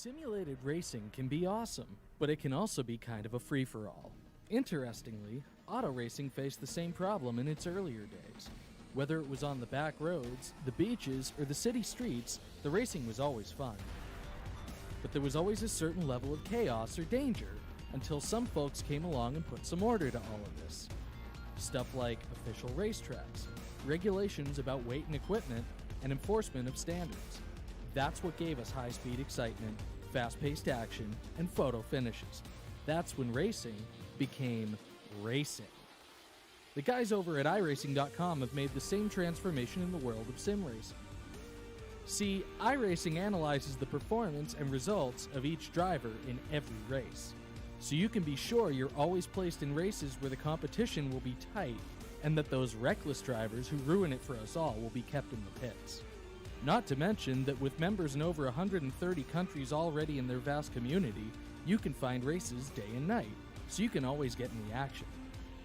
Simulated racing can be awesome, but it can also be kind of a free-for-all. Interestingly, auto racing faced the same problem in its earlier days. Whether it was on the back roads, the beaches, or the city streets, the racing was always fun. But there was always a certain level of chaos or danger until some folks came along and put some order to all of this. Stuff like official racetracks, regulations about weight and equipment, and enforcement of standards. That's what gave us high-speed excitement, fast-paced action, and photo finishes. That's when racing became racing. The guys over at iRacing.com have made the same transformation in the world of sim racing. See, iRacing analyzes the performance and results of each driver in every race, so you can be sure you're always placed in races where the competition will be tight and that those reckless drivers who ruin it for us all will be kept in the pits. Not to mention that with members in over 130 countries already in their vast community, you can find races day and night, so you can always get in the action.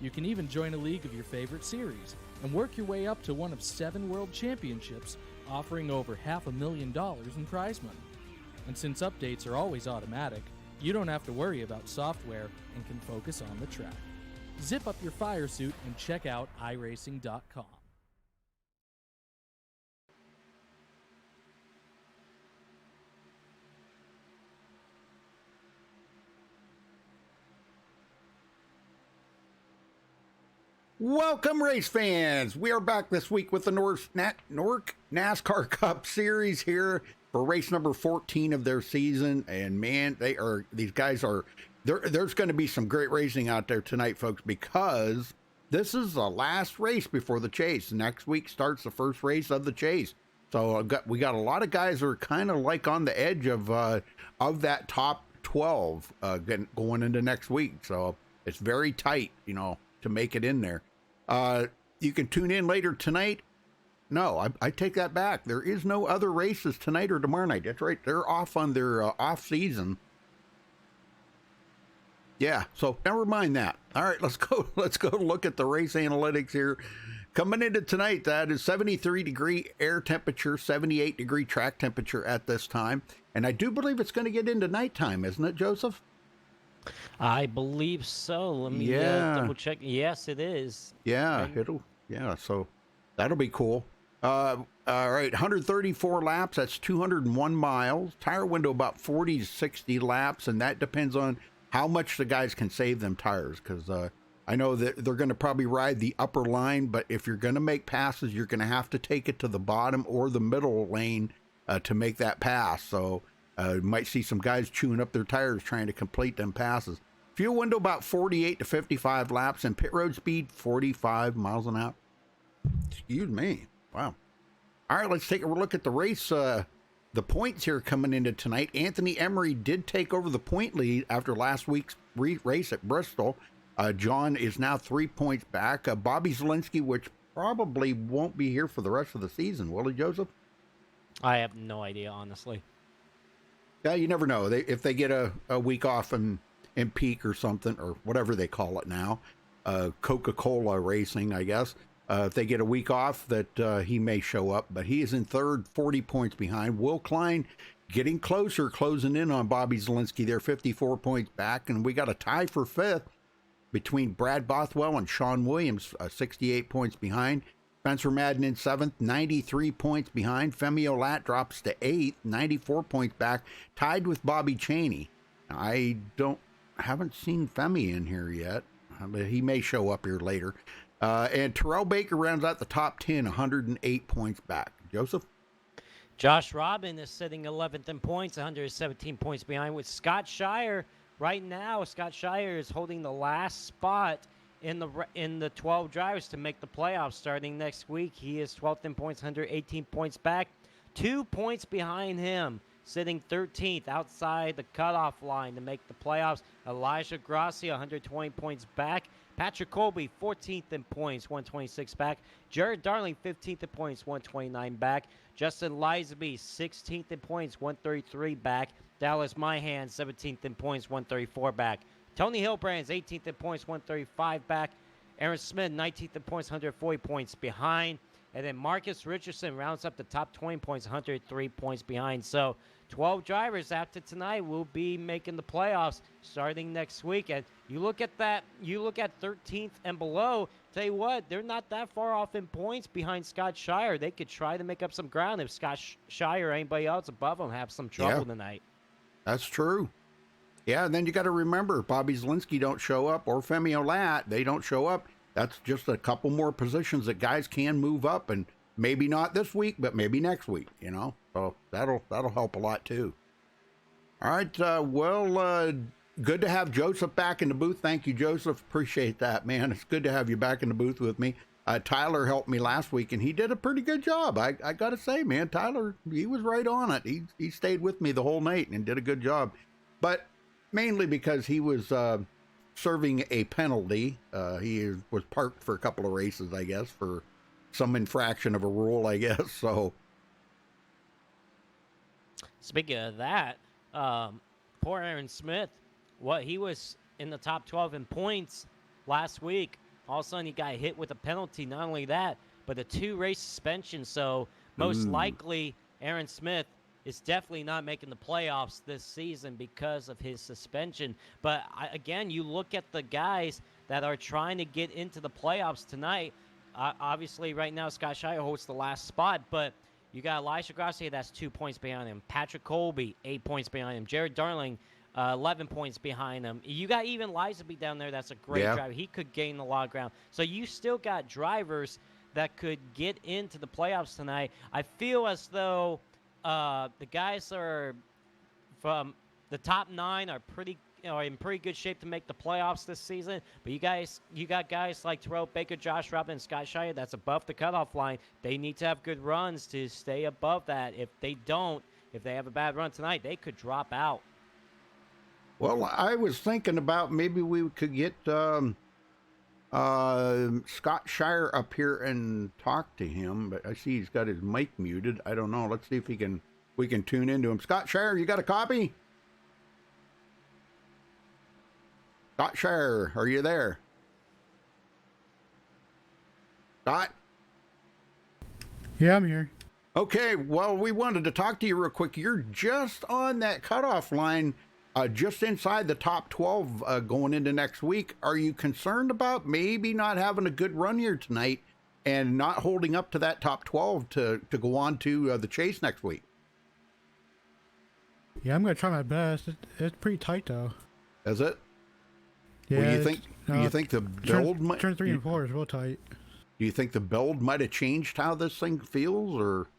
You can even join a league of your favorite series and work your way up to one of 7 world championships, offering over $500,000 in prize money. And since updates are always automatic, you don't have to worry about software and can focus on the track. Zip up your fire suit and check out iRacing.com. Welcome, race fans. We are back this week with the Nork NASCAR Cup Series here for race number 14 of their season. And man, these guys are there's going to be some great racing out there tonight, folks, because this is the last race before the chase. Next week starts the first race of the chase. So we got a lot of guys that are kind of like on the edge of that top 12 going into next week. So it's very tight, to make it in there. You can tune in later tonight. No, I take that back. There is no other races tonight or tomorrow night. That's right. They're off on their off season. Yeah, so never mind that. All right, let's go look at the race analytics here. Coming into tonight, that is 73-degree air temperature, 78-degree track temperature at this time. And I do believe it's going to get into nighttime, isn't it, Joseph? I believe so. Let me double check. Yes, it is. Yeah, so that'll be cool. All right, 134 laps, that's 201 miles. Tire window about 40 to 60 laps, and that depends on how much the guys can save them tires, because I know that they're going to probably ride the upper line, but if you're going to make passes, you're going to have to take it to the bottom or the middle lane to make that pass. So you might see some guys chewing up their tires trying to complete them passes. Fuel window about 48 to 55 laps, and pit road speed 45 miles an hour. Excuse me. Wow. All right, let's take a look at the race. The points here coming into tonight. Anthony Emery did take over the point lead after last week's race at Bristol. John is now 3 points back. Bobby Zielinski, which probably won't be here for the rest of the season, will he, Joseph? I have no idea, honestly. Yeah, you never know. If they get a week off in peak or something, or whatever they call it now, Coca-Cola racing, I guess. If they get a week off, that he may show up, but he is in third, 40 points behind. Will Klein getting closer, closing in on Bobby Zielinski. They're 54 points back, and we got a tie for fifth between Brad Bothwell and Sean Williams, 68 points behind. Spencer Madden in seventh, 93 points behind. Femi Olat drops to eighth, 94 points back, tied with Bobby Chaney. I haven't seen Femi in here yet, but he may show up here later. And Terrell Baker rounds out the top 10, 108 points back. Joseph? Josh Robin is sitting 11th in points, 117 points behind with Scott Shire. Right now, Scott Shire is holding the last spot in the 12 drivers to make the playoffs starting next week. He is 12th in points, 118 points back. 2 points behind him, sitting 13th outside the cutoff line to make the playoffs. Elijah Grassi, 120 points back. Patrick Colby, 14th in points, 126 back. Jared Darling, 15th in points, 129 back. Justin Liseby, 16th in points, 133 back. Dallas Myhan, 17th in points, 134 back. Tony Hillbrands, 18th in points, 135 back. Aaron Smith, 19th in points, 140 points behind. And then Marcus Richardson rounds up the top 20 points, 103 points behind. So 12 drivers after tonight will be making the playoffs starting next week. And you look at that, you look at 13th and below, tell you what, they're not that far off in points behind Scott Shire. They could try to make up some ground if Scott Shire or anybody else above them have some trouble tonight. That's true. Yeah, and then you got to remember, Bobby Zielinski don't show up, or Femi Olat, they don't show up. That's just a couple more positions that guys can move up, and maybe not this week, but maybe next week, you know. So that'll help a lot too. All right, good to have Joseph back in the booth. Thank you, Joseph. Appreciate that, man. It's good to have you back in the booth with me. Tyler helped me last week, and he did a pretty good job. I got to say, man, Tyler, he was right on it. He stayed with me the whole night and did a good job. But mainly because he was serving a penalty. He was parked for a couple of races, I guess, for some infraction of a rule, I guess. So, speaking of that, poor Aaron Smith, he was in the top 12 in points last week. All of a sudden, he got hit with a penalty. Not only that, but a 2-race suspension. So most likely, Aaron Smith is definitely not making the playoffs this season because of his suspension. But again, you look at the guys that are trying to get into the playoffs tonight. Obviously, right now, Scott Shire holds the last spot, but you got Elijah Gracia, that's 2 points behind him. Patrick Colby, 8 points behind him. Jared Darling, 11 points behind him. You got even Lizaby down there. That's a great driver. He could gain a lot of ground. So you still got drivers that could get into the playoffs tonight. I feel as though the guys are from the top 9 are in pretty good shape to make the playoffs this season. But you got guys like Terrell Baker, Josh Robin, and Scott Shire that's above the cutoff line. They need to have good runs to stay above that. If they don't, if they have a bad run tonight, they could drop out. well, I was thinking about maybe we could get Scott Shire up here and talk to him, but I see he's got his mic muted. I don't know. Let's see if we can tune into him. Scott Shire, you got a copy? Scott Shire, are you there? Scott? Yeah, I'm here. Okay, well, we wanted to talk to you real quick. You're just on that cutoff line, just inside the top 12 going into next week. Are you concerned about maybe not having a good run here tonight and not holding up to that top 12 to go on to the chase next week? Yeah, I'm going to try my best. It's pretty tight, though. Is it? Yeah. Well, you think the build might... Turn 3 and 4 is real tight. Do you think the build might have changed how this thing feels, or...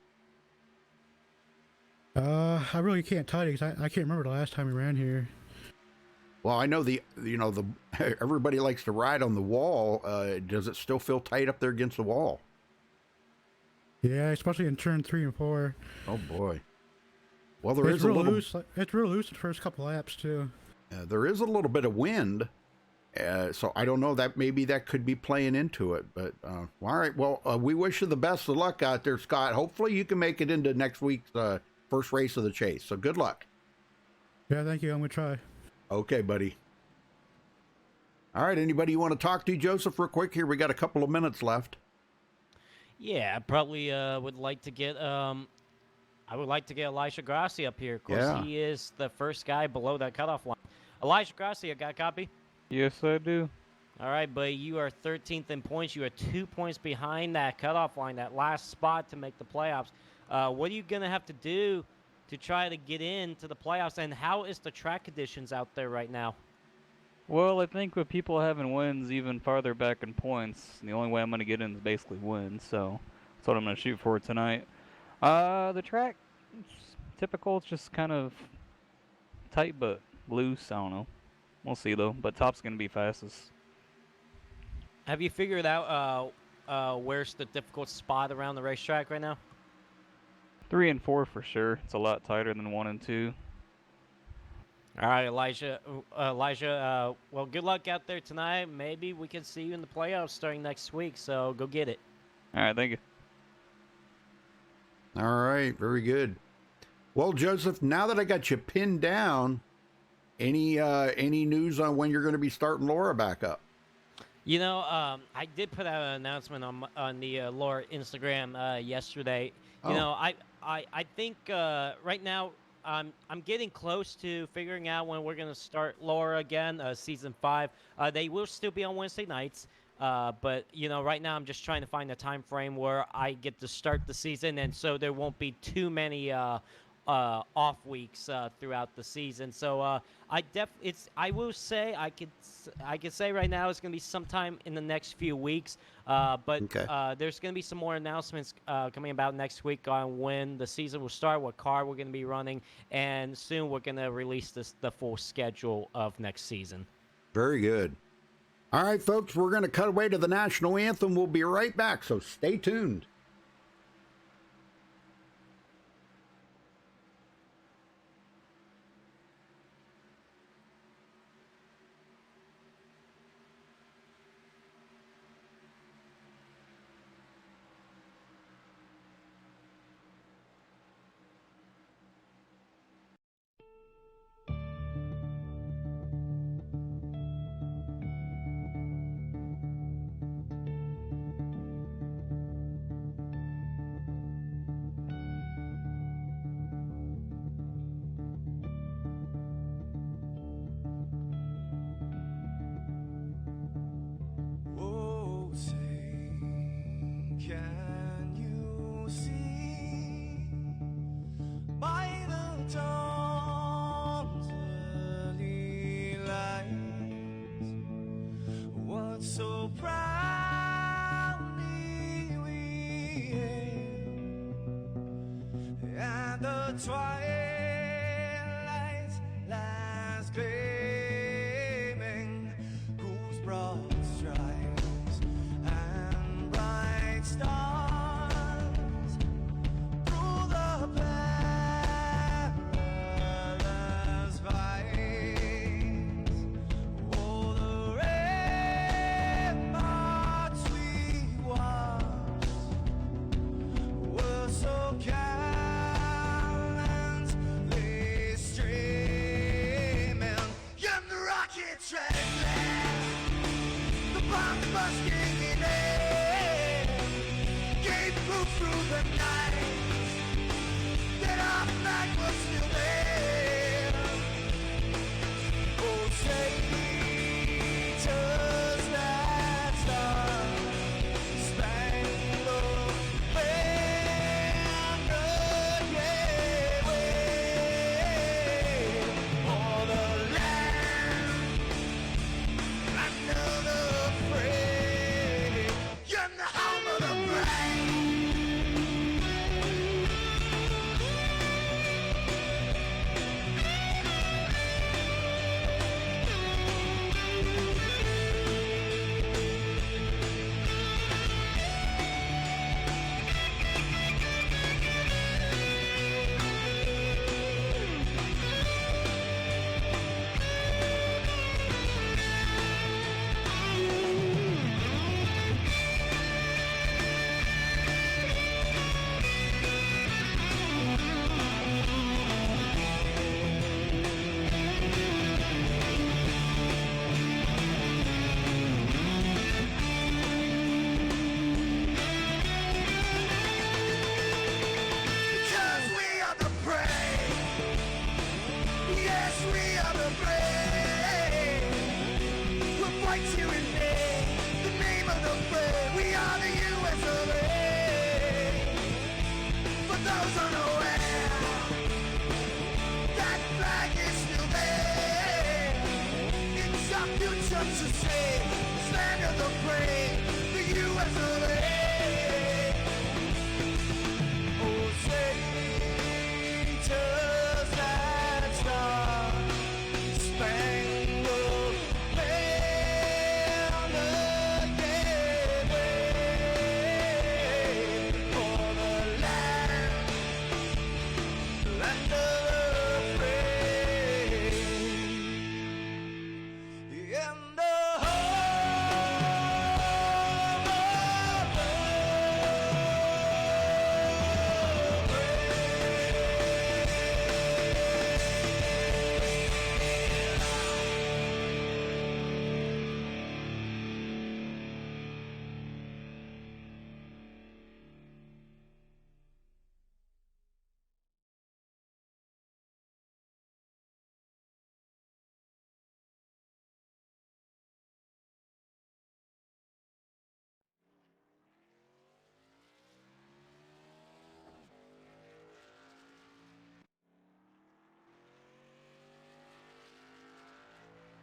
I really can't tell you because I can't remember the last time we ran here. Well, I know everybody likes to ride on the wall. Does it still feel tight up there against the wall? Yeah, especially in turn 3 and 4. Oh boy. Well, It's real loose the first couple laps too. There is a little bit of wind, so I don't know, that maybe that could be playing into it. But all right, well, we wish you the best of luck out there, Scott. Hopefully you can make it into next week's first race of the chase. So good luck. Yeah, thank you. I'm gonna try. Okay, buddy. All right, anybody you want to talk to, Joseph, real quick here? We got a couple of minutes left. Yeah, I probably would like to get Elijah Grassi up here. Of course, he is the first guy below that cutoff line. Elijah Grassi, got a copy? Yes, I do. All right, buddy, you are 13th in points. You are 2 points behind that cutoff line, that last spot to make the playoffs. What are you going to have to do to try to get into the playoffs, and how is the track conditions out there right now? Well, I think with people having wins even farther back in points, the only way I'm going to get in is basically win, so that's what I'm going to shoot for tonight. The track, it's typical, it's just kind of tight but loose, I don't know. We'll see, though, but top's going to be fastest. Have you figured out where's the difficult spot around the racetrack right now? 3 and 4 for sure. It's a lot tighter than 1 and 2. All right, Elijah. Well, good luck out there tonight. Maybe we can see you in the playoffs starting next week, so go get it. All right, thank you. All right, very good. Well, Joseph, now that I got you pinned down, any news on when you're going to be starting Laura back up? I did put out an announcement on the Laura Instagram yesterday. Oh. I think right now I'm getting close to figuring out when we're gonna start Laura again, season 5. They will still be on Wednesday nights. But right now I'm just trying to find a time frame where I get to start the season, and so there won't be too many off weeks throughout the season. So I will say I could say right now it's gonna be sometime in the next few weeks. But Okay. there's gonna be some more announcements coming about next week on when the season will start, what car we're gonna be running, and soon we're gonna release the full schedule of next season. Very good. All right, folks, we're going to cut away to the national anthem. We'll be right back, so stay tuned. Oh, say, can you see by the dawn's early light what so proudly we hailed at the twilight's last gleaming, whose broad stripes and bright stars through the perilous fight, oh, the ramparts we watched were so gallantly streaming, and the rockets red the bombs bursting in air gave proof through the night that our flag was still there. Oh, say, does that star-spangled banner yet wave o'er the land another free, you're the home of the brave. Because we are the brave. Yes, we are the brave. We'll fight you in the name of the brave. We are the US of A. For those unaware, that flag is still there. It's our future to save. Stand of the brave, the US of A. Oh, say, does that star-spangled banner yet wave o'er the land of the free, in the home of the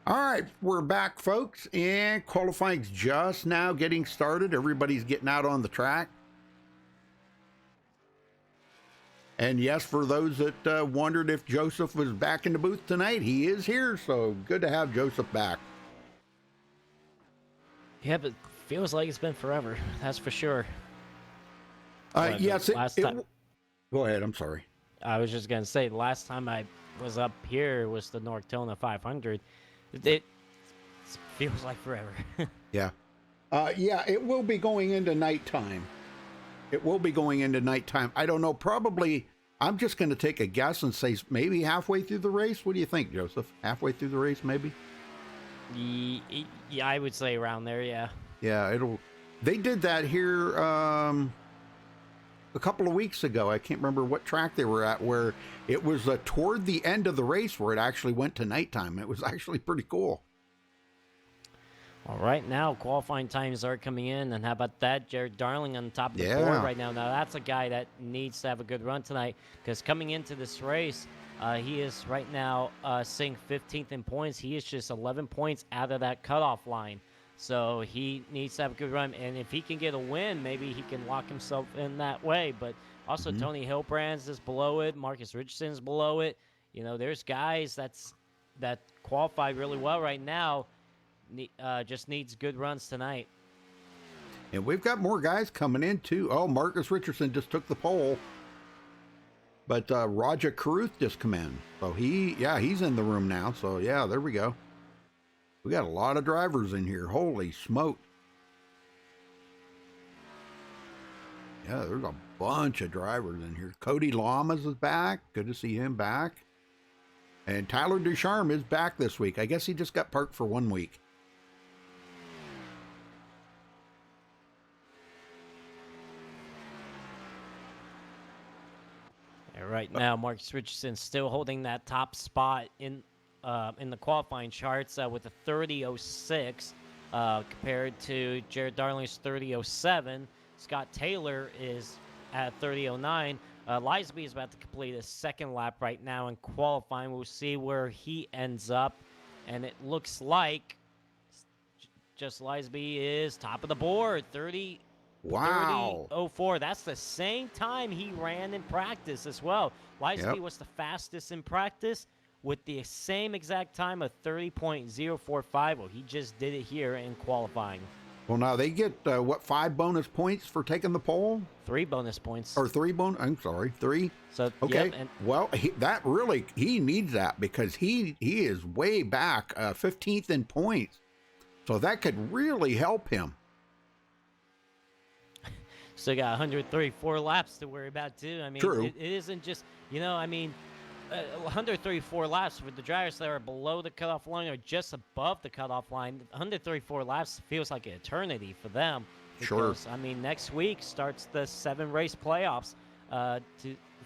All right, we're back, folks, and qualifying's just now getting started. Everybody's getting out on the track. And yes, for those that wondered if Joseph was back in the booth tonight, he is here, so good to have Joseph back. Yeah, but feels like it's been forever. That's for sure. Yes, last time, go ahead, I'm sorry. I was just gonna say, the last time I was up here was the Nortona 500. It feels like forever. Yeah. Yeah, it will be going into nighttime. It will be going into nighttime. I don't know, probably, I'm just going to take a guess and say maybe halfway through the race. What do you think, Joseph? Halfway through the race, maybe? Yeah, I would say around there, yeah. Yeah, they did that here a couple of weeks ago. I can't remember what track they were at, where it was toward the end of the race where it actually went to nighttime. It was actually pretty cool. Well, right now, qualifying times are coming in, and how about that? Jared Darling on top of the board right now. Now, that's a guy that needs to have a good run tonight, because coming into this race, he is right now sitting 15th in points. He is just 11 points out of that cutoff line. So he needs to have a good run, and if he can get a win, maybe he can lock himself in that way. But also, Tony Hillbrands is below it. Marcus Richardson's below it. You know, there's guys that qualify really well right now. Just needs good runs tonight. And we've got more guys coming in too. Oh, Marcus Richardson just took the pole, but Roger Caruth just come in. So he's in the room now. So yeah, there we go. We got a lot of drivers in here. Holy smoke. Yeah, there's a bunch of drivers in here. Cody Lamas is back. Good to see him back. And Tyler Ducharme is back this week. I guess he just got parked for 1 week. Right now, Marcus Richardson still holding that top spot in the qualifying charts with a 30.06 compared to Jared Darling's 30.07. Scott Taylor is at 30.09. Lisby is about to complete a second lap right now in qualifying. We'll see where he ends up, and it looks like just Lisby is top of the board, 30. Wow. 30.04. That's the same time he ran in practice as well. Lisby was the fastest in practice with the same exact time of 30.045. Well, he just did it here in qualifying. Well, now they get, 5 bonus points for taking the pole? 3 bonus points. Or 3 bonus, I'm sorry, 3? So, okay. Yep, and well, he needs that because he is way back, 15th in points. So that could really help him. Still got 134 laps to worry about, too. I mean, True. It isn't just, 134 laps for the drivers that are below the cutoff line or just above the cutoff line. 134 laps feels like an eternity for them. Because, Sure. I mean, next week starts the 7-race playoffs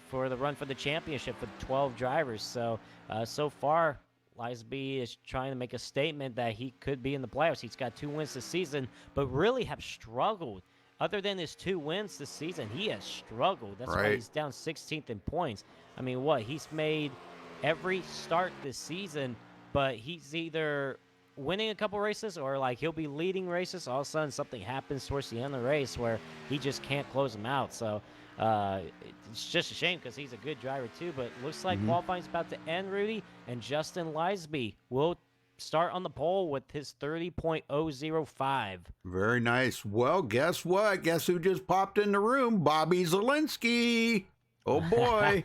for the run for the championship for 12 drivers. So, so far, Lisby is trying to make a statement that he could be in the playoffs. He's got 2 wins this season, but really have struggled. Other than his 2 wins this season, he has struggled. That's why he's down 16th in points. I mean, he's made every start this season, but he's either winning a couple races or, he'll be leading races. All of a sudden, something happens towards the end of the race where he just can't close them out. So it's just a shame because he's a good driver, too. But it looks like qualifying's about to end, Rudy, and Justin Lisby will start on the pole with his 30.005. Very nice. Well, guess what? Guess who just popped in the room? Bobby Zielinski. Oh boy.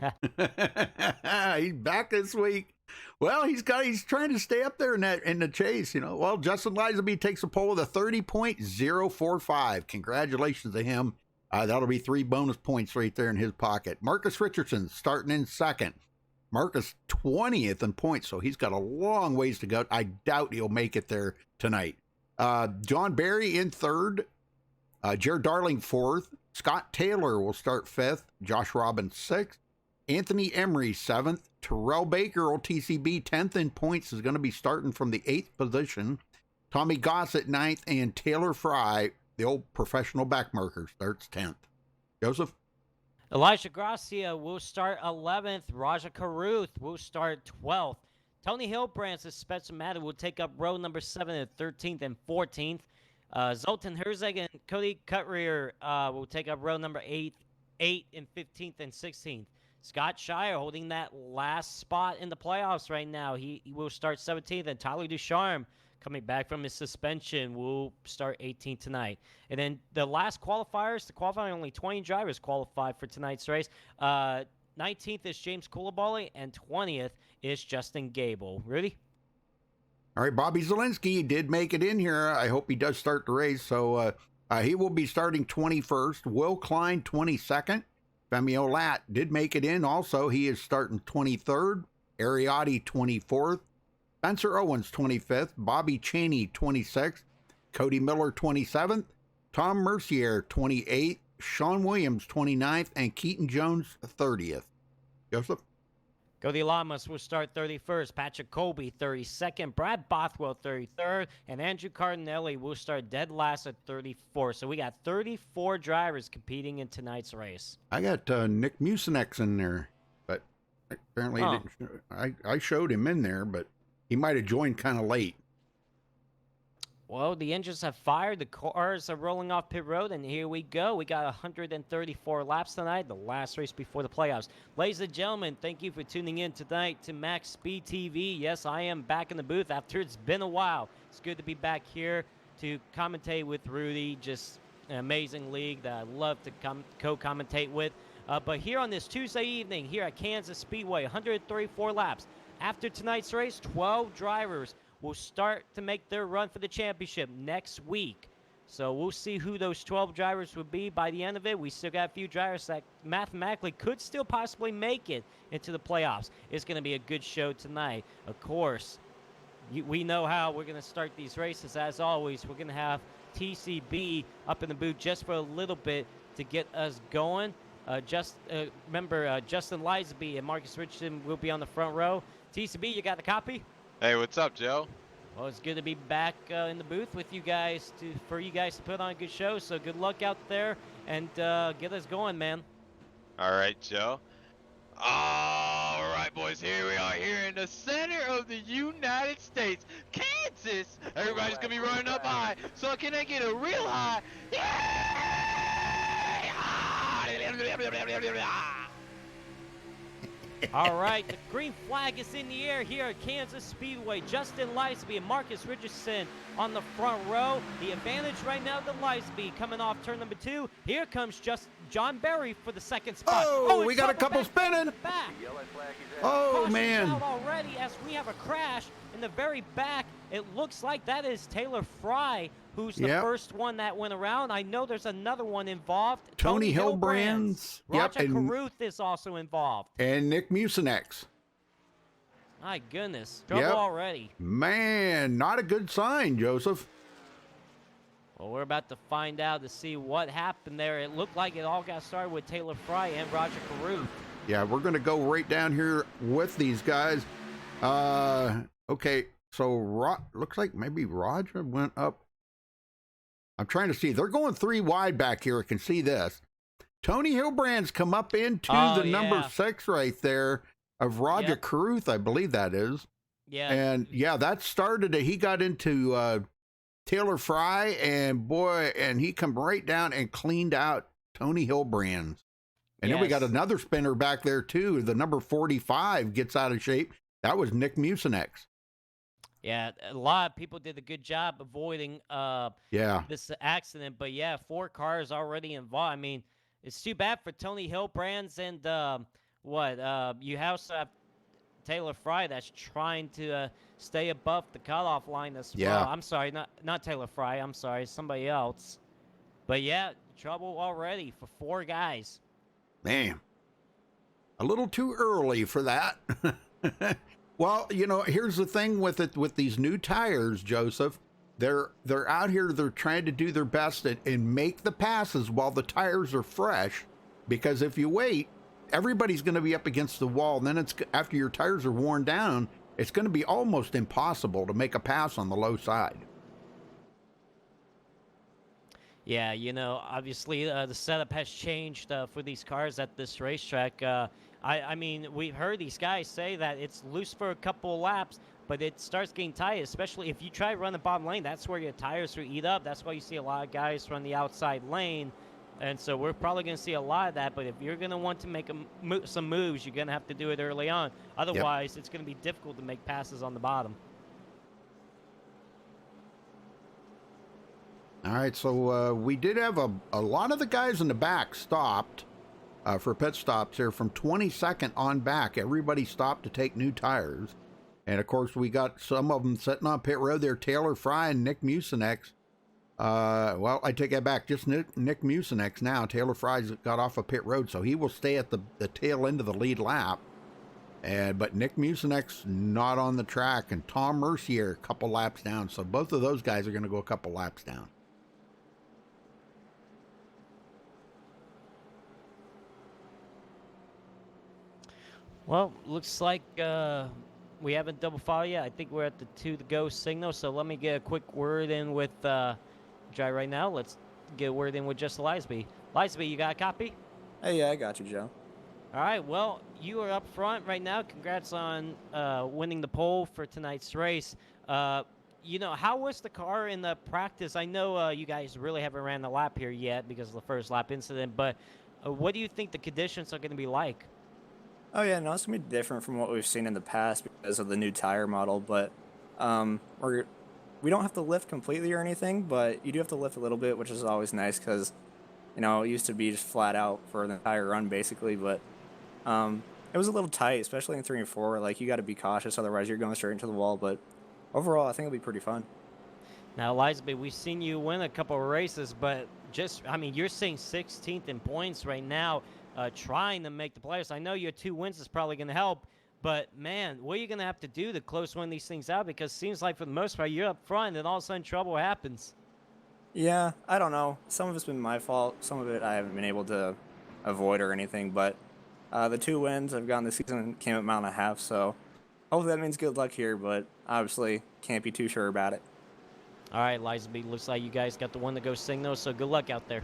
He's back this week. Well, he's trying to stay up there in the chase, Well, Justin Lisby takes a pole with a 30.045. Congratulations to him. That'll be 3 bonus points right there in his pocket. Marcus Richardson starting in second. Marcus 20th in points, so he's got a long ways to go. I doubt he'll make it there tonight. John Barry in third. Jared Darling fourth. Scott Taylor will start fifth. Josh Robbins sixth. Anthony Emery seventh. Terrell Baker, old TCB, 10th in points, is going to be starting from the 8th position. Tommy Gossett 9th, and Taylor Fry, the old professional backmarker, starts 10th. Joseph? Elijah Gracia will start 11th. Raja Caruth will start 12th. Tony Hillbrandt's Spencer Matter will take up row number 7 at 13th and 14th. Zoltan Herzeg and Cody Cutrier will take up row number 8 and 15th and 16th. Scott Shire holding that last spot in the playoffs right now. He will start 17th, and Tyler Ducharme, coming back from his suspension, will start 18th tonight. And then the last qualifiers, only 20 drivers qualified for tonight's race. 19th is James Coulibaly, and 20th is Justin Gable. Rudy? All right, Bobby Zielinski did make it in here. I hope he does start the race. So he will be starting 21st. Will Klein, 22nd. Femi Olat did make it in also. He is starting 23rd. Ariotti, 24th. Spencer Owens, 25th. Bobby Cheney, 26th. Cody Miller, 27th. Tom Mercier, 28th. Sean Williams, 29th. And Keaton Jones, 30th. Joseph? Cody Lamas will start 31st. Patrick Colby, 32nd. Brad Bothwell, 33rd. And Andrew Cardinelli will start dead last at 34th. So we got 34 drivers competing in tonight's race. I got Nick Mucinex in there, but apparently he didn't. I showed him in there, but he might have joined kind of late. Well, the engines have fired. The cars are rolling off pit road, and here we go. We got 134 laps tonight, the last race before the playoffs. Ladies and gentlemen, thank you for tuning in tonight to MaxSpeedTV. Yes, I am back in the booth after it's been a while. It's good to be back here to commentate with Rudy. Just an amazing league that I love to co-commentate with. But here on this Tuesday evening, here at Kansas Speedway, 134 laps. After tonight's race, 12 drivers will start to make their run for the championship next week. So we'll see who those 12 drivers will be by the end of it. We still got a few drivers that mathematically could still possibly make it into the playoffs. It's going to be a good show tonight. Of course, we know how we're going to start these races. As always, we're going to have TCB up in the booth just for a little bit to get us going. Remember, Justin Lisby and Marcus Richardson will be on the front row. TCB, you got the copy? Hey, what's up, Joe? Well, it's good to be back in the booth with you guys for you guys to put on a good show. So good luck out there and get us going, man. All right, Joe. All right, boys, here we are here in the center of the United States, Kansas. Everybody's going to be running up high. So can I get a real high? All right, the green flag is in the air here at Kansas Speedway. Justin Lisby and Marcus Richardson on the front row. The advantage right now to Lisby coming off turn number 2. Here comes John Berry for the second spot. Oh, we got a couple spinning. Back. Oh, Caution's man. out already as we have a crash in the very back. It looks like that is Taylor Fry, who's the first one that went around. I know there's another one involved. Tony Hillbrandt's. Roger Carruth is also involved. And Nick Mucinex. My goodness. Trouble already. Man, not a good sign, Joseph. Well, we're about to find out to see what happened there. It looked like it all got started with Taylor Fry and Roger Carruth. Yeah, we're going to go right down here with these guys. Okay, so looks like maybe Roger went up. I'm trying to see. They're going 3 wide back here. I can see this. Tony Hillbrandt's come up into the number 6 right there of Roger Carruth, I believe that is. Yeah. And, yeah, that started it. He got into Taylor Fry, and, boy, and he come right down and cleaned out Tony Hillbrandt's. And then we got another spinner back there, too. The number 45 gets out of shape. That was Nick Mucinex. Yeah, a lot of people did a good job avoiding this accident. But, 4 cars already involved. I mean, it's too bad for Tony Hillbrandt's and you also have Taylor Fry that's trying to stay above the cutoff line as well. I'm sorry, not Taylor Fry. I'm sorry, somebody else. But, trouble already for 4 guys. Man, a little too early for that. Well, you know, here's the thing with it, with these new tires, Joseph. They're out here, they're trying to do their best and make the passes while the tires are fresh, because if you wait, everybody's going to be up against the wall. And then it's after your tires are worn down, it's going to be almost impossible to make a pass on the low side. Yeah, you know, obviously the setup has changed for these cars at this racetrack. I mean, we've heard these guys say that it's loose for a couple of laps, but it starts getting tight, especially if you try to run the bottom lane. That's where your tires will eat up. That's why you see a lot of guys run the outside lane. And so we're probably going to see a lot of that. But if you're going to want to make some moves, you're going to have to do it early on. Otherwise, it's going to be difficult to make passes on the bottom. All right, so we did have a lot of the guys in the back stopped for pit stops here from 22nd on back. Everybody stopped to take new tires. And, of course, we got some of them sitting on pit road there, Taylor Fry and Nick Mucinex. Well, I take that back. Just Nick Mucinex now. Taylor Fry's got off of pit road, so he will stay at the tail end of the lead lap. But Nick Mucinex not on the track, and Tom Mercier a couple laps down. So both of those guys are going to go a couple laps down. Well, looks like we haven't double file yet. I think we're at the 2 to go signal. So let me get a quick word in with Jai right now. Let's get a word in with just Lisby. Lisby, you got a copy? Hey, yeah, I got you, Joe. All right. Well, you are up front right now. Congrats on winning the pole for tonight's race. You know, how was the car in the practice? I know you guys really haven't ran the lap here yet because of the first lap incident, but what do you think the conditions are going to be like? Oh, yeah, no, it's going to be different from what we've seen in the past because of the new tire model, but we don't have to lift completely or anything, but you do have to lift a little bit, which is always nice because, you know, it used to be just flat out for the entire run, basically, but it was a little tight, especially in 3 and 4. Like, you got to be cautious, otherwise you're going straight into the wall, but overall, I think it'll be pretty fun. Now, Lisby, we've seen you win a couple of races, but I mean, you're saying 16th in points right now. Trying to make the playoffs. I know your 2 wins is probably going to help, but man, what are you going to have to do to close one of these things out? Because it seems like for the most part, you're up front and all of a sudden trouble happens. Yeah, I don't know. Some of it's been my fault. Some of it I haven't been able to avoid or anything, but the 2 wins I've gotten this season came at mile and a half, so hopefully that means good luck here, but obviously can't be too sure about it. All right, Lisby, looks like you guys got the 1 to go signal, so good luck out there.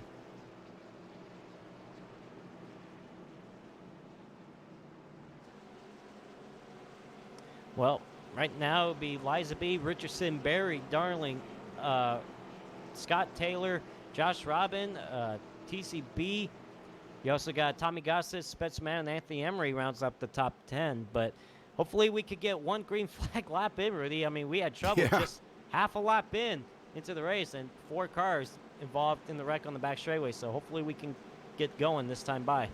Well, right now it would be Liza B, Richardson, Barry, Darling, Scott Taylor, Josh Robin, TCB. You also got Tommy Gossett, Spetzman, and Anthony Emery rounds up the top 10. But hopefully we could get 1 green flag lap in, Rudy. I mean, we had trouble just half a lap into the race and 4 cars involved in the wreck on the back straightaway. So hopefully we can get going this time by.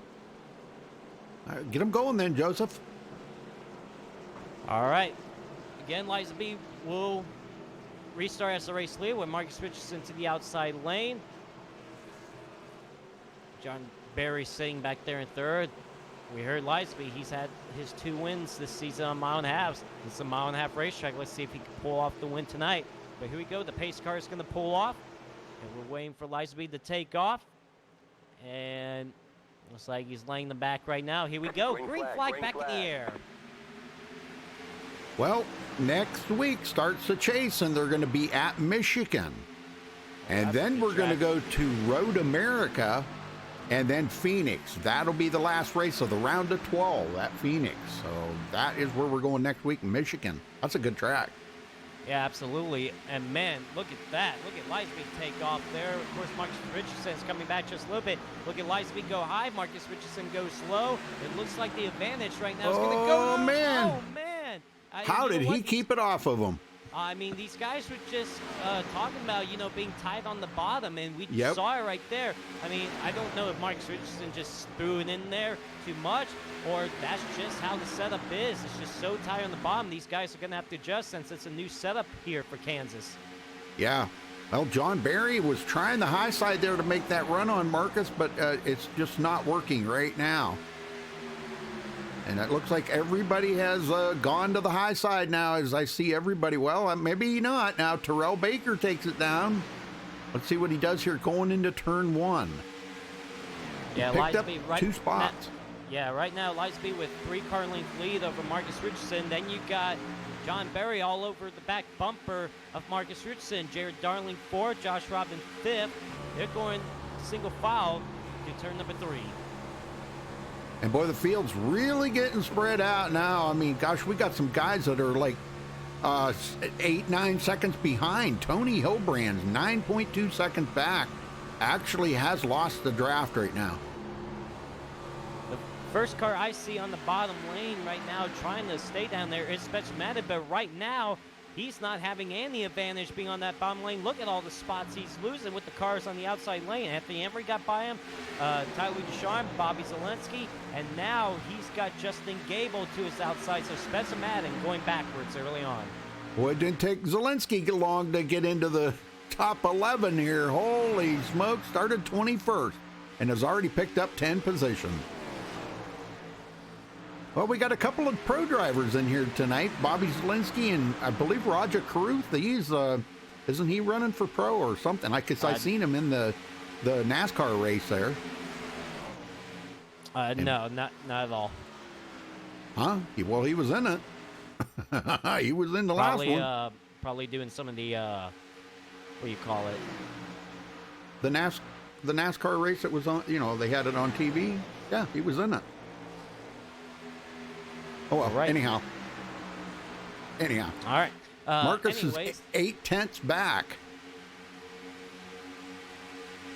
All right, get them going then, Joseph. All right. Again, Liza B will restart as the race leader with Marcus Richardson to the outside lane. John Barry sitting back there in 3rd. We heard Liza B, he's had his 2 wins this season on mile and a halves. It's a mile and a half racetrack. Let's see if he can pull off the win tonight. But here we go. The pace car is going to pull off. And we're waiting for Liza B to take off. And looks like he's laying them back right now. Here we go. Green flag back in the air. Well, next week starts the chase, and they're going to be at Michigan. And then we're going to go to Road America and then Phoenix. That'll be the last race of the round of 12 at Phoenix. So that is where we're going next week, Michigan. That's a good track. Yeah, absolutely. And man, look at that. Look at Lisby take off there. Of course, Marcus Richardson's coming back just a little bit. Look at Lisby go high. Marcus Richardson goes slow. It looks like the advantage right now is going to go. Oh, man. Oh, man. How did he keep it off of him? I mean, these guys were just talking about, you know, being tight on the bottom, and we Yep. saw it right there. I mean, I don't know if Marcus Richardson just threw it in there too much, or that's just how the setup is. It's just so tight on the bottom. These guys are going to have to adjust since it's a new setup here for Kansas. Yeah. Well, John Barry was trying the high side there to make that run on Marcus, but it's just not working right now. And it looks like everybody has gone to the high side now, as I see everybody. Well, maybe not. Now Terrell Baker takes it down. Let's see what he does here going into turn 1. Yeah, Picked up Lisby right 2 spots. right now, Lisby with 3-car length lead over Marcus Richardson. Then you got John Barry all over the back bumper of Marcus Richardson. Jared Darling 4th, Josh Robin 5th. They're going single file to turn number 3. And boy, the field's really getting spread out now. I mean, gosh, we got some guys that are like 8-9 seconds behind. Tony Hilbrand's 9.2 seconds back. Actually has lost the draft right now. The first car I see on the bottom lane right now trying to stay down there is Spetsmatic, but right now he's not having any advantage being on that bottom lane. Look at all the spots he's losing with the cars on the outside lane. Anthony Emery got by him, Tyler Ducharme, Bobby Zelensky, and now he's got Justin Gable to his outside. So Spetsmatic going backwards early on. Well, it didn't take Zelensky long to get into the top 11 here. Holy smoke, started 21st and has already picked up 10 positions. Well, we got a couple of pro drivers in here tonight. Bobby Zelensky and I believe Roger Caruth. He's isn't he running for pro or something? I guess I seen him in the NASCAR race there. No, not at all. Huh? Well, he was in it. He was in the last one. Probably doing some of the what do you call it? The NASCAR race that was on. You know, they had it on TV. Yeah, he was in it. Oh, well, right. Anyhow. All right. Marcus anyways, is 8/10 back.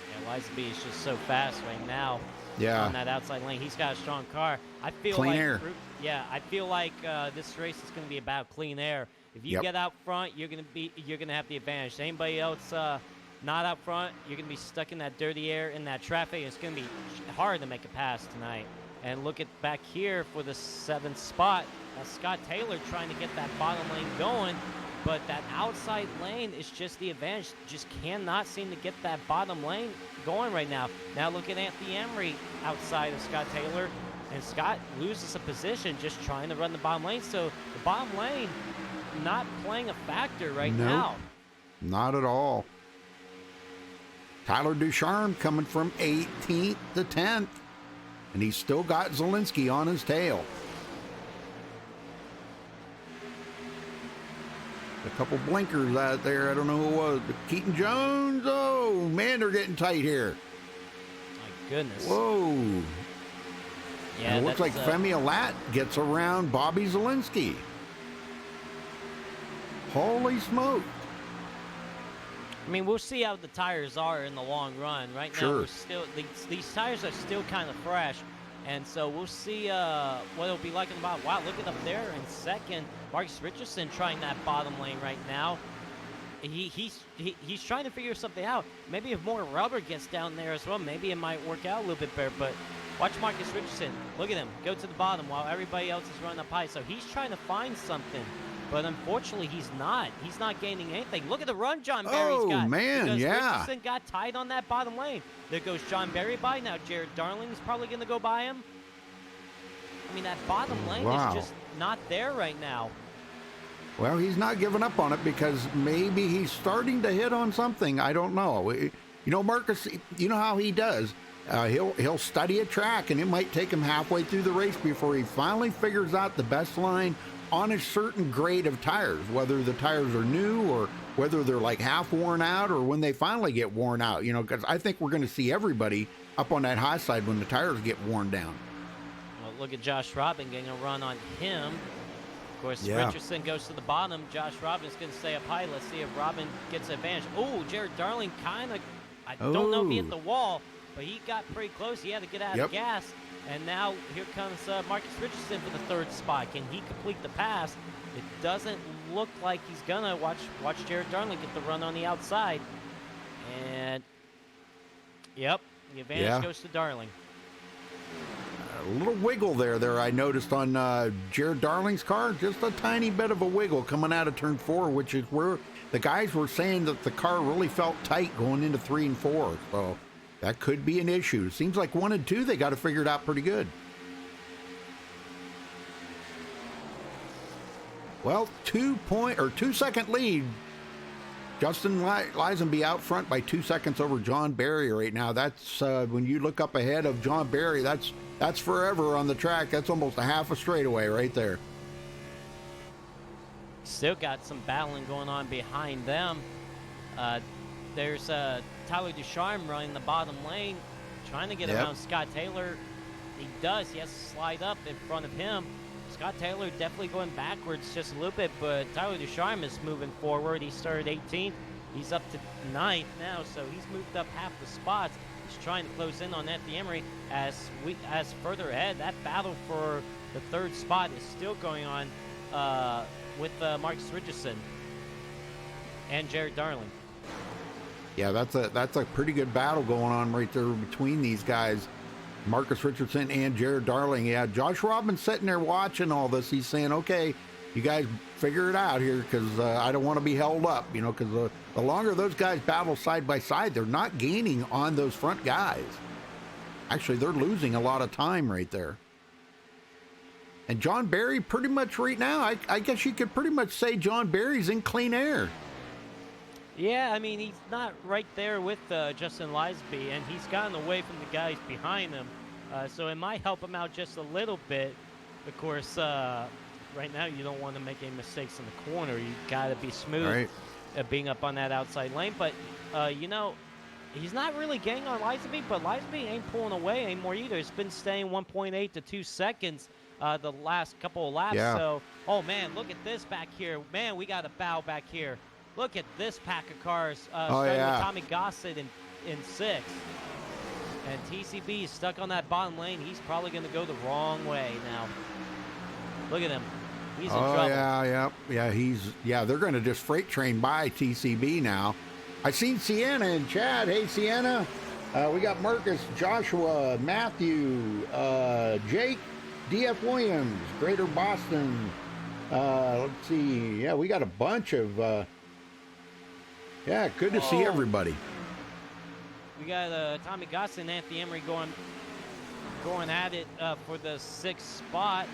Yeah, Liza B is just so fast right now. Yeah. On that outside lane, he's got a strong car. I feel Clean like air. Yeah, I feel like this race is going to be about clean air. If you get out front, you're going to have the advantage. Anybody else not out front, you're going to be stuck in that dirty air, in that traffic. It's going to be hard to make a pass tonight. And look at back here for the 7th spot. Scott Taylor trying to get that bottom lane going, but that outside lane is just the advantage. Just cannot seem to get that bottom lane going right now. Now look at Anthony Emery outside of Scott Taylor, and Scott loses a position just trying to run the bottom lane. So the bottom lane not playing a factor right now. Not at all. Tyler Ducharme coming from 18th to 10th. And he's still got Zelensky on his tail. A couple blinkers out there. I don't know who it was. Keaton Jones. Oh, man, they're getting tight here. My goodness. Whoa. Yeah, and it looks like Femi Alat gets around Bobby Zelensky. Holy smoke. I mean, we'll see how the tires are in the long run. Right now, we're still these tires are still kind of fresh, and so we'll see what it'll be like in the bottom. Wow, look at up there in second, Marcus Richardson trying that bottom lane right now. He's trying to figure something out. Maybe if more rubber gets down there as well, maybe it might work out a little bit better. But watch Marcus Richardson. Look at him go to the bottom while everybody else is running up high. So he's trying to find something. But unfortunately, he's not. He's not gaining anything. Look at the run John Berry's got. Oh, man, because yeah. Richardson got tied on that bottom lane. There goes John Berry by. Now Jared Darling is probably going to go by him. I mean, that bottom lane is just not there right now. Well, he's not giving up on it because maybe he's starting to hit on something. I don't know. You know, Marcus, you know how he does. He'll study a track, and it might take him halfway through the race before he finally figures out the best line on a certain grade of tires, whether the tires are new or whether they're like half worn out or when they finally get worn out, you know, because I think we're going to see everybody up on that high side when the tires get worn down. Well, look at Josh Robin getting a run on him. Of course, Richardson goes to the bottom. Josh Robin's going to stay up high. Let's see if Robin gets advantage. Oh, Jared Darling kind of, I don't know if he hit the wall, but he got pretty close. He had to get out of gas. And now here comes Marcus Richardson for the 3rd spot. Can he complete the pass? It doesn't look like he's gonna. Watch Jared Darling get the run on the outside. And the advantage goes to Darling. A little wiggle there I noticed on Jared Darling's car. Just a tiny bit of a wiggle coming out of turn 4, which is where the guys were saying that the car really felt tight going into 3 and 4. So that could be an issue. Seems like 1 and 2, they got it figured out pretty good. Well, 2-second lead. Justin Lisenby out front by 2 seconds over John Berry right now. That's when you look up ahead of John Berry, that's forever on the track. That's almost a half a straightaway right there. Still got some battling going on behind them. There's Tyler Ducharme running the bottom lane, trying to get around Scott Taylor. he does. He has to slide up in front of him. Scott Taylor definitely going backwards just a little bit, but Tyler Ducharme is moving forward. He started 18th. He's up to 9th now, so he's moved up half the spots. He's trying to close in on Anthony Emery as further ahead. That battle for the 3rd spot is still going on with Marcus Richardson and Jared Darling. Yeah, that's a pretty good battle going on right there between these guys, Marcus Richardson and Jared Darling. Yeah, Josh Robbins sitting there watching all this. He's saying, okay, you guys figure it out here, because I don't want to be held up, you know, because the longer those guys battle side by side, they're not gaining on those front guys. Actually, they're losing a lot of time right there. And John Barry, pretty much right now, I guess you could pretty much say John Barry's in clean air. Yeah, I mean, he's not right there with Justin Lisby, and he's gotten away from the guys behind him. So it might help him out just a little bit. Of course, right now you don't want to make any mistakes in the corner. You got to be smooth being up on that outside lane. But, you know, he's not really getting on Lisby, but Lisby ain't pulling away anymore either. It's been staying 1.8 to 2 seconds the last couple of laps. Yeah. So, oh, man, look at this back here. Man, we got a bow back here. Look at this pack of cars, starting with Tommy Gossett in 6th. And TCB is stuck on that bottom lane. He's probably going to go the wrong way now. Look at him. He's in trouble. Yeah, they're going to just freight train by TCB now. I seen Sienna in chat. Hey, Sienna. We got Marcus, Joshua, Matthew, Jake, DF Williams, Greater Boston. Let's see. Yeah, we got a bunch of... yeah, good to see everybody. We got Tommy Gossett and Anthony Emery going at it for the 6th spot.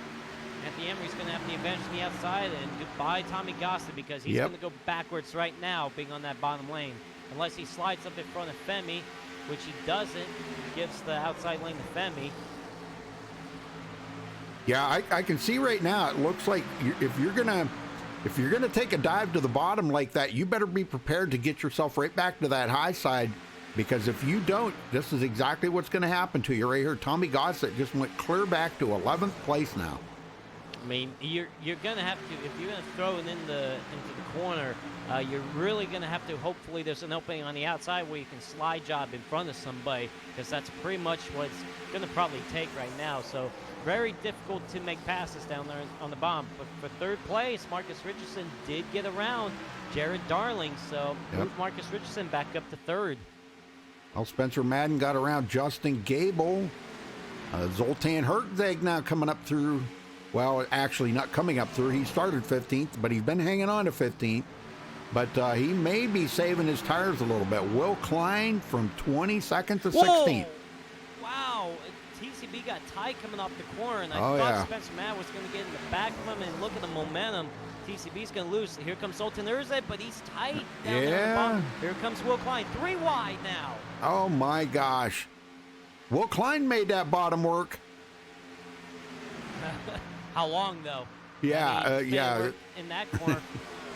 Anthony Emery's going to have the advantage on the outside, and goodbye Tommy Gossett, because he's going to go backwards right now, being on that bottom lane. Unless he slides up in front of Femi, which he doesn't, gives the outside lane to Femi. Yeah, I can see right now. It looks like if you're gonna take a dive to the bottom like that, you better be prepared to get yourself right back to that high side, because if you don't, this is exactly what's going to happen to you right here. Tommy Gossett just went clear back to 11th place now. I mean, you're gonna have to, if you're gonna throw it into the corner, you're really gonna have to. Hopefully, there's an opening on the outside where you can slide job in front of somebody, because that's pretty much what it's gonna probably take right now. So very difficult to make passes down there on the bottom. But for 3rd place, Marcus Richardson did get around Jared Darling, so moved Marcus Richardson back up to 3rd. Well, Spencer Madden got around Justin Gable. Zoltan Herzeg now coming up through. Well, actually not coming up through. He started 15th, but he's been hanging on to 15th. But he may be saving his tires a little bit. Will Klein from 22nd to 16th. Wow. TCB got tight coming off the corner, and I thought Spencer Madden was going to get in the back of him, and look at the momentum. TCB's going to lose. Here comes Zoltan Herzeg, but he's tight down there on the bottom. Here comes Will Klein. 3 wide now. Oh, my gosh. Will Klein made that bottom work. How long, though? Yeah, I mean, yeah. In that corner.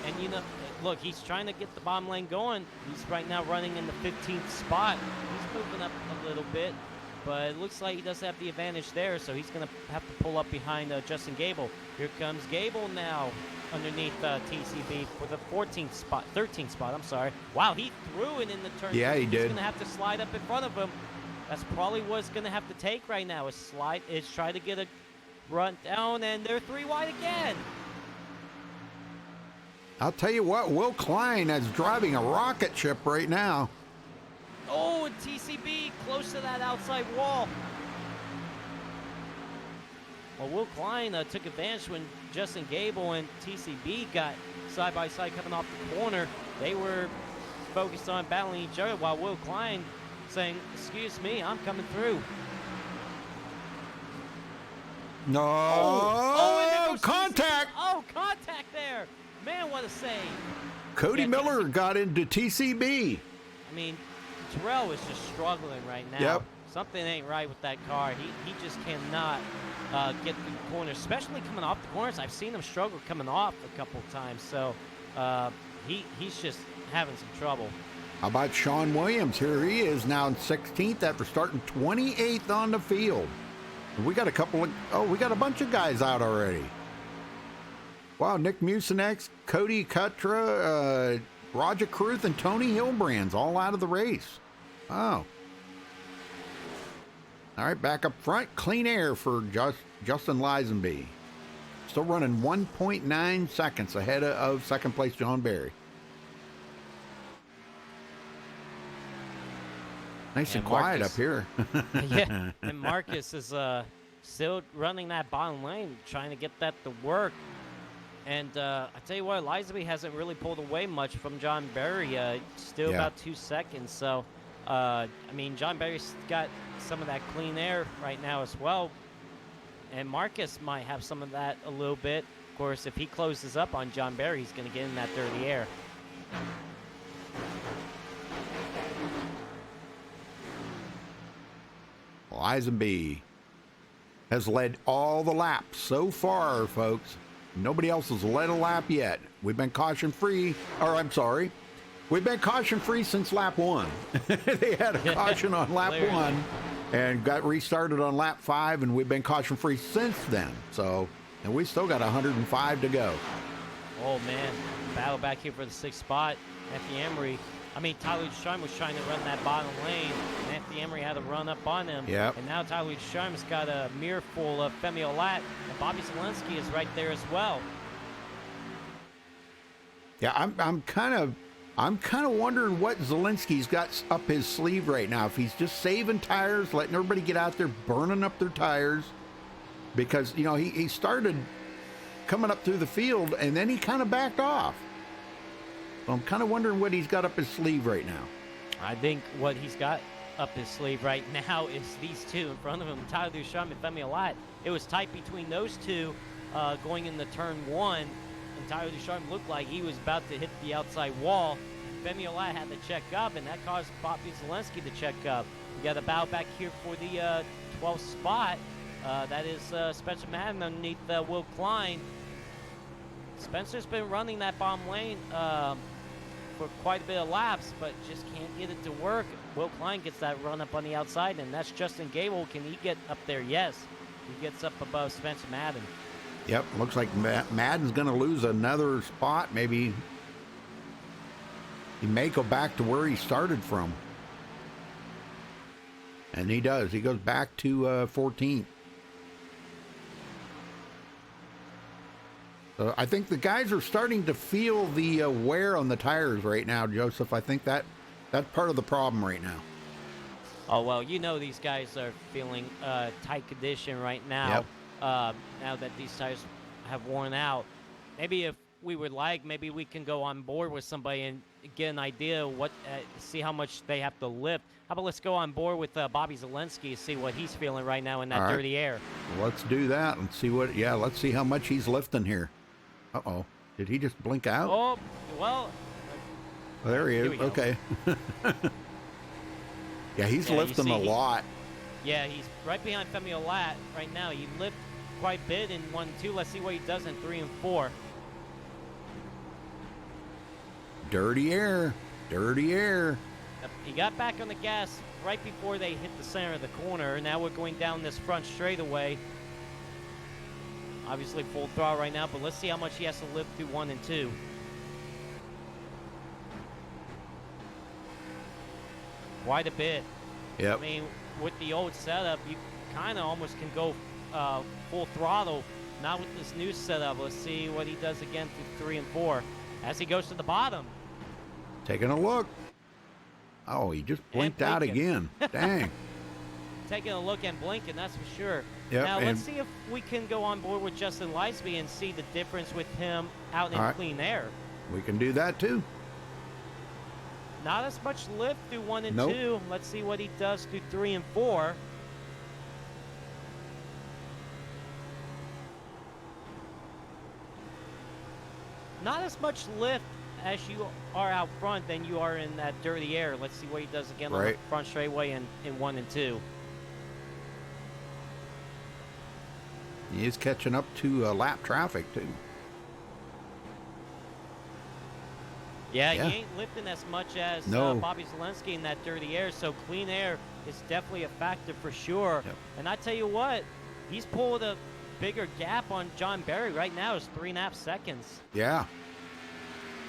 And, you know, look, he's trying to get the bottom lane going. He's right now running in the 15th spot. He's moving up a little bit, but it looks like he does have the advantage there, so he's going to have to pull up behind Justin Gable. Here comes Gable now underneath TCB for the 13th spot, I'm sorry. Wow, he threw it in the turn. Yeah, he did. He's going to have to slide up in front of him. That's probably what it's going to have to take right now, is try to get a run down, and they're 3 wide again. I'll tell you what, Will Klein is driving a rocket ship right now. Oh, and TCB close to that outside wall. Well, Will Klein took advantage when Justin Gable and TCB got side by side coming off the corner. They were focused on battling each other, while Will Klein saying, "Excuse me, I'm coming through." No, and there goes contact. Contact there. Man, what a save. Cody Miller got into TCB. I mean, Terrell is just struggling right now. Yep. Something ain't right with that car. He just cannot get through the corners, especially coming off the corners. I've seen him struggle coming off a couple of times, so he's just having some trouble. How about Sean Williams? Here he is now in 16th after starting 28th on the field. We got a couple of, we got a bunch of guys out already. Wow, Nick Mucinex, Cody Cutra, Roger Cruth, and Tony Hilbrand's all out of the race. Wow. All right, back up front, Clean Air for Justin Lisenby. Still running 1.9 seconds ahead of second place John Barry. Nice and quiet up here. Yeah, and Marcus is still running that bottom lane, trying to get that to work. And I tell you what, Lisenby hasn't really pulled away much from John Barry. Still about 2 seconds. So, I mean, John Barry's got some of that clean air right now as well. And Marcus might have some of that a little bit. Of course, if he closes up on John Barry, he's going to get in that dirty air. Lisenby has led all the laps so far, folks. Nobody else has led a lap yet. We've been caution-free, or I'm sorry, we've been caution-free since lap 1. They had a caution on lap 1 and got restarted on lap 5, and we've been caution-free since then. So, and we still got 105 to go. Oh, man. Battle back here for the 6th spot. Anthony Emery. I mean, Tyler Strime was trying to run that bottom lane, and Anthony Emery had to run up on him. Yep. And now Tyler Strime's got a mirror full of Femi Olat, and Bobby Zelensky is right there as well. Yeah, I'm kind of wondering what Zelensky's got up his sleeve right now. If he's just saving tires, letting everybody get out there, burning up their tires, because you know he started coming up through the field and then he kind of backed off. So I'm kind of wondering what he's got up his sleeve right now. I think what he's got up his sleeve right now is these two in front of him, Tyler Ducharme and Femi Olat. It was tight between those two going into turn 1, and Tyler Ducharme looked like he was about to hit the outside wall. Femi Olat had to check up, and that caused Bobby Zelensky to check up. We got a battle back here for the 12th spot. That is Spencer Madden underneath Will Klein. Spencer's been running that bottom lane for quite a bit of laps, but just can't get it to work. Will Klein gets that run up on the outside, and that's Justin Gable. Can he get up there? Yes. He gets up above Spencer Madden. Yep, looks like Madden's going to lose another spot. Maybe he may go back to where he started from. And he does. He goes back to 14th. So I think the guys are starting to feel the wear on the tires right now, Joseph. I think that's part of the problem right now. Oh, well, you know these guys are feeling tight condition right now. Yep. Now that these tires have worn out. Maybe if we would like, maybe we can go on board with somebody and get an idea what, see how much they have to lift. How about let's go on board with Bobby Zelensky, see what he's feeling right now in that dirty air. Let's do that and see what, let's see how much he's lifting here. Uh-oh. Did he just blink out? Oh, well. There he is. Okay. Yeah, he's lifting a lot. Yeah, he's right behind Femi Olat right now. He lifted quite a bit in 1 and 2. Let's see what he does in 3 and 4. Dirty air. Dirty air. He got back on the gas right before they hit the center of the corner. Now we're going down this front straightaway. Obviously full throttle right now, but let's see how much he has to lift through 1 and 2. Quite a bit. Yep. I mean, with the old setup, you kind of almost can go full throttle. Not with this new setup. Let's see what he does again through 3 and 4 as he goes to the bottom. Taking a look. Oh, he just blinked out again. Dang. Taking a look and blinking, that's for sure. Yep, now, let's see if we can go on board with Justin Lisenby and see the difference with him out in clean air. We can do that, too. Not as much lift through 1 and Nope. 2. Let's see what he does through 3 and 4. Not as much lift as you are out front than you are in that dirty air. Let's see what he does again on the front straightaway in 1 and 2. He is catching up to lap traffic, too. Yeah, he ain't lifting as much as Bobby Zelensky in that dirty air, so clean air is definitely a factor for sure. Yep. And I tell you what, he's pulled a bigger gap on John Berry right now. It's 3.5 seconds. Yeah.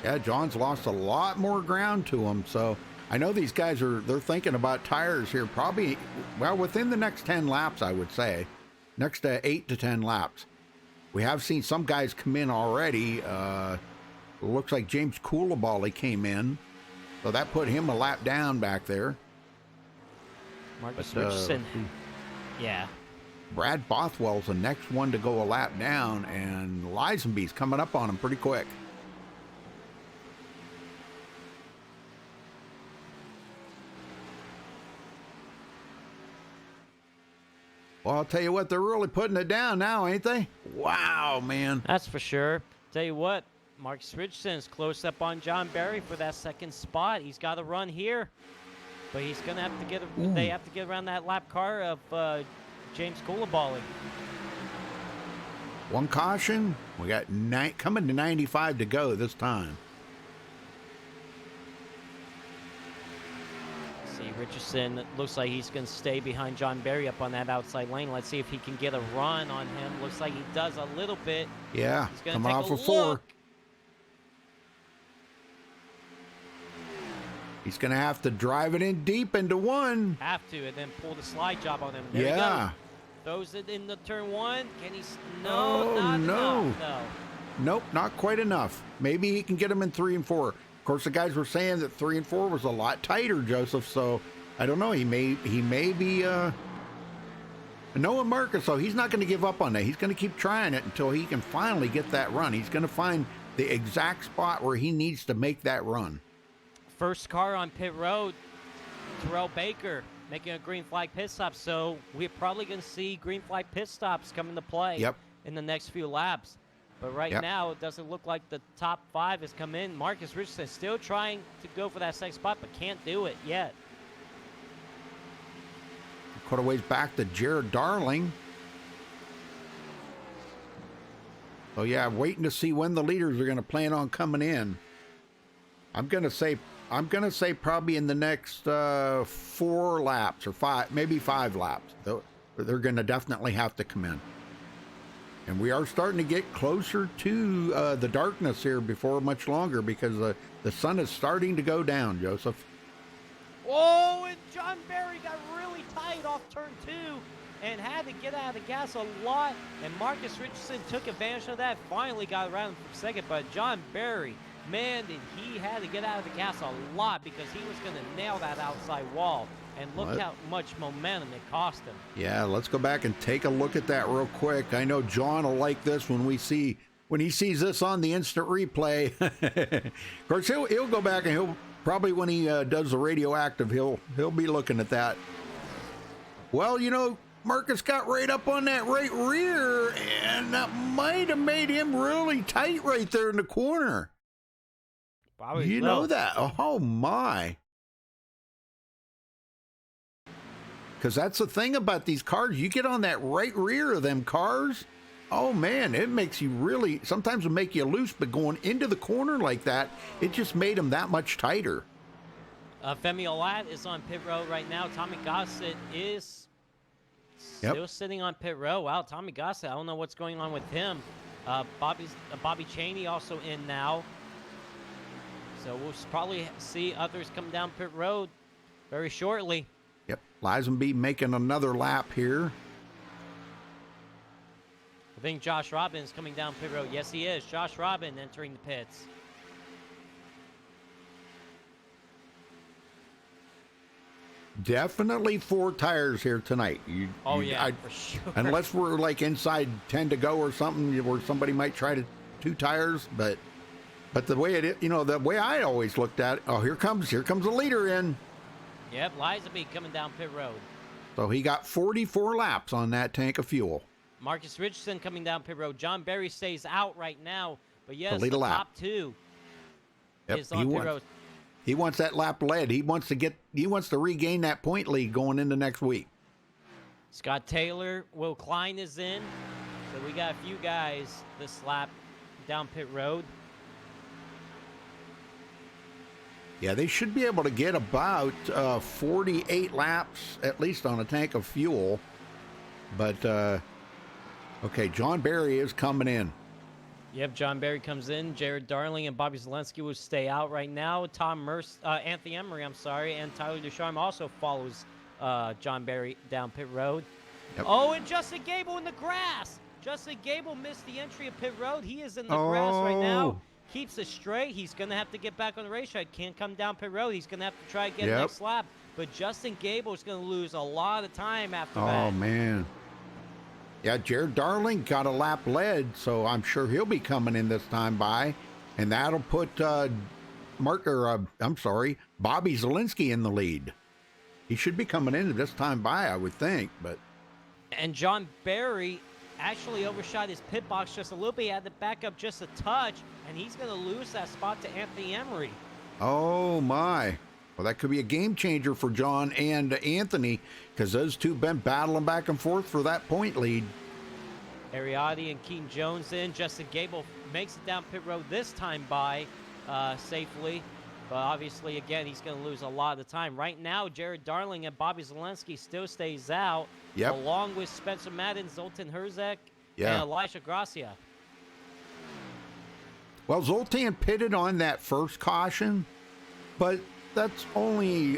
Yeah, John's lost a lot more ground to him, so I know these guys they're thinking about tires here probably, well, within the next 10 laps, I would say. Next 8 to 10 laps. We have seen some guys come in already. Looks like James Coulibaly came in, so that put him a lap down back there. Marcus Richardson. Yeah. Brad Bothwell's the next one to go a lap down, and Lisenby's coming up on him pretty quick. Well, I'll tell you what, they're really putting it down now, ain't they? Wow, man. That's for sure. Tell you what, Marcus Richardson's close up on John Berry for that second spot. He's got to run here, but he's gonna have to get. They have to get around that lap car of James Coulibaly. One caution. We got coming to 95 to go this time. See, Richardson looks like he's going to stay behind John Berry up on that outside lane. Let's see if he can get a run on him. Looks like he does a little bit. Yeah, he's gonna coming take off a of 4. look. He's going to have to drive it in deep into 1. Have to, and then pull the slide job on him. There Yeah. he goes. Throws it in the turn 1. Can he? Oh, No, not no. enough. No. Nope, not quite enough. Maybe he can get him in 3 and 4. Of course, the guys were saying that 3 and 4 was a lot tighter, Joseph. So I don't know. He may be Noah Marcus. So he's not going to give up on that. He's going to keep trying it until he can finally get that run. He's going to find the exact spot where he needs to make that run. First car on pit road, Terrell Baker making a green flag pit stop. So we're probably going to see green flag pit stops come into play in the next few laps. But right now, it doesn't look like the top 5 has come in. Marcus Richardson still trying to go for that second spot, but can't do it yet. Quite a ways back to Jared Darling. So yeah, waiting to see when the leaders are going to plan on coming in. I'm going to say probably in the next 4 laps or 5, maybe 5 laps. They're going to definitely have to come in. And we are starting to get closer to the darkness here before much longer because the sun is starting to go down, Joseph. Oh, and John Berry got really tight off turn 2 and had to get out of the gas a lot. And Marcus Richardson took advantage of that, finally got around for second. But John Berry, man, did he had to get out of the gas a lot because he was going to nail that outside wall. And look how much momentum it cost him. Yeah, let's go back and take a look at that real quick. I know John will like this when he sees this on the instant replay. Of course, he'll go back and he'll probably, when he does the radioactive, he'll be looking at that. Well, you know, Marcus got right up on that right rear, and that might have made him really tight right there in the corner. Probably you know that? Oh my! Because that's the thing about these cars. You get on that right rear of them cars, oh man, it makes you really, sometimes it'll make you loose, but going into the corner like that, it just made them that much tighter. Femi Olat is on pit road right now. Tommy Gossett is still sitting on pit road. Wow, Tommy Gossett, I don't know what's going on with him. Bobby Chaney also in now. So we'll probably see others come down pit road very shortly. Yep, Lisenby making another lap here. I think Josh Robin is coming down pit road. Yes, he is. Josh Robin entering the pits. Definitely 4 tires here tonight. For sure. Unless we're like inside 10 to go or something where somebody might try to 2 tires, but the way it is, you know, the way I always looked at it, oh, here comes the leader in. Yep, Lisenby coming down pit road. So he got 44 laps on that tank of fuel. Marcus Richardson coming down pit road. John Berry stays out right now, but yes, lead the a lap. top 2 Yep, is on pit road. He wants that lap lead. He wants to regain that point lead going into next week. Scott Taylor, Will Klein is in. So we got a few guys this lap down pit road. Yeah, they should be able to get about 48 laps at least on a tank of fuel. But Okay, John Barry is coming in. Yep, John Barry comes in. Jared Darling and Bobby Zelensky will stay out right now. Anthony Emery, I'm sorry, and Tyler Ducharme also follows John Barry down pit road. Yep. Oh, and Justin Gable in the grass. Justin Gable missed the entry of pit road. He is in the grass right now. Keeps it straight. He's going to have to get back on the racetrack. Can't come down pit road. He's going to have to try to get next lap. But Justin Gable is going to lose a lot of time after that. Oh, man. Yeah, Jared Darling got a lap led, so I'm sure he'll be coming in this time by. And that'll put Bobby Zelensky in the lead. He should be coming in this time by, I would think. But And John Barry actually overshot his pit box just a little bit. He had to back up just a touch, and he's going to lose that spot to Anthony Emery. oh, my. Well, that could be a game changer for John and Anthony, because those two been battling back and forth for that point lead. Ariati and Keaton Jones in. Justin Gable makes it down pit road this time by safely. But obviously, again, he's going to lose a lot of time. Right now, Jared Darling and Bobby Zelensky still stays out, along with Spencer Madden, Zoltan Herzek, and Elijah Gracia. Well, Zoltan pitted on that first caution, but that's only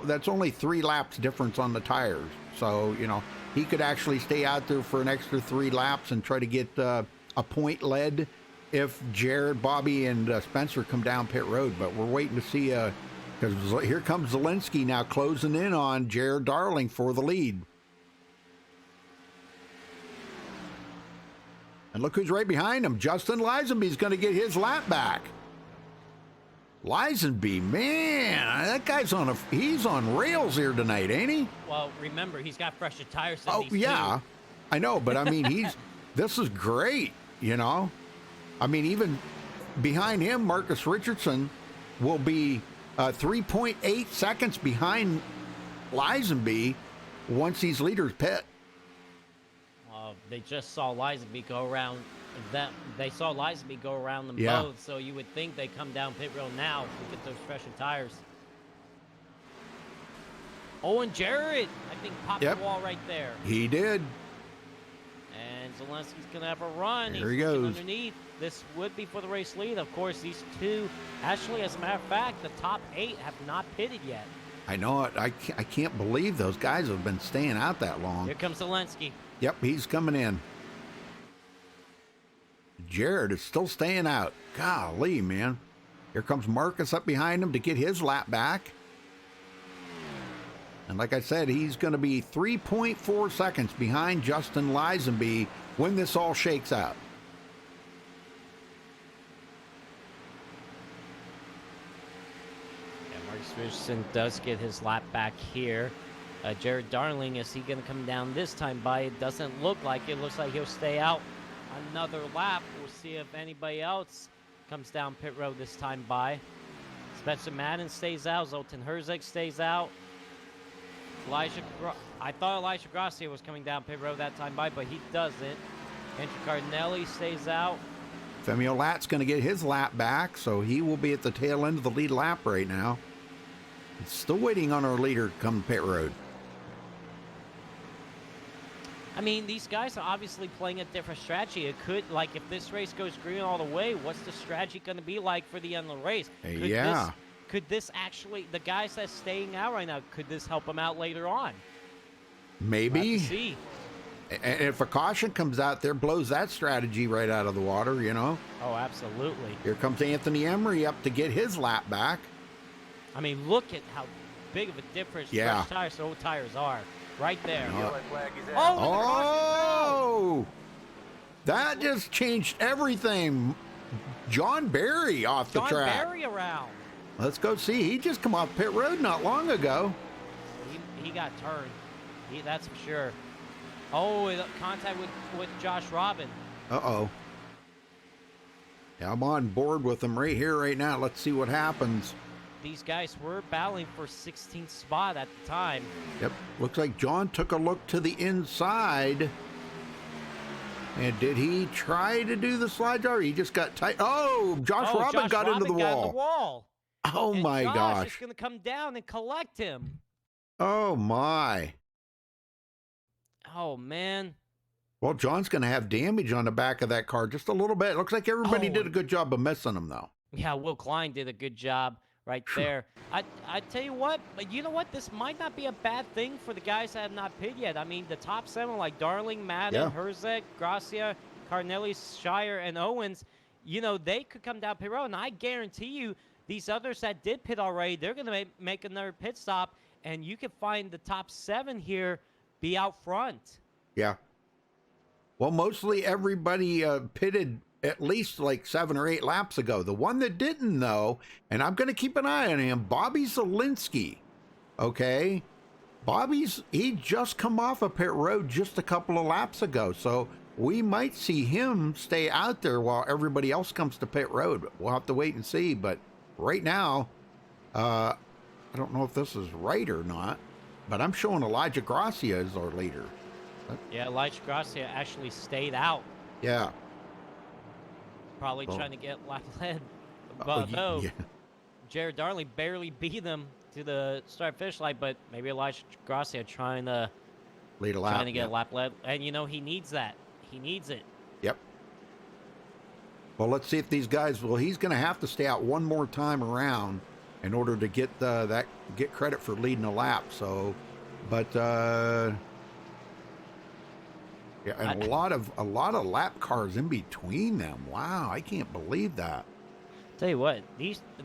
that's only 3 laps difference on the tires. So, he could actually stay out there for an extra 3 laps and try to get a point lead if Jared, Bobby, and Spencer come down pit road. But we're waiting to see, because here comes Zelensky now closing in on Jared Darling for the lead. And look who's right behind him. Justin Lisenby's going to get his lap back. Lisenby, man, that guy's he's on rails here tonight, ain't he? Well, remember, he's got fresher tires than these yeah, two. I know, but I mean, this is great, I mean, even behind him, Marcus Richardson will be 3.8 seconds behind Lisenby once these leaders pit. They just saw Lisenby go around them. They saw Lisenby go around them both, so you would think they come down pit road now to get those fresher tires. Owen Jarrett, I think, popped the wall right there. He did. And Zelensky's going to have a run. There he He's goes. Underneath. This would be for the race lead. Of course, these two, actually, as a matter of fact, the top 8 have not pitted yet. I know it. I can't believe those guys have been staying out that long. Here comes Zelensky. Yep, he's coming in. Jared is still staying out. Golly, man. Here comes Marcus up behind him to get his lap back. And like I said, he's going to be 3.4 seconds behind Justin Lisenby when this all shakes out. Yeah, Marcus Richardson does get his lap back here. Jared Darling, is he going to come down this time by? It doesn't look like it. Looks like he'll stay out another lap. We'll see if anybody else comes down pit road this time by. Spencer Madden stays out. Zoltan Herzeg stays out. I thought Elijah Gracia was coming down pit road that time by, but he doesn't. Andrew Cardinelli stays out. Femio Lat's going to get his lap back, so he will be at the tail end of the lead lap right now. It's still waiting on our leader to come pit road. I mean, these guys are obviously playing a different strategy. It could, like, if this race goes green all the way, what's the strategy going to be like for the end of the race? Could this actually, the guys that's staying out right now, could this help them out later on? Maybe. We'll have to see. And if a caution comes out there, blows that strategy right out of the water, Oh, absolutely. Here comes Anthony Emery up to get his lap back. I mean, look at how big of a difference fresh tires, old tires are. Right there. Oh! That just changed everything. John Barry off the track. John Barry around. Let's go see. He just come off pit road not long ago. He got turned. That's for sure. Oh, contact with Josh Robin. Uh-oh. Yeah, I'm on board with him right here, right now. Let's see what happens. These guys were battling for 16th spot at the time. Yep. Looks like John took a look to the inside. And did he try to do the slide jar? He just got tight. Oh, Josh Robin got into the wall. Oh, and my Josh gosh. is going to come down and collect him. Oh, my. Oh, man. Well, John's going to have damage on the back of that car just a little bit. It looks like everybody did a good job of missing him, though. Yeah, Will Klein did a good job right there. I tell you what, but you know what? This might not be a bad thing for the guys that have not pitted yet. I mean, the top 7 like Darling, Madden, Yeah. Herzeg, Gracia, Carnelli, Shire, and Owens, you know, they could come down pit road, and I guarantee you these others that did pit already, they're going to make another pit stop, and you could find the top 7 here be out front. Yeah. Well, mostly everybody pitted at least like 7 or 8 laps ago. The one that didn't, though, and I'm going to keep an eye on him, Bobby Zielinski. Okay? He just come off a pit road just a couple of laps ago, so we might see him stay out there while everybody else comes to pit road. We'll have to wait and see, but right now, I don't know if this is right or not, but I'm showing Elijah Gracia as our leader. Yeah, Elijah Gracia actually stayed out, Yeah. probably Well- trying to get lap led. Oh, But though, yeah. Jared Darling barely beat them to the start-finish line, but maybe Elijah Gracia trying to Lead a lap. trying to get yeah. a lap led, and you know he needs that. He needs it. Yep. Well, let's see if these guys. Well, he's going to have to stay out one more time around in order to get get credit for leading a lap. So, but yeah, and a lot of lap cars in between them. Wow, I can't believe that. Tell you what,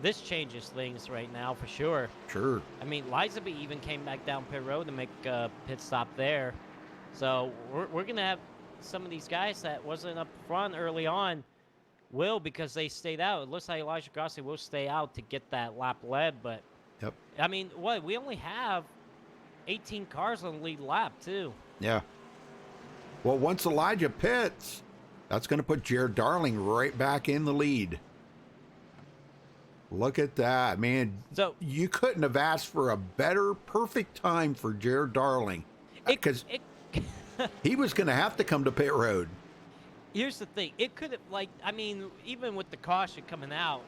this changes things right now for sure. Sure. I mean, Lizaby even came back down pit road to make a pit stop there. So we're gonna have some of these guys that wasn't up front early on will, because they stayed out. It looks like Elijah Gracia will stay out to get that lap led, but Yep. I mean, what, we only have 18 cars on the lead lap too. Yeah. Well, once Elijah pits, that's going to put Jared Darling right back in the lead. Look at that, man. So You couldn't have asked for a better, perfect time for Jared Darling, because he was going to have to come to pit road. Here's the thing. It could have, like, I mean, even with the caution coming out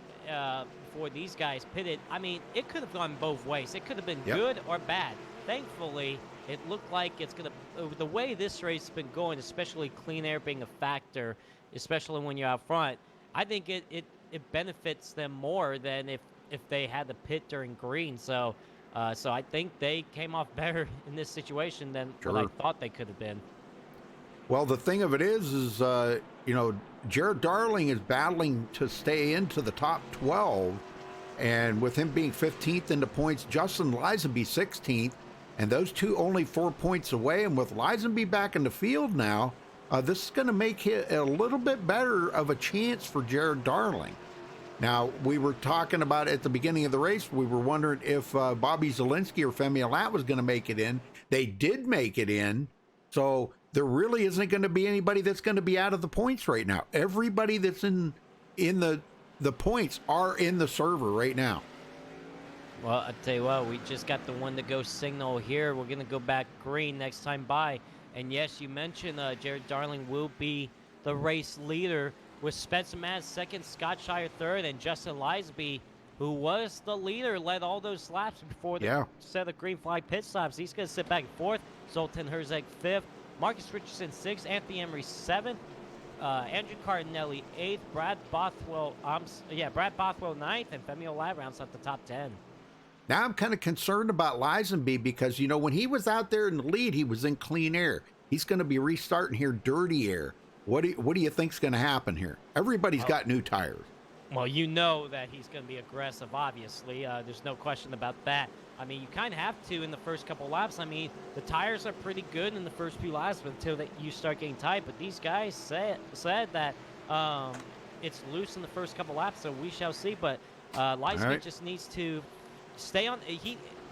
before these guys pitted, I mean, it could have gone both ways. It could have been Yep. good or bad. Thankfully, it looked like it's going to, the way this race has been going, especially clean air being a factor, especially when you're out front, I think it benefits them more than if they had to pit during green. So I think they came off better in this situation than what I Sure. thought they could have been. Well, the thing of it is Jared Darling is battling to stay into the top 12, and with him being 15th in the points, Justin Lisenby 16th, and those two only 4 points away. And with Lisenby back in the field now, this is going to make it a little bit better of a chance for Jared Darling. Now, we were talking about at the beginning of the race, we were wondering if Bobby Zielinski or Femi Alat was going to make it in. They did make it in, so there really isn't going to be anybody that's going to be out of the points right now. Everybody that's in the points are in the server right now. Well, I tell you what, we just got the one to go signal here. We're going to go back green next time by. And yes, you mentioned Jared Darling will be the race leader with Spencer Madden second, Scott Shire third, and Justin Lisenby, who was the leader, led all those laps before the set of green flag pit stops. He's going to sit back in fourth. Zoltan Herzeg fifth. Marcus Richardson sixth. Anthony Emery seventh. Andrew Cardinelli eighth. Brad Bothwell ninth, and Femi Alat rounds out the top 10. Now I'm kind of concerned about Lisenby because, when he was out there in the lead, he was in clean air. He's going to be restarting here dirty air. What do you think's going to happen here? Everybody's got new tires. Well, you know that he's going to be aggressive, obviously. There's no question about that. I mean, you kind of have to in the first couple laps. I mean, the tires are pretty good in the first few laps until you start getting tight. But these guys said that it's loose in the first couple laps, so we shall see. But Lisenby just needs to stay on.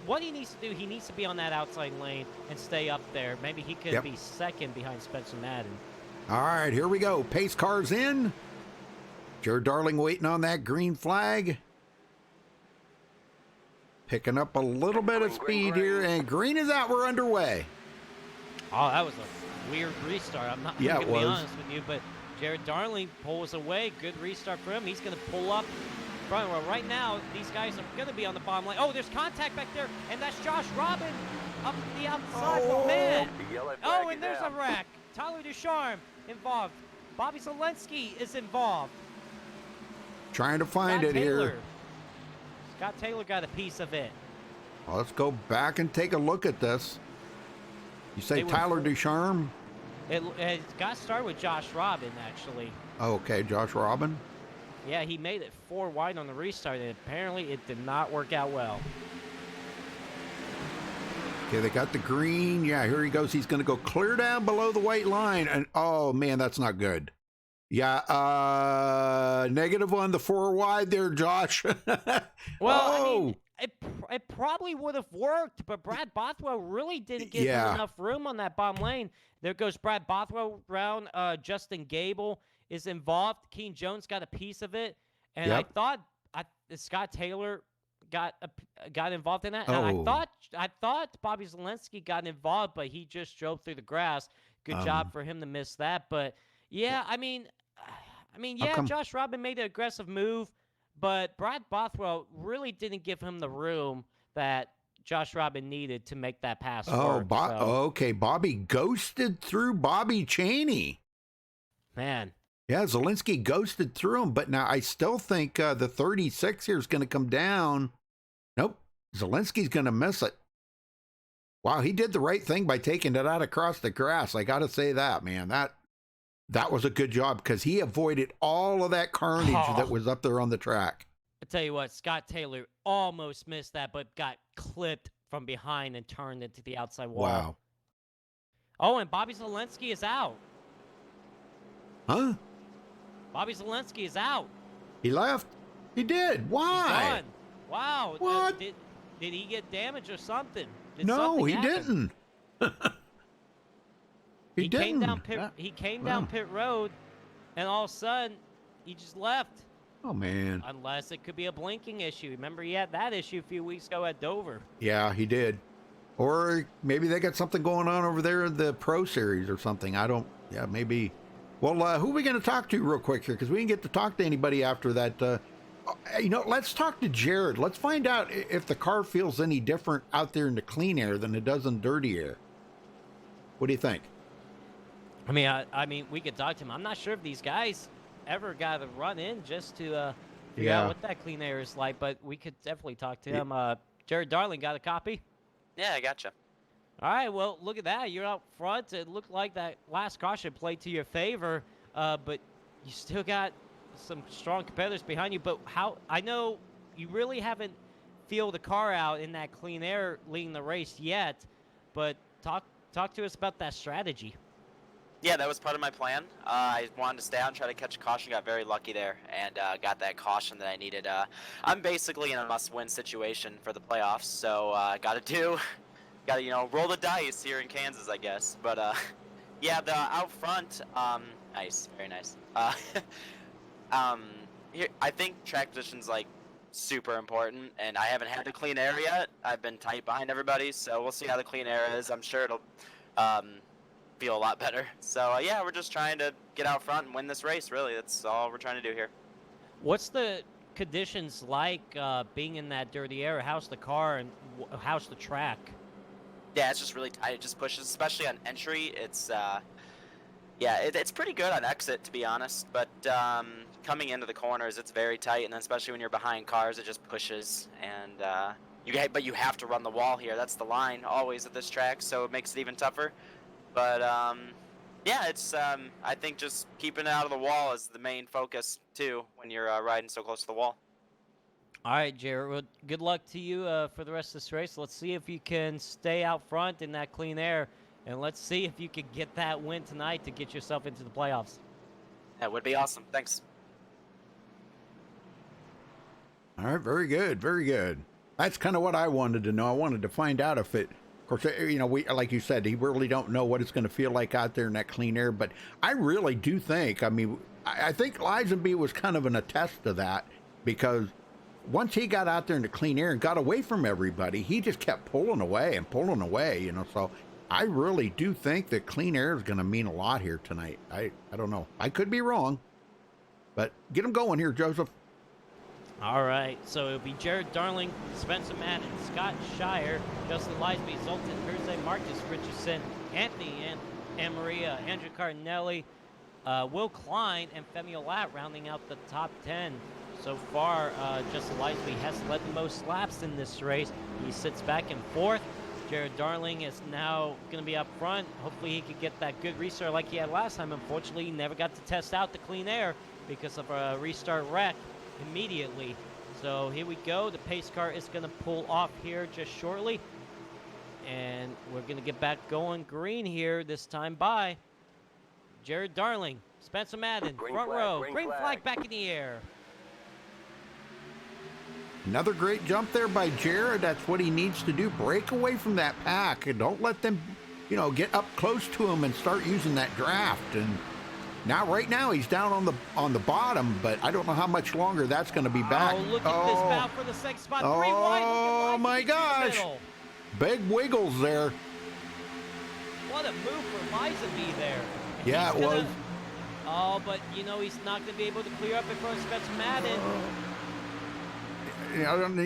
What he needs to do, he needs to be on that outside lane and stay up there. Maybe he could be second behind Spencer Madden. All right, here we go. Pace cars in. Jared Darling waiting on that green flag. Picking up a little bit of speed here, and green is out. We're underway. Oh, that was a weird restart. I'm not going to be honest with you, but Jared Darling pulls away. Good restart for him. He's going to pull up. Well, right now, these guys are going to be on the bottom line. Oh, there's contact back there, and that's Josh Robin up the outside. Oh, man. Oh, and there's a wreck. Tyler Ducharme involved. Bobby Zelensky is involved. Trying to find Scott it Taylor. here. Scott Taylor got a piece of it. Well, let's go back and take a look at this. You say They were Tyler full- Ducharme? It got started with Josh Robin, actually. Okay, Josh Robin. Yeah, he made it 4 wide on the restart, and apparently it did not work out well. Okay, they got the green. Yeah, here he goes. He's going to go clear down below the white line. And, oh, man, that's not good. Yeah, negative on the 4 wide there, Josh. Well, I mean, it probably would have worked, but Brad Bothwell really didn't give him enough room on that bottom lane. There goes Brad Bothwell round. Justin Gable is involved. Keen Jones got a piece of it, and I thought Scott Taylor got involved in that. And I thought Bobby Zelensky got involved, but he just drove through the grass. Good job for him to miss that. But yeah, I mean, Josh Robin made an aggressive move, but Brad Bothwell really didn't give him the room that Josh Robin needed to make that pass work. Okay. Bobby ghosted through Bobby Cheney. Man. Yeah, Zelensky ghosted through him, but now I still think the 36 here is going to come down. Nope, Zelensky's going to miss it. Wow, he did the right thing by taking it out across the grass. I got to say that, man. That was a good job because he avoided all of that carnage that was up there on the track. I tell you what, Scott Taylor almost missed that, but got clipped from behind and turned into the outside wall. Wow. Oh, and Bobby Zelensky is out. Huh? Bobby Zelensky is out. He left? He did. Why? He's gone. Wow. What? Did he get damaged or something? No, he didn't. He didn't. He came down pit road, and all of a sudden, he just left. Oh, man. Unless it could be a blinking issue. Remember, he had that issue a few weeks ago at Dover. Yeah, he did. Or maybe they got something going on over there in the Pro Series or something. Maybe. Well, who are we going to talk to real quick here? Because we didn't get to talk to anybody after that. Let's talk to Jared. Let's find out if the car feels any different out there in the clean air than it does in dirty air. What do you think? I mean, we could talk to him. I'm not sure if these guys ever got to run in just to figure out what that clean air is like, but we could definitely talk to him. Jared Darling, got a copy? Yeah, I gotcha. All right, well, look at that. You're out front. It looked like that last caution played to your favor, but you still got some strong competitors behind you. But I know you really haven't feel the car out in that clean air leading the race yet, but talk to us about that strategy. Yeah, that was part of my plan. I wanted to stay out and try to catch a caution. Got very lucky there and got that caution that I needed. I'm basically in a must-win situation for the playoffs, so got to roll the dice here in Kansas, I guess. But yeah, the out front, nice, very nice. Here, I think track position's like super important, and I haven't had the clean air yet. I've been tight behind everybody, so we'll see how the clean air is. I'm sure it'll feel a lot better. So yeah, we're just trying to get out front and win this race. Really, that's all we're trying to do here. What's the conditions like being in that dirty air? How's the car and how's the track? Yeah, it's just really tight. It just pushes, especially on entry. It's it's pretty good on exit, to be honest. But coming into the corners, it's very tight, and then especially when you're behind cars, it just pushes. And but you have to run the wall here. That's the line always at this track, so it makes it even tougher. But yeah, it's I think just keeping it out of the wall is the main focus too when you're riding so close to the wall. All right, Jared. Well, good luck to you for the rest of this race. Let's see if you can stay out front in that clean air, and let's see if you can get that win tonight to get yourself into the playoffs. That would be awesome. Thanks. All right, very good, very good. That's kind of what I wanted to know. I wanted to find out if it, of course, we, like you said, you really don't know what it's going to feel like out there in that clean air, but I really do think, I think Lisenby was kind of an attest to that, because once he got out there in the clean air and got away from everybody, he just kept pulling away, so I really do think that clean air is going to mean a lot here tonight. I don't know. I could be wrong, but get him going here, Joseph. All right, so it'll be Jared Darling, Spencer Madden, Scott Shire, Justin Lisenby, Zoltan Herzeg, Marcus Richardson, Anthony and Maria, Andrew Cardinelli, Will Klein, and Femi Olat rounding out the top 10. So far, Justin Lisby has led the most laps in this race. He sits back in 4th. Jared Darling is now going to be up front. Hopefully he could get that good restart like he had last time. Unfortunately, he never got to test out the clean air because of a restart wreck immediately. So here we go. The pace car is going to pull off here just shortly. And we're going to get back going green here this time by Jared Darling, Spencer Madden, front row, green flag back in the air. Another great jump there by Jared. That's what he needs to do. Break away from that pack and don't let them, get up close to him and start using that draft. And now, right now, he's down on the bottom, but I don't know how much longer that's going to be back. Oh, look at this bout for the second spot. 3 wide. Oh my gosh! Big wiggles there. What a move for Liza there. And Yeah, it was. Oh, but he's not going to be able to clear up in front of Spencer Madden.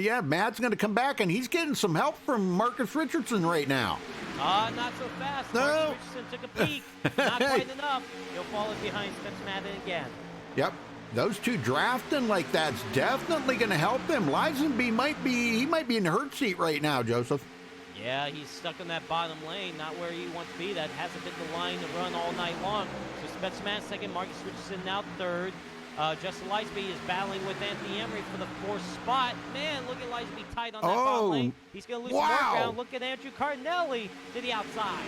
Yeah, Matt's going to come back, and he's getting some help from Marcus Richardson right now. Not so fast. No. Marcus Richardson took a peek. Not quite enough. He'll fall in behind Spencer Madden again. Yep. Those two drafting like that's definitely going to help them. Lisenby might be in the hurt seat right now, Joseph. Yeah, he's stuck in that bottom lane, not where he wants to be. That hasn't been the line to run all night long. So Spencer Madden second, Marcus Richardson now 3rd. Justin Lisby is battling with Anthony Emery for the 4th spot. Man, look at Lisby tight on that bottom lane. He's going to lose some more ground. Look at Andrew Cardinelli to the outside.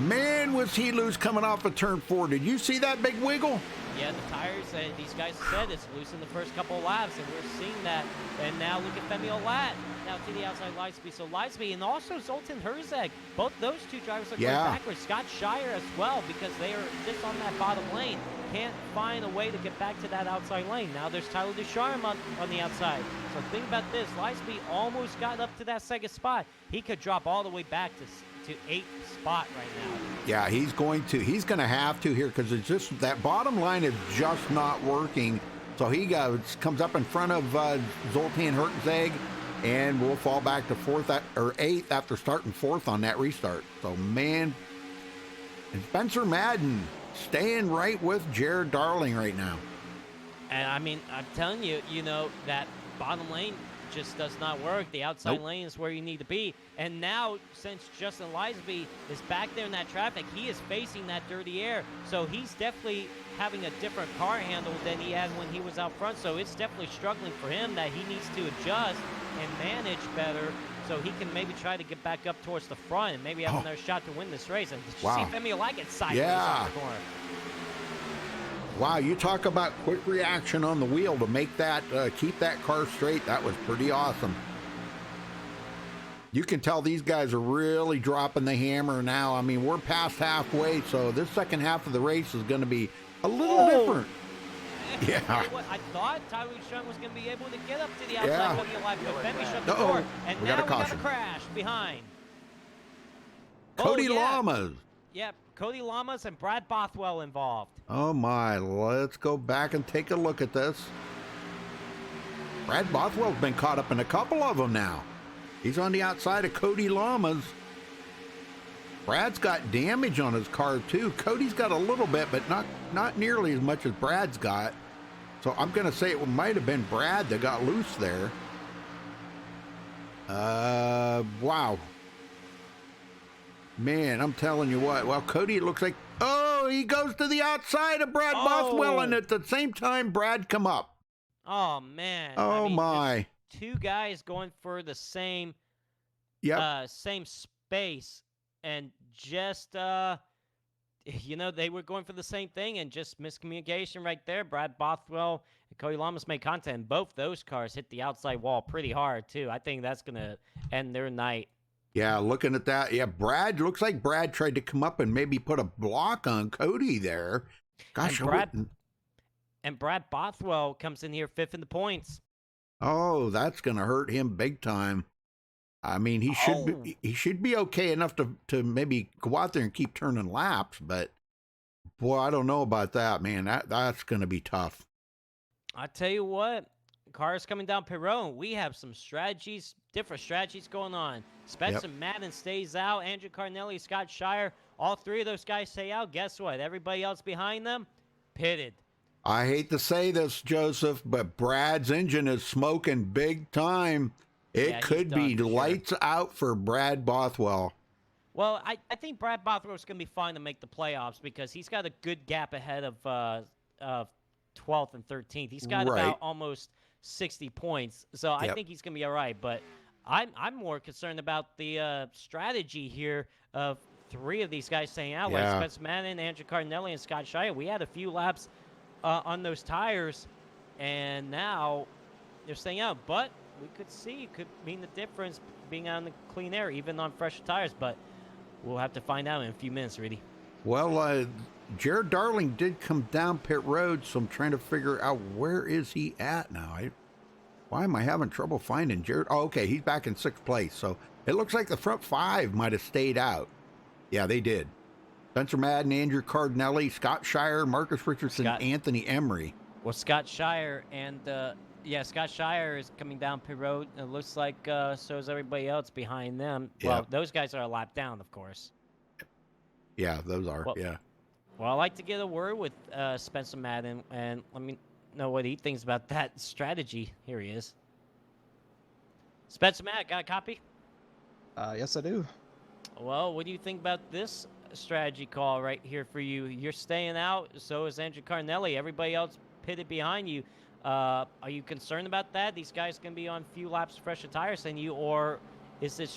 Man, was he loose coming off of turn 4. Did you see that big wiggle? Yeah, the tires, these guys said it's loose in the first couple of laps, and we're seeing that. And now look at Femi Olat. Now to the outside, Lisby. So Lisby and also Zoltan Herzeg. Both those two drivers are going backwards. Scott Shire as well, because they are just on that bottom lane. Can't find a way to get back to that outside lane. Now there's Tyler Ducharme on the outside. So think about this. Lisby almost got up to that second spot. He could drop all the way back to 8th spot right now. Yeah, he's going to have to here, because it's just that bottom line is just not working. So he comes up in front of Zoltan Herzeg, and we'll fall back to 4th or 8th after starting 4th on that restart. So man, and Spencer Madden staying right with Jared Darling right now. And I mean, I'm telling you, that bottom lane just does not work. The outside lane is where you need to be. And now, since Justin Lisby is back there in that traffic, he is facing that dirty air. So he's definitely having a different car handle than he had when he was out front. So it's definitely struggling for him that he needs to adjust and manage better, so he can maybe try to get back up towards the front and maybe have another shot to win this race. And did you see Femi Olat get sideways off the corner? Wow, you talk about quick reaction on the wheel to make that, keep that car straight. That was pretty awesome. You can tell these guys are really dropping the hammer now. I mean, we're past halfway, so this second half of the race is going to be a little different. Yeah. I thought Tyler Ducharme was going to be able to get up to the outside Femi Olat, but Femi shut the door. And now we got a crash behind. Cody Lamas. Yep, Cody Lamas and Brad Bothwell involved. Oh my, let's go back and take a look at this. Brad Bothwell's been caught up in a couple of them now. He's on the outside of Cody Lamas. Brad's got damage on his car too. Cody's got a little bit, but not nearly as much as Brad's got. So I'm going to say it might have been Brad that got loose there. Wow. Man, I'm telling you what. Well, Cody, it looks like, he goes to the outside of Brad Bothwell, and at the same time, Brad come up. Oh, man. Oh, my. Two guys going for the same, same space, and just, they were going for the same thing, and just miscommunication right there. Brad Bothwell and Cody Lamas made contact, and both those cars hit the outside wall pretty hard, too. I think that's going to end their night. Yeah, looking at that. Yeah, Brad, looks like Brad tried to come up and maybe put a block on Cody there. Gosh, and Brad Bothwell comes in here 5th in the points. Oh, that's going to hurt him big time. I mean, he should be okay enough to maybe go out there and keep turning laps, but boy, I don't know about that, man. That's going to be tough. I tell you what, cars coming down Perron, we have some different strategies going on. Spencer Madden stays out. Andrew Cardinelli, Scott Shire all three of those guys stay out. Guess what? Everybody else behind them, pitted. I hate to say this, Joseph, but Brad's engine is smoking big time. It Yeah, he's could be done for sure. lights out for Brad Bothwell. Well, I think Brad Bothwell's going to be fine to make the playoffs because he's got a good gap ahead of 12th and 13th. He's got Right. about almost 60 points, so I Yep. think he's going to be all right. But I'm more concerned about the strategy here of three of these guys staying out, like Yeah. Spencer Madden, Andrew Cardinelli, and Scott Shire. We had a few laps on those tires, and now they're staying out. But we could see it could mean the difference being on the clean air, even on fresher tires. But we'll have to find out in a few minutes, Rudy. Well, Jared Darling did come down pit road, so I'm trying to figure out where is he at now. Why am I having trouble finding Jared? Oh, okay, he's back in 6th place. So it looks like the front 5 might have stayed out. Yeah, they did. Spencer Madden, Andrew Cardinelli, Scott Shire, Marcus Richardson, Anthony Emery. Well, Scott Shire and Scott Shire is coming down pit road. It looks like so is everybody else behind them. Yeah. Well, those guys are a lap down, of course. Yeah, those are. Well, yeah. Well, I'd like to get a word with Spencer Madden, and let me know what he thinks about that strategy. Here he is. Spencer Madden, got a copy? Yes, I do. Well, what do you think about this strategy call right here for you? You're staying out, so is Andrew Carnelli. Everybody else pitted behind you. Are you concerned about that? These guys can be on few laps fresher tires than you, or is this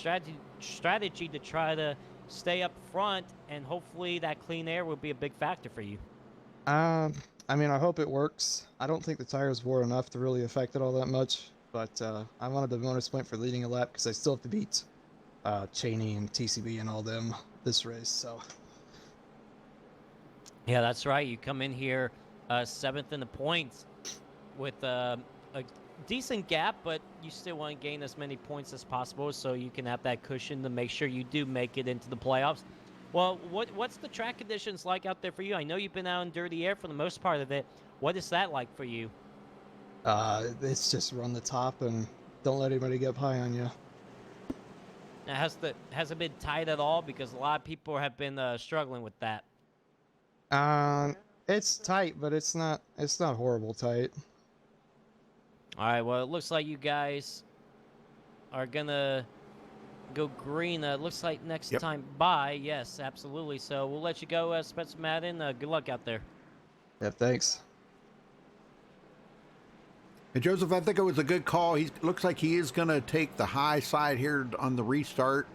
strategy to try to stay up front and hopefully that clean air will be a big factor for you? I mean, I hope it works. I don't think the tires wore enough to really affect it all that much, but I wanted the bonus point for leading a lap because I still have to beat Cheney and TCB and all them this race. So yeah, that's right. You come in here 7th in the points with a decent gap, but you still want to gain as many points as possible so you can have that cushion to make sure you do make it into the playoffs. Well, what's the track conditions like out there for you? I know you've been out in dirty air for the most part of it. What is that like for you? it's just run the top and don't let anybody get up high on you. Now, has it been tight at all? Because a lot of people have been struggling with that. It's tight, but it's not horrible tight. All right, well, it looks like you guys are going to go green. Looks like next time by. Yes, absolutely. So we'll let you go, Spencer Madden. Good luck out there. Yeah, thanks. Hey, Joseph, I think it was a good call. He looks like he is going to take the high side here on the restart.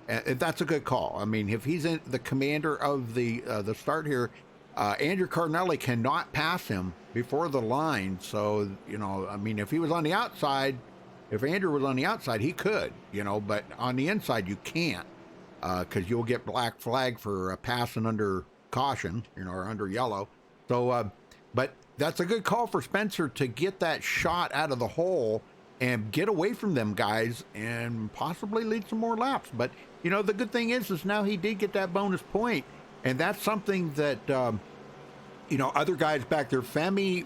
That's a good call. I mean, if he's in the commander of the start here, Andrew Cardinelli cannot pass him before the line. So, you know, I mean, if he was on the outside, if Andrew was on the outside, he could, you know, but on the inside, you can't because you'll get black flag for passing under caution, you know, or under yellow. So, but that's a good call for Spencer to get that shot out of the hole and get away from them guys and possibly lead some more laps. But, you know, the good thing is now he did get that bonus point. And that's something that, you know, other guys back there, Femi,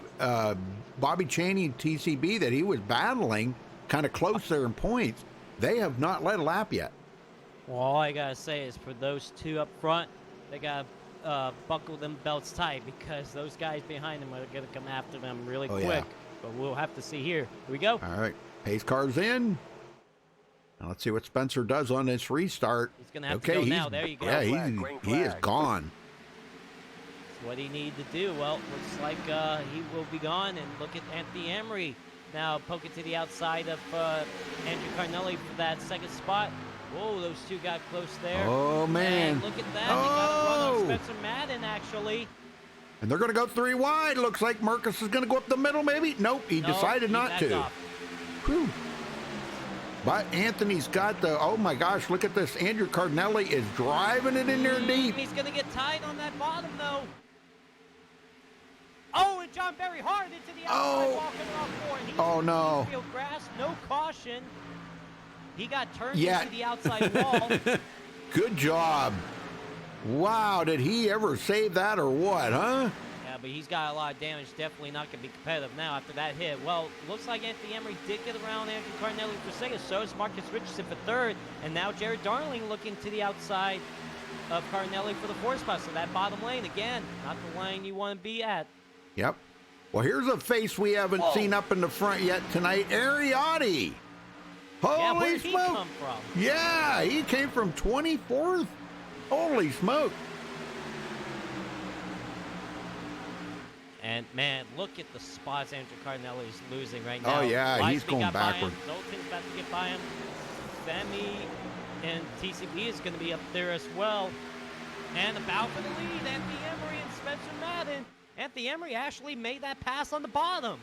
Bobby Cheney, and TCB, that he was battling kind of close there in points, they have not led a lap yet. Well, all I got to say is for those two up front, they got to buckle them belts tight because those guys behind them are going to come after them really quick. Yeah. But we'll have to see here. Here we go. All right. Pace car's in. Now let's see what Spencer does on this restart. He's going to have to go now. There you go. Yeah, he is gone. That's what he needed to do. Well, looks like he will be gone. And look at Anthony Emery now poking to the outside of Andrew Carnelli for that second spot. Whoa, those two got close there. Oh, man. And look at that. They got a run on Spencer Madden, actually. And they're going to go 3 wide. Looks like Marcus is going to go up the middle, maybe. Nope, he decided not to. Whew. But Anthony's got the, oh my gosh, look at this. Andrew Cardinelli is driving it in there deep. He's going to get tied on that bottom, though. Oh, and John Berry hard into the outside, walking off four. Oh, no. Field grass, no caution. He got turned into the outside wall. Good job. Wow, did he ever save that or what, huh? Yeah, but he's got a lot of damage. Definitely not going to be competitive now after that hit. Well, looks like Anthony Emery did get around Andrew Carnelli for second. So is Marcus Richardson for third. And now Jared Darling looking to the outside of Cardinelli for the 4th spot. So that bottom lane, again, not the lane you want to be at. Yep. Well, here's a face we haven't seen up in the front yet tonight. Ariotti. Holy Yeah, where did he smoke. come from? Yeah, he came from 24th. Holy smoke. And, man, look at the spots Andrew Cardinelli is losing right now. Oh, yeah, he's Leisby going got by him. backward. Zoltan's about to get by him. Sammy and TCB is going to be up there as well. And about for the lead, Anthony Emery and Spencer Madden. Anthony Emery actually made that pass on the bottom.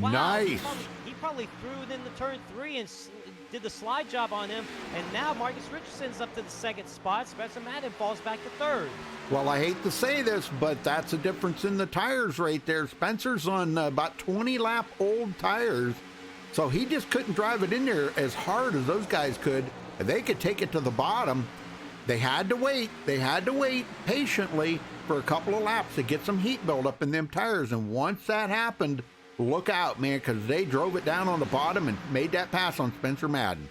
Wow, Nice. He probably threw it into turn 3 and did the slide job on him. And now Marcus Richardson's up to the 2nd spot. Spencer Madden falls back to 3rd. Well, I hate to say this, but that's a difference in the tires right there. Spencer's on about 20 lap old tires, so he just couldn't drive it in there as hard as those guys could. They could take it to the bottom. They had to wait. They had to wait patiently for a couple of laps to get some heat build up in them tires. And once that happened, look out, man, because they drove it down on the bottom and made that pass on Spencer Madden.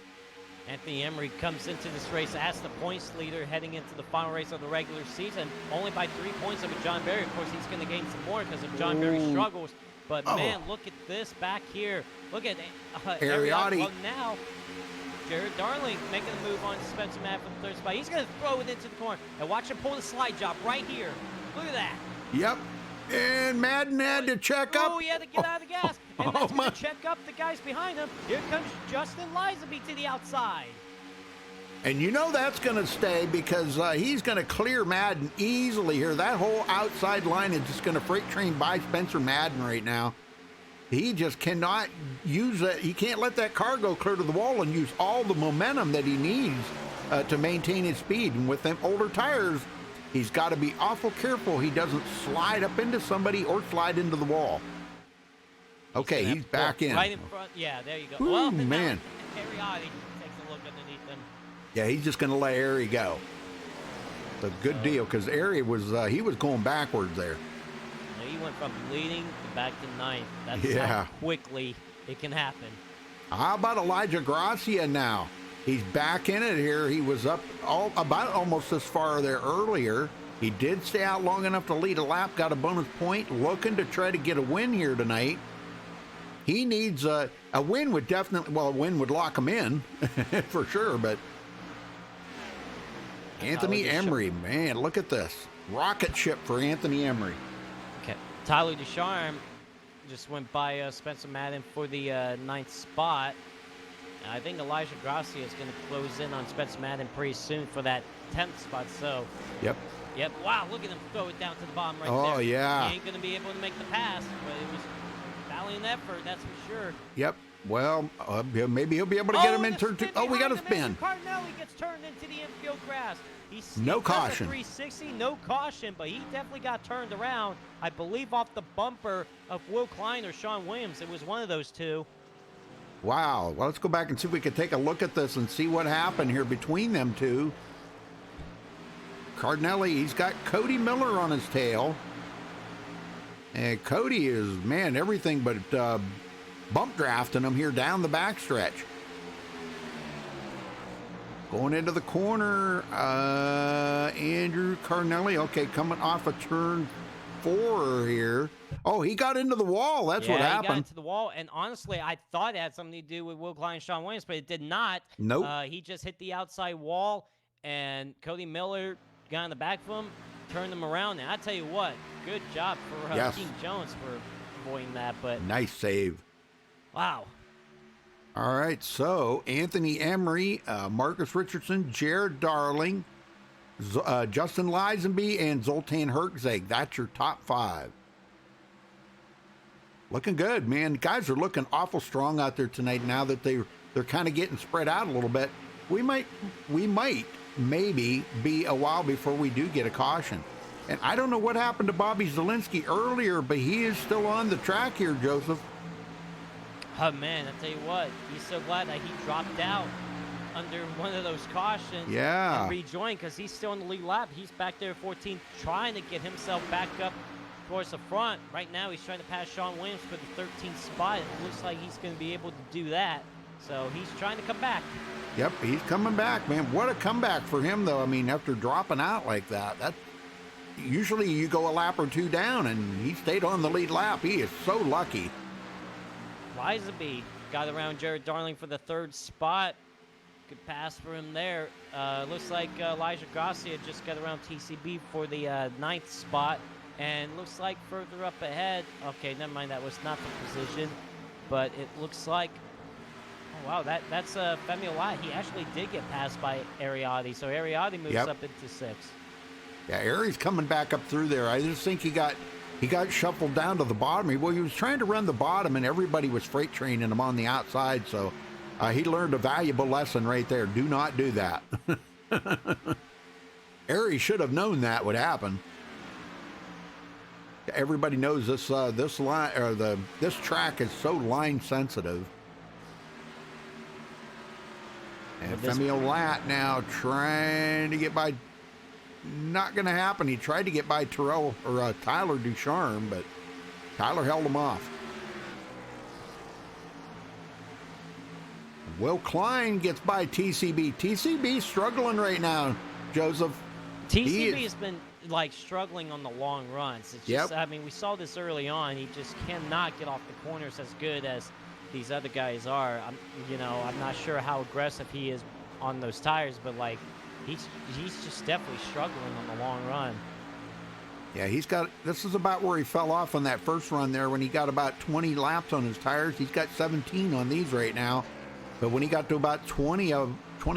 Anthony Emery comes into this race as the points leader heading into the final race of the regular season, only by 3 points over John Berry. Of course, he's going to gain some more because of John Berry's struggles. But, man, look at this back here. Look at Ariotti. Well, now, Jared Darling making a move on Spencer Madden from the 3rd spot. He's going to throw it into the corner. And watch him pull the slide job right here. Look at that. Yep. And Madden had to check up. Oh, he had to get out of the gas. And that's going to check up the guys behind him. Here comes Justin Lizaby to the outside. And you know that's going to stay because he's going to clear Madden easily here. That whole outside line is just going to freight train by Spencer Madden right now. He just cannot use it. He can't let that car go clear to the wall and use all the momentum that he needs to maintain his speed. And with them older tires, he's got to be awful careful he doesn't slide up into somebody or slide into the wall. Okay, he's back in. Right in front. Yeah, there you go. Ooh, Well, man. Ariotti takes a look underneath him. Yeah, he's just going to let Airy go. It's a good deal because Airy was he was going backwards there. He went from leading to back to 9th. That's Yeah. how quickly it can happen. How about Elijah Gracia now? He's back in it here. He was up about almost this far there earlier. He did stay out long enough to lead a lap, got a bonus point, looking to try to get a win here tonight. He needs a win would definitely, well, a win would lock him in for sure, but Anthony Emery, man, look at this. Rocket ship for Anthony Emery. Okay. Tyler Ducharme just went by Spencer Madden for the 9th spot. And I think Elijah Gracia is going to close in on Spencer Madden pretty soon for that 10th spot. So, Yep. Wow, look at him throw it down to the bottom right there. Oh, yeah. He ain't going to be able to make the pass, but it was valiant effort, that's for sure. Yep. Well, maybe he'll be able to get him in turn 2. Oh, we got a spin. Cardinelli gets turned into the infield grass. No He does a caution. 360, no caution, but he definitely got turned around. I believe off the bumper of Will Klein or Sean Williams. It was one of those two. Wow. Well, let's go back and see if we can take a look at this and see what happened here between them two. Cardinelli, he's got Cody Miller on his tail. And Cody is, man, everything but bump drafting him here down the backstretch. Going into the corner, Andrew Cardinelli, okay, coming off of turn 4 here. Oh, he got into the wall. That's what he happened. got into the wall, and honestly, I thought it had something to do with Will Klein and Sean Williams, but it did not. Nope. He just hit the outside wall, and Cody Miller got in the back of him, turned him around, and I tell you what, good job for Yes. King Jones for avoiding that, but Nice save. wow. All right, so Anthony Emery, Marcus Richardson, Jared Darling, Justin Lisenby, and Zoltan Herczeg. That's your top 5. Looking good, man. Guys are looking awful strong out there tonight now that they're kind of getting spread out a little bit. We might maybe be a while before we do get a caution. And I don't know what happened to Bobby Zielinski earlier, but he is still on the track here, Joseph. Oh, man, I tell you what, he's so glad that he dropped out under one of those cautions Yeah. and rejoined because he's still in the lead lap. He's back there 14, trying to get himself back up towards the front. Right now, he's trying to pass Sean Williams for the 13th spot. It looks like he's going to be able to do that. So he's trying to come back. Yep, he's coming back, man. What a comeback for him, though. I mean, after dropping out like that, usually you go a lap or two down, and he stayed on the lead lap. He is so lucky. Lizaby got around Jared Darling for the 3rd spot. Good pass for him there. Looks like Elijah Gracia just got around TCB for the 9th spot. And looks like further up ahead. Okay, never mind. That was not the position. But it looks like... Oh, wow. That's Femi Olai. He actually did get passed by Ariati. So Ariati moves up into 6th. Yeah, Ari's coming back up through there. I just think he got shuffled down to the bottom. He was trying to run the bottom, and everybody was freight training him on the outside. So he learned a valuable lesson right there. Do not do that. Ari should have known that would happen. Everybody knows this line or this track is so line sensitive. And Femi Olat now trying to get by. Not going to happen. He tried to get by Tyler Ducharme, but Tyler held him off. Will Klein gets by TCB. TCB struggling right now, Joseph. TCB has been like struggling on the long runs. It's just, I mean, we saw this early on. He just cannot get off the corners as good as these other guys are. I'm not sure how aggressive he is on those tires, but like he's just definitely struggling on the long run. Yeah, this is about where he fell off on that first run there when he got about 20 laps on his tires. He's got 17 on these right now. But when he got to about 20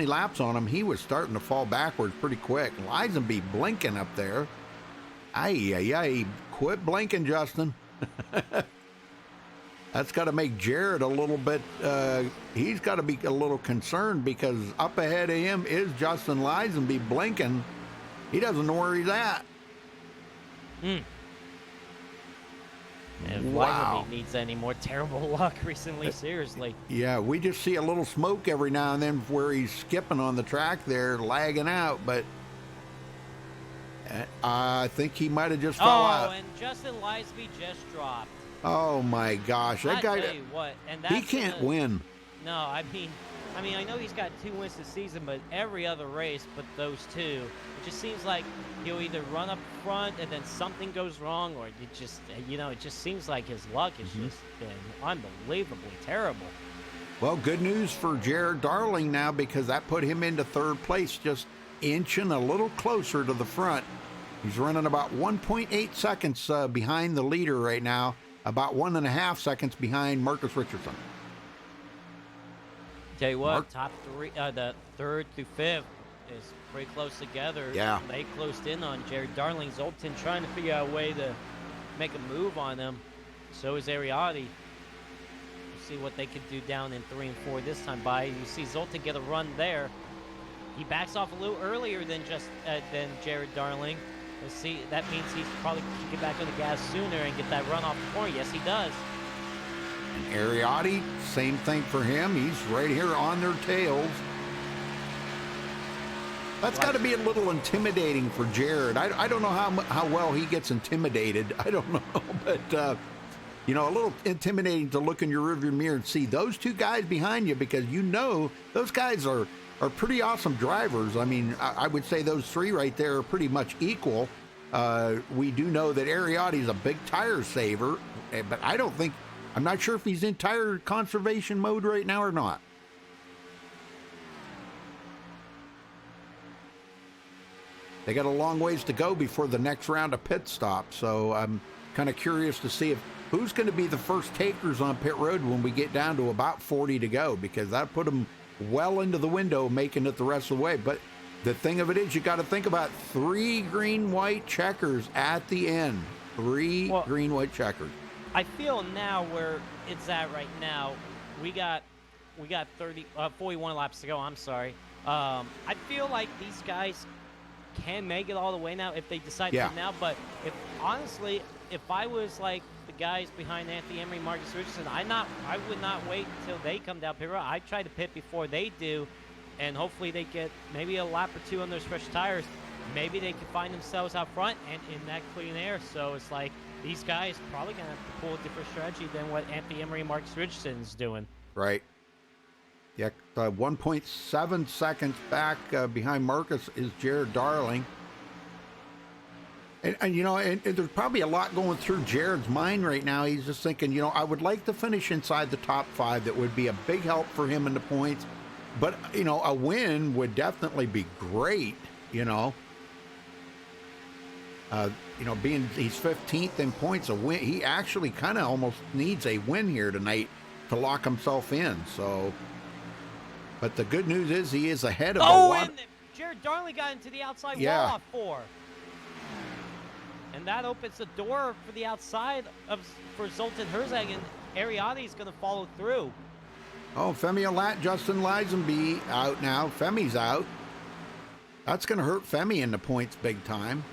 laps on him, he was starting to fall backwards pretty quick. Lizenby blinking up there. Ay, quit blinking, Justin. That's got to make Jared a little bit, he's got to be a little concerned because up ahead of him is Justin Lizenby blinking. He doesn't know where he's at. And wow. Lizenby needs any more terrible luck recently, seriously. Yeah, we just see a little smoke every now and then where he's skipping on the track there, lagging out, but I think he might have just fell out. Oh, and Justin Lizenby just dropped. Oh my gosh, that guy! Tell you what, and he can't win. No, I mean, I know he's got 2 wins this season, but every other race but those 2, it just seems like he'll either run up front and then something goes wrong, or it just seems like his luck has just been unbelievably terrible. Well, good news for Jared Darling now because that put him into 3rd place, just inching a little closer to the front. He's running about 1.8 seconds behind the leader right now. About 1.5 seconds behind Marcus Richardson. Tell you what, top 3, the 3rd through 5th is pretty close together. Yeah. They closed in on Jared Darling. Zoltan trying to figure out a way to make a move on them. So is Ariati. We'll see what they can do down in 3 and 4 this time by. You see Zoltan get a run there. He backs off a little earlier than Jared Darling. Let's see, that means he's probably going to get back on the gas sooner and get that run off the corner. Yes, he does. And Ariati, same thing for him. He's right here on their tails. That's got to be a little intimidating for Jared. I don't know how well he gets intimidated. I don't know, but a little intimidating to look in your rearview mirror and see those 2 guys behind you because those guys are pretty awesome drivers. I mean, I would say those 3 right there are pretty much equal. We do know that Ariati's a big tire saver, but I'm not sure if he's in tire conservation mode right now or not. They got a long ways to go before the next round of pit stops, so I'm kind of curious to see who's going to be the first takers on pit road when we get down to about 40 to go, because that put them well into the window, making it the rest of the way. But the thing of it is, you got to think about 3 green-white checkers at the end. 3 green-white checkers. I feel now where it's at right now, we got 41 laps to go. I'm sorry. I feel like these guys can make it all the way now if they decide to now. But honestly, if I was like the guys behind Anthony Emery, Marcus Richardson, I would not wait until they come down pit road. I'd try to pit before they do, and hopefully they get maybe a lap or 2 on those fresh tires. Maybe they can find themselves out front and in that clean air. So it's like these guys probably going to have to pull a different strategy than what Anthony Emery and Marcus Richardson's doing. Right. Yeah, 1.7 seconds back behind Marcus is Jared Darling. And you know, and there's probably a lot going through Jared's mind right now. He's just thinking, you know, I would like to finish inside the top 5. That would be a big help for him in the points. But, you know, a win would definitely be great, you know. You know, being he's 15th in points, a win. He actually kind of almost needs a win here tonight to lock himself in. So, but the good news is he is ahead of and Jared Darling got into the outside wall off 4. And that opens the door for the outside for Zoltan Herzog, and Ariadne is going to follow through. Oh, Femi Alat, Justin Lisenby out now. Femi's out. That's going to hurt Femi in the points big time.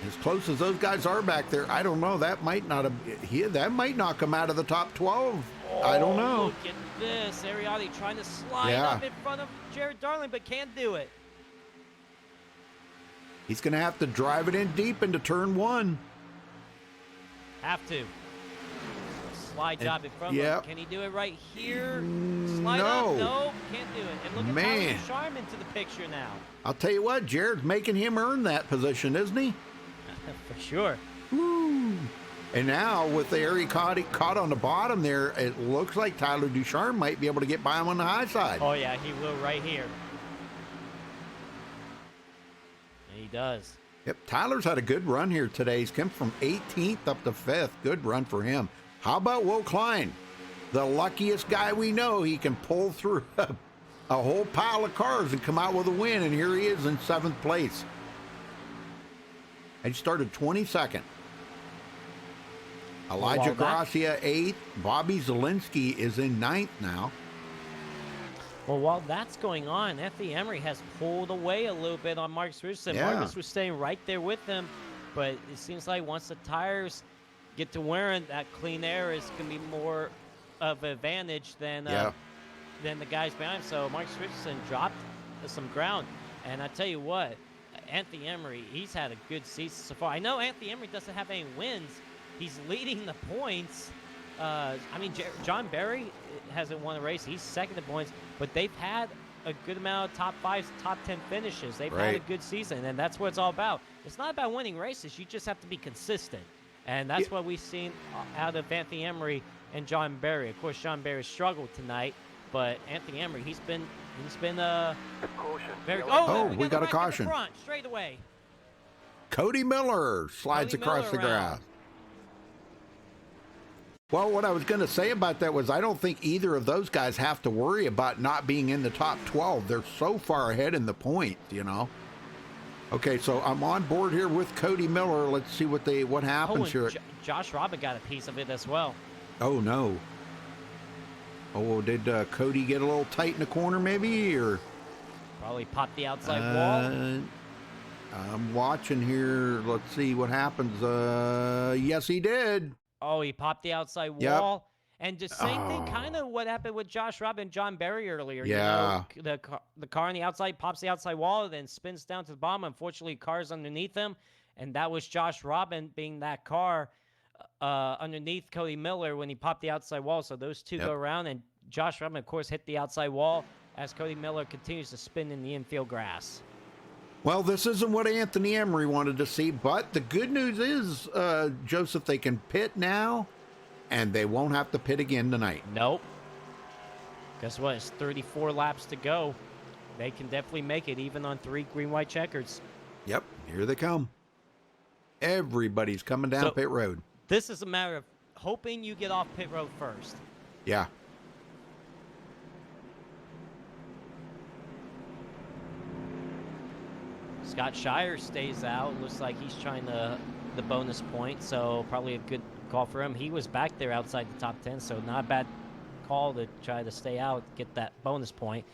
As close as those guys are back there, I don't know. That might not have. That might knock him out of the top 12. I don't know. Look at this. Ariadne trying to slide up in front of Jared Darling, but can't do it. He's going to have to drive it in deep into turn 1. Have to. Slide job in front of him. Can he do it right here? Slide no. Up? No, can't do it. And look at Tyler Sharman to the picture now. I'll tell you what, Jared's making him earn that position, isn't he? For sure. Woo. And now with the area caught on the bottom there, it looks like Tyler Ducharme might be able to get by him on the high side. Oh, yeah, he will right here. He does. Yep, Tyler's had a good run here today. He's come from 18th up to 5th. Good run for him. How about Will Klein? The luckiest guy we know. He can pull through a whole pile of cars and come out with a win, and here he is in 7th place. And he started 22nd. Elijah Gracia 8th. Bobby Zielinski is in 9th now. Well, while that's going on, Anthony Emery has pulled away a little bit on Marcus Richardson. Yeah. Marcus was staying right there with him, but it seems like once the tires get to wearing, that clean air is going to be more of an advantage than the guys behind him. So Marcus Richardson dropped some ground. And I tell you what, Anthony Emery, he's had a good season so far. I know Anthony Emery doesn't have any wins. He's leading the points. I mean, John Barry hasn't won a race. He's second in points, but they've had a good amount of top 5, top 10 finishes. They've had a good season, and that's what it's all about. It's not about winning races. You just have to be consistent, and that's what we've seen out of Anthony Emery and John Barry. Of course, John Barry struggled tonight, but Anthony Emery, he's been very. We got a caution. Front, straight away. Cody Miller slides across the grass. Well, what I was going to say about that was I don't think either of those guys have to worry about not being in the top 12. They're so far ahead in the point, you know. Okay, so I'm on board here with Cody Miller. Let's see what happens here. Josh Robin got a piece of it as well. Oh, no. Oh, did Cody get a little tight in the corner maybe, or? Probably popped the outside wall. I'm watching here. Let's see what happens. Yes, he did. Oh, he popped the outside wall. And the same thing, kind of what happened with Josh Robin and John Barry earlier. Yeah. You know, the car on the outside pops the outside wall, then spins down to the bottom. Unfortunately, cars underneath him. And that was Josh Robin being that car underneath Cody Miller when he popped the outside wall. So those two go around, and Josh Robin, of course, hit the outside wall as Cody Miller continues to spin in the infield grass. Well, this isn't what Anthony Emery wanted to see, but the good news is, Joseph, they can pit now, and they won't have to pit again tonight. Nope. Guess what? It's 34 laps to go. They can definitely make it, even on 3 green-white checkers. Yep, here they come. Everybody's coming down pit road. This is a matter of hoping you get off pit road first. Yeah. Scott Shire stays out. Looks like he's trying the bonus point, so probably a good call for him. He was back there outside the top 10, so not a bad call to try to stay out, get that bonus point.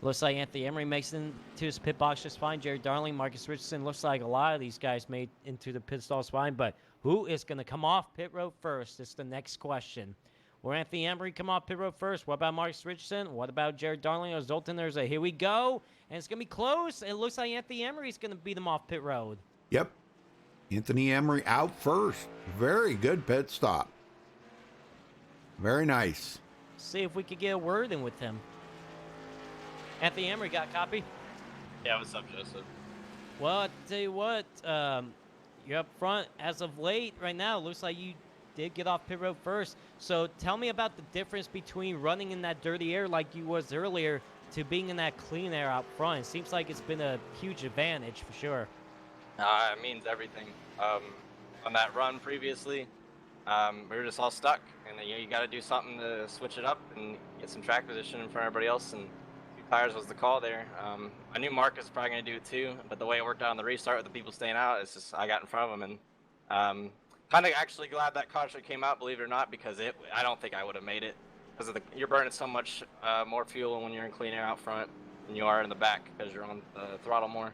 Looks like Anthony Emery makes it into his pit box just fine. Jared Darling, Marcus Richardson, looks like a lot of these guys made into the pit stalls fine, but who is going to come off pit road first is the next question. Will Anthony Emery come off pit road first? What about Marcus Richardson? What about Jared Darling or Zoltan? Here we go. And it's going to be close. It looks like Anthony Emery is going to beat him off pit road. Yep. Anthony Emery out first. Very good pit stop. Very nice. see if we could get a word in with him. Anthony Emery, got a copy? Yeah, what's up, Joseph? Well, I tell you what, you're up front as of late. Right now, it looks like you did get off pit road first. So tell me about the difference between running in that dirty air like you was earlier to being in that clean air out front. It seems like it's been a huge advantage for sure. It means everything. On that run previously, we were just all stuck, and you got to do something to switch it up and get some track position in front of everybody else. And 2 tires was the call there. I knew Marcus was probably going to do it too, but the way it worked out on the restart with the people staying out, it's just I got in front of them, and kind of actually glad that caution came out, believe it or not, because I don't think I would have made it, because you're burning so much more fuel when you're in clean air out front than you are in the back because you're on the throttle more.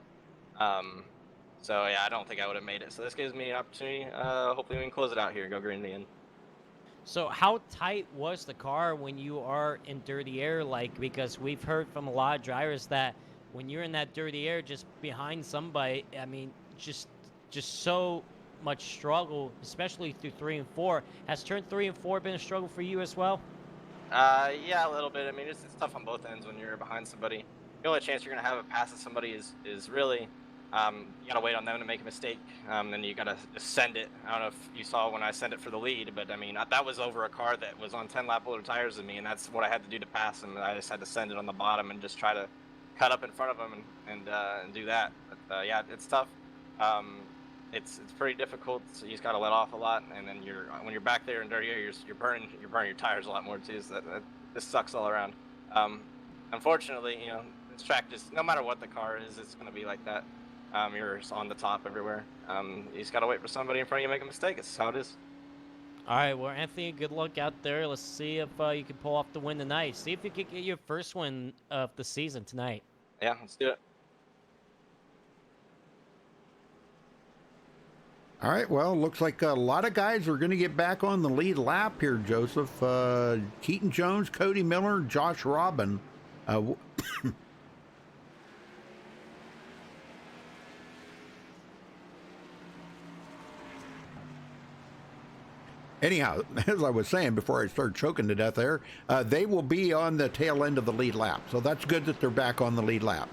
So yeah, I don't think I would have made it. So this gives me an opportunity. Hopefully we can close it out here and go green in the end. So how tight was the car when you are in dirty air? Like, because we've heard from a lot of drivers that when you're in that dirty air just behind somebody, I mean, just so much struggle, especially through 3 and 4. Has turn 3 and 4 been a struggle for you as well? Yeah, a little bit. I mean, it's tough on both ends when you're behind somebody. The only chance you're going to have of passing somebody is really, you got to wait on them to make a mistake. Then you got to send it. I don't know if you saw when I sent it for the lead, but I mean, that was over a car that was on 10 lap older tires than me, and that's what I had to do to pass him. I just had to send it on the bottom and just try to cut up in front of him and do that. But yeah, it's tough. It's pretty difficult. So you just got to let off a lot, and then when you're back there in dirty air, you're burning your tires a lot more too. So this sucks all around. Unfortunately, you know, this track just, no matter what the car is, it's going to be like that. You're just on the top everywhere. You just got to wait for somebody in front of you to make a mistake. It's how it is. All right, well, Anthony, good luck out there. Let's see if you can pull off the win tonight. See if you can get your first win of the season tonight. Yeah, let's do it. All right, well, looks like a lot of guys are going to get back on the lead lap here, Joseph. Keaton Jones, Cody Miller, Josh Robin. Anyhow, as I was saying before I started choking to death there, they will be on the tail end of the lead lap. So that's good that they're back on the lead lap.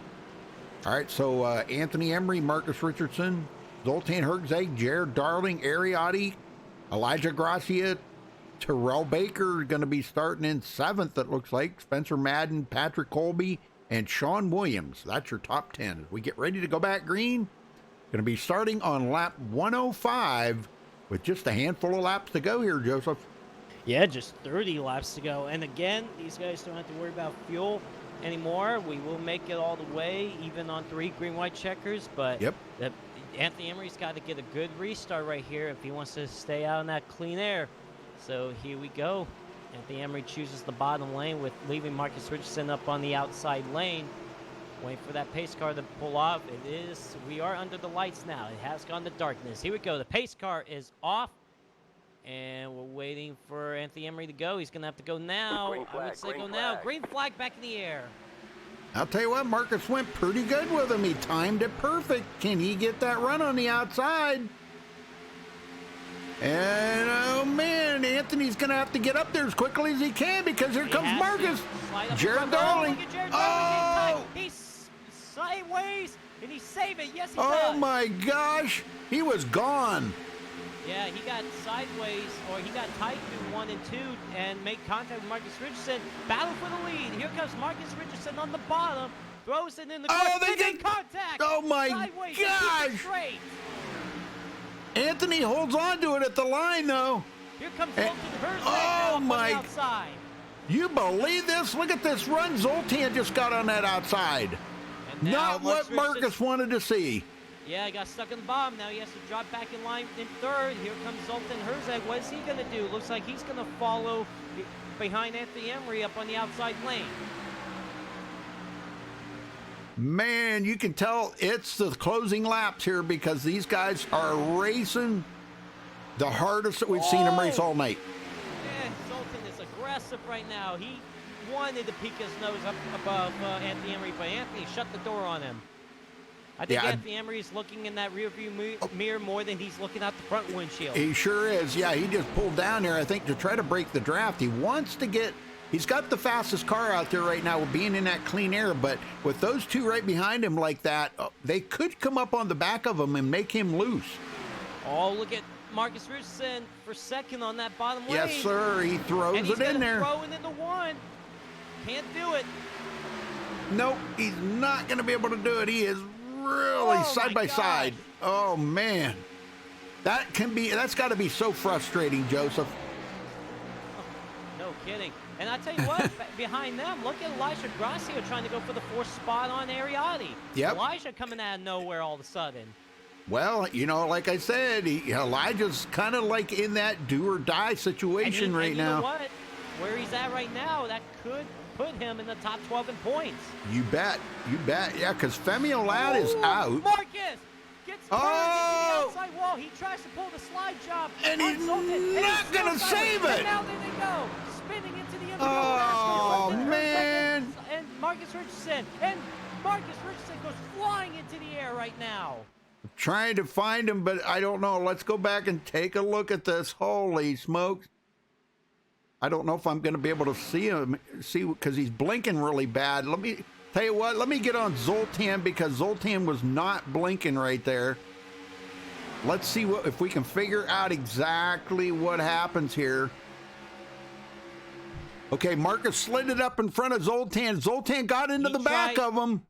All right, so Anthony Emery, Marcus Richardson, Zoltan Herzeg, Jared Darling, Ariotti, Elijah Gracia, Terrell Baker going to be starting in 7th, it looks like. Spencer Madden, Patrick Colby, and Sean Williams. That's your top 10. As we get ready to go back green, going to be starting on lap 105 with just a handful of laps to go here, Joseph. Yeah, just 30 laps to go. And again, these guys don't have to worry about fuel anymore. We will make it all the way, even on 3 green-white checkers. But yep. Anthony Emery's got to get a good restart right here if he wants to stay out in that clean air. So here we go. Anthony Emery chooses the bottom lane with leaving Marcus Richardson up on the outside lane. Waiting for that pace car to pull off. We are under the lights now. It has gone to darkness. Here we go. The pace car is off. And we're waiting for Anthony Emery to go. He's going to have to go now. I would say go now. Green flag back in the air. I'll tell you what, Marcus went pretty good with him. He timed it perfect. Can he get that run on the outside? And, oh, man, Anthony's going to have to get up there as quickly as he can because here comes Marcus. Jared Darling. Oh! He's sideways, and he's saving. Yes, he does. Oh, my gosh. He was gone. Yeah, he got sideways, or he got tight through 1 and 2 and made contact with Marcus Richardson. Battle for the lead. Here comes Marcus Richardson on the bottom. Throws it in the course. They get contact. Oh, my sideways. gosh. Anthony holds on to it at the line, though. Here comes Zoltan Herzeg oh, my. outside. You believe this? Look at this run Zoltan just got on that outside. Not what Marcus wanted to see. Yeah, he got stuck in the bottom. Now he has to drop back in line in 3rd. Here comes Zoltan Herzeg. What is he going to do? Looks like he's going to follow behind Anthony Emery up on the outside lane. Man, you can tell it's the closing laps here because these guys are racing the hardest that we've seen them race all night. Yeah, Zoltan is aggressive right now. He wanted to peek his nose up above Anthony Emery, but Anthony shut the door on him. I think Anthony Emery's looking in that rearview mirror more than he's looking out the front windshield. He sure is. Yeah, he just pulled down there, I think, to try to break the draft. He wants to get He's got the fastest car out there right now with being in that clean air, but with those two right behind him like that, they could come up on the back of him and make him loose. Oh, look at Marcus Richardson for second on that bottom lane. Yes, sir. He throws and he's it in there. Throwing into one. Can't do it. Nope, he's not going to be able to do it. He is really side by side. Oh, man. That's got to be so frustrating, Joseph. No kidding. And I tell you what, behind them, look at Elijah Gracio trying to go for the fourth spot on Ariati. Yep. Elijah coming out of nowhere all of a sudden. Well, you know, like I said, Elijah's kind of like in that do or die situation right now. You know what? Where he's at right now, that could put him in the top 12 in points. You bet. You bet. Yeah, because Femi Olad is out. Marcus gets turned into the outside wall. He tries to pull the slide job. And he's not going to save it. And now there they go. Spinning into the end. Oh, man. And Marcus Richardson. And Marcus Richardson goes flying into the air right now. I'm trying to find him, but I don't know. Let's go back and take a look at this. Holy smokes. I don't know if I'm going to be able to see him, because he's blinking really bad. Let me tell you what, let me get on Zoltan, because Zoltan was not blinking right there. Let's see if we can figure out exactly what happens here. Okay, Marcus slid it up in front of Zoltan. Zoltan got into the back of him.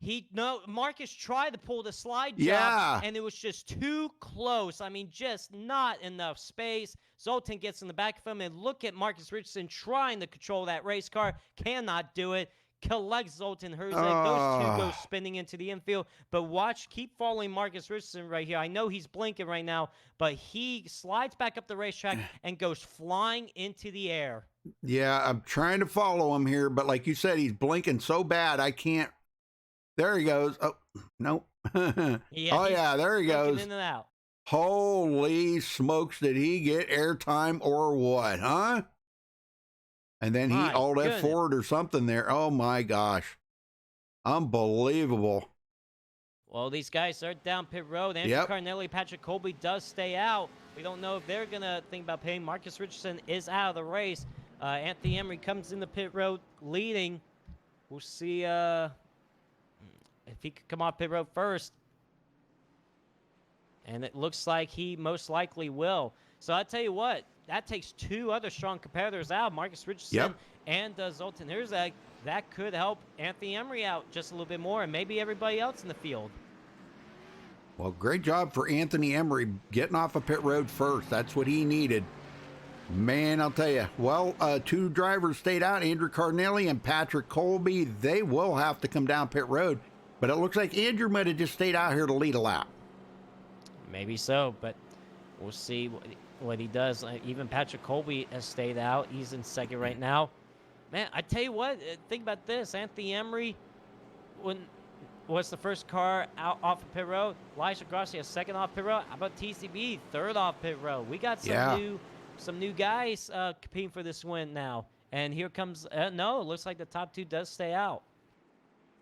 Marcus tried to pull the slide job, yeah, and it was just too close. I mean, just not enough space. Zoltan gets in the back of him, and look at Marcus Richardson trying to control that race car. Cannot do it. Collects Zoltan Herzog. Those two go spinning into the infield. But watch, keep following Marcus Richardson right here. I know he's blinking right now, but he slides back up the racetrack and goes flying into the air. Yeah, I'm trying to follow him here, but like you said, he's blinking so bad I can't. There he goes. Oh, nope. Yeah, there he goes. In and out. Holy smokes, did he get airtime or what, huh? And then he alt F forward or something there. Oh my gosh. Unbelievable. Well, these guys are down pit road. Andrew Carnelli, Patrick Colby does stay out. We don't know if they're going to think about paying. Marcus Richardson is out of the race. Anthony Emery comes in the pit road leading. We'll see if he could come off pit road first. And it looks like he most likely will. So I tell you what, that takes two other strong competitors out, Marcus Richardson and Zoltan Herzog. That could help Anthony Emery out just a little bit more, and maybe everybody else in the field. Well, great job for Anthony Emery getting off of pit road first. That's what he needed. Man, I'll tell you. Well, two drivers stayed out, Andrew Carnelli and Patrick Colby. They will have to come down pit road. But it looks like Andrew might have just stayed out here to lead a lap. Maybe so, but we'll see what he does. Even Patrick Colby has stayed out. He's in second right now. Man, I tell you what, think about this. Anthony Emery was the first car out off of pit road. Elijah Gracia second off pit road. How about TCB third off pit road? We got some new guys competing for this win now. And here comes no, it looks like the top two does stay out.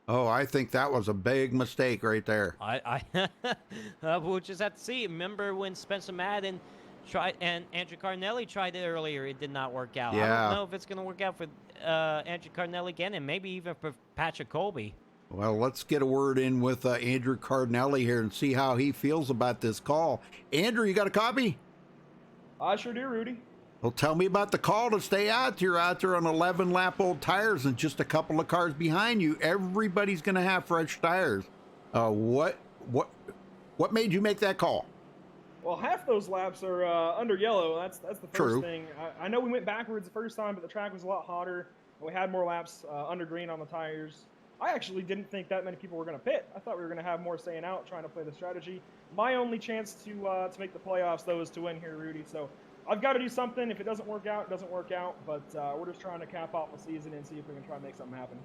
Oh, I think that was a big mistake right there. We'll just have to see. Remember when Spencer Madden tried and Andrew Carnelli tried it earlier? It did not work out. I don't know if it's going to work out for Andrew Carnelli again, and maybe even for Patrick Colby. Well, let's get a word in with Andrew Carnelli here and see how he feels about this call. Andrew, you got a copy? I sure do, Rudy. Well, tell me about the call to stay out. You're out there on 11-lap old tires and just a couple of cars behind you. Everybody's going to have fresh tires. What made you make that call? Well, half those laps are under yellow. That's the first thing. I know we went backwards the first time, but the track was a lot hotter. We had more laps under green on the tires. I actually didn't think that many people were going to pit. I thought we were going to have more staying out, trying to play the strategy. My only chance to make the playoffs, though, is to win here, Rudy. So I've got to do something. If it doesn't work out, it doesn't work out. But we're just trying to cap off the season and see if we can try to make something happen.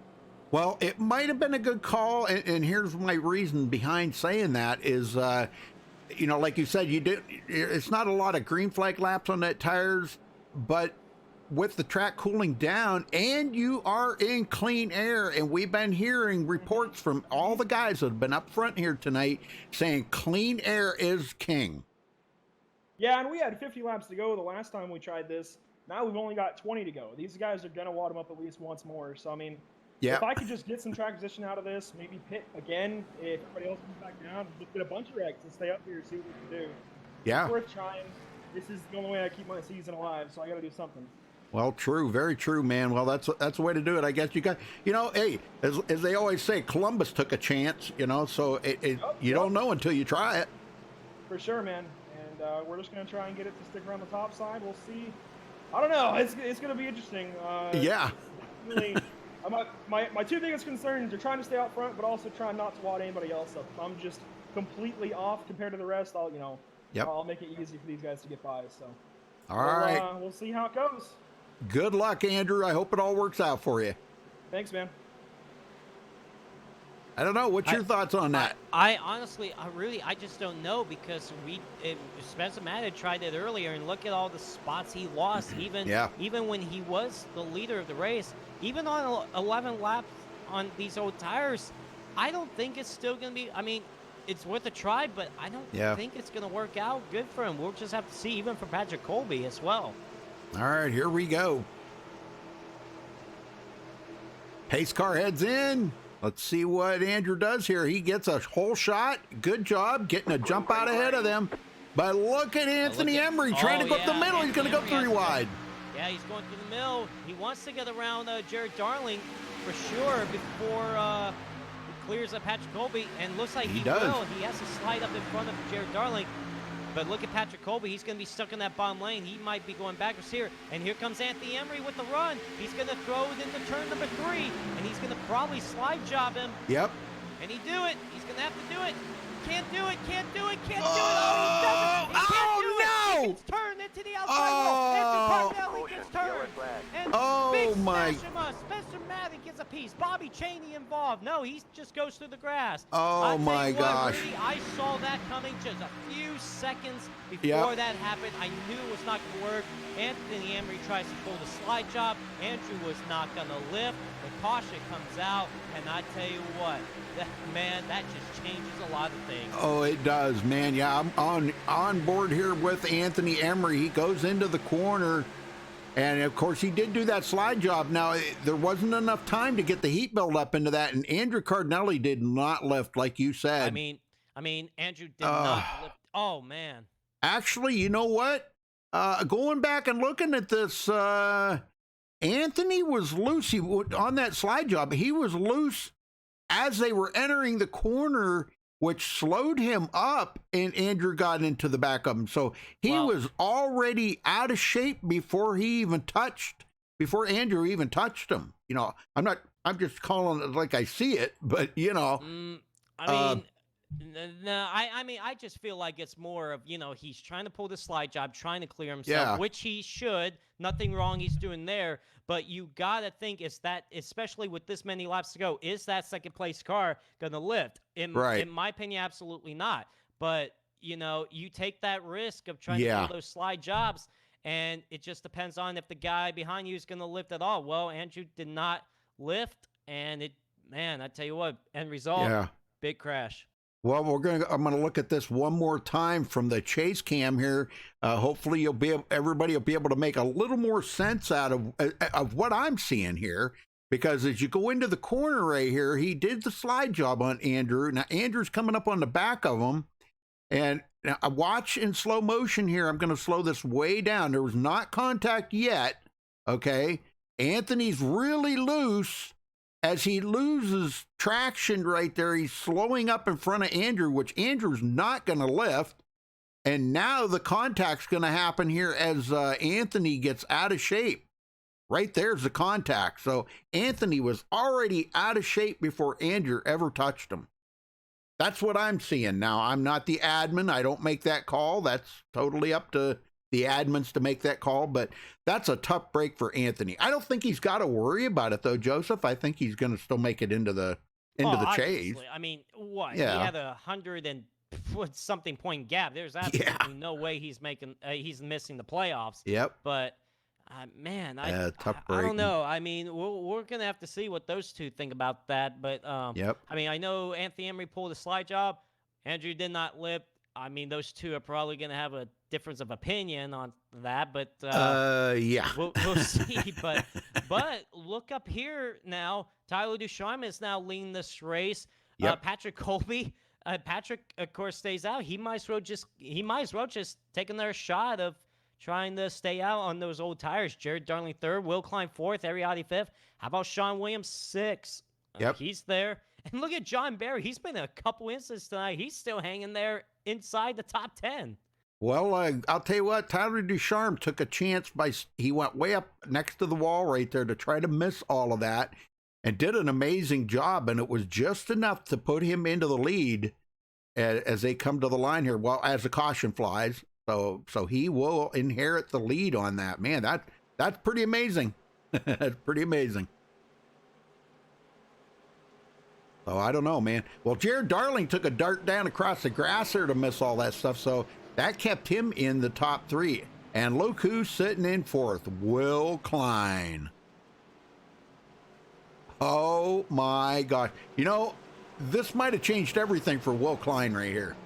Well, it might have been a good call, and here's my reason behind saying that is, you know, like you said, it's not a lot of green flag laps on that tires, but with the track cooling down and you are in clean air, and we've been hearing reports from all the guys that have been up front here tonight saying clean air is king. Yeah, and we had 50 laps to go the last time we tried this. Now we've only got 20 to go. These guys are going to wad them up at least once more. So, I mean, Yeah. if I could just get some track position out of this, maybe pit again if everybody else comes back down, just get a bunch of wrecks and stay up here and see what we can do. Yeah. It's worth trying. This is the only way I keep my season alive, so I got to do something. Well, true, very true, man. Well, that's the way to do it. I guess you got, hey, as they always say, Columbus took a chance, so you don't know until you try it. For sure, man. And we're just going to try and get it to stick around the top side. We'll see. I don't know. It's going to be interesting. Yeah. Really, my two biggest concerns are trying to stay out front, but also trying not to wad anybody else up. If I'm just completely off compared to the rest, I'll make it easy for these guys to get by. So, all right. We'll see how it goes. Good luck, Andrew. I hope it all works out for you. Thanks, man. I don't know. What's your thoughts on that? I honestly, I just don't know because Spencer Matta tried it earlier, and look at all the spots he lost. Even when he was the leader of the race, even on 11 laps on these old tires, I don't think it's still going to be. I mean, it's worth a try, but I don't think it's going to work out good for him. We'll just have to see, even for Patrick Colby as well. All right, here we go. Pace car heads in. Let's see what Andrew does here. He gets a whole shot. Good job getting a jump out ahead of them. But look at Anthony Emery trying to go up the middle. He's going to go 3 wide. Yeah, he's going through the middle. He wants to get around Jared Darling for sure before he clears up Patrick Colby. And looks like he will. He has to slide up in front of Jared Darling. But look at Patrick Colby. He's going to be stuck in that bottom lane. He might be going backwards here. And here comes Anthony Emery with the run. He's going to throw it into turn number 3. And he's going to probably slide job him. Yep. And he do it. He's going to have to do it. Can't do it. Can't do it. Can't do it. Oh, he doesn't. He can't do it. He gets turned into the outside wall. Andrew Parnelli gets turned. And big smash. Spencer Madden gets a piece. Bobby Chaney involved. No, he just goes through the grass. Oh, my gosh. Rudy, I saw that coming just a few seconds before that happened. I knew it was not going to work. Anthony Emery tries to pull the slide job. Andrew was not going to lift. The caution comes out. And I tell you what, that just changes a lot of things. Oh, it does, man. Yeah, I'm on board here with Anthony Emery. He goes into the corner. And, of course, he did do that slide job. Now, there wasn't enough time to get the heat build up into that, and Andrew Cardinelli did not lift, like you said. I mean, Andrew did not lift. Oh, man. Actually, you know what? Going back and looking at this, Anthony was loose. On that slide job, he was loose as they were entering the corner, which slowed him up, and Andrew got into the back of him. So he was already out of shape before Andrew even touched him. I'm just calling it like I see it, but No, I just feel like it's more of, he's trying to pull the slide job, trying to clear himself, which he should. Nothing wrong he's doing there. But you got to think, is that, especially with this many laps to go, is that second place car going to lift? In my opinion, absolutely not. But, you take that risk of trying to pull those slide jobs, and it just depends on if the guy behind you is going to lift at all. Well, Andrew did not lift, and I tell you what, end result, big crash. Well, I'm gonna look at this one more time from the chase cam here. Hopefully, everybody will be able to make a little more sense out of what I'm seeing here. Because as you go into the corner right here, he did the slide job on Andrew. Now Andrew's coming up on the back of him, and now I watch in slow motion here. I'm gonna slow this way down. There was not contact yet. Okay, Anthony's really loose. As he loses traction right there, he's slowing up in front of Andrew, which Andrew's not going to lift. And now the contact's going to happen here as Anthony gets out of shape. Right there's the contact. So Anthony was already out of shape before Andrew ever touched him. That's what I'm seeing. Now, I'm not the admin. I don't make that call. That's totally up to the admins to make that call, but that's a tough break for Anthony. I don't think he's got to worry about it though, Joseph. I think he's going to still make it into the chase. I mean, what? Yeah. He had 100 and something point gap. There's absolutely no way he's missing the playoffs. Yep. But man, tough break. I don't know. I mean, we're going to have to see what those two think about that. But I mean, I know Anthony Emery pulled a slide job. Andrew did not lift. I mean, those two are probably going to have a difference of opinion on that, but yeah. we'll see. But look up here now. Tyler Ducharme is now leading this race. Yep. Patrick Colby. Patrick, of course, stays out. He might as well just take another shot of trying to stay out on those old tires. Jared Darling third, Will Klein fourth, Ariati fifth. How about Sean Williams sixth? Yep. He's there. And look at John Barry. He's been in a couple instances tonight. He's still hanging there inside the top 10. Well, I'll tell you what, Tyler Ducharme took a chance he went way up next to the wall right there to try to miss all of that and did an amazing job. And it was just enough to put him into the lead as they come to the line here. Well, as the caution flies. So he will inherit the lead on that. Man, that's pretty amazing. That's pretty amazing. So I don't know, man. Well, Jared Darling took a dart down across the grass there to miss all that stuff. So that kept him in the top 3. And look who's sitting in 4th, Will Klein. Oh my gosh. You know, this might have changed everything for Will Klein right here.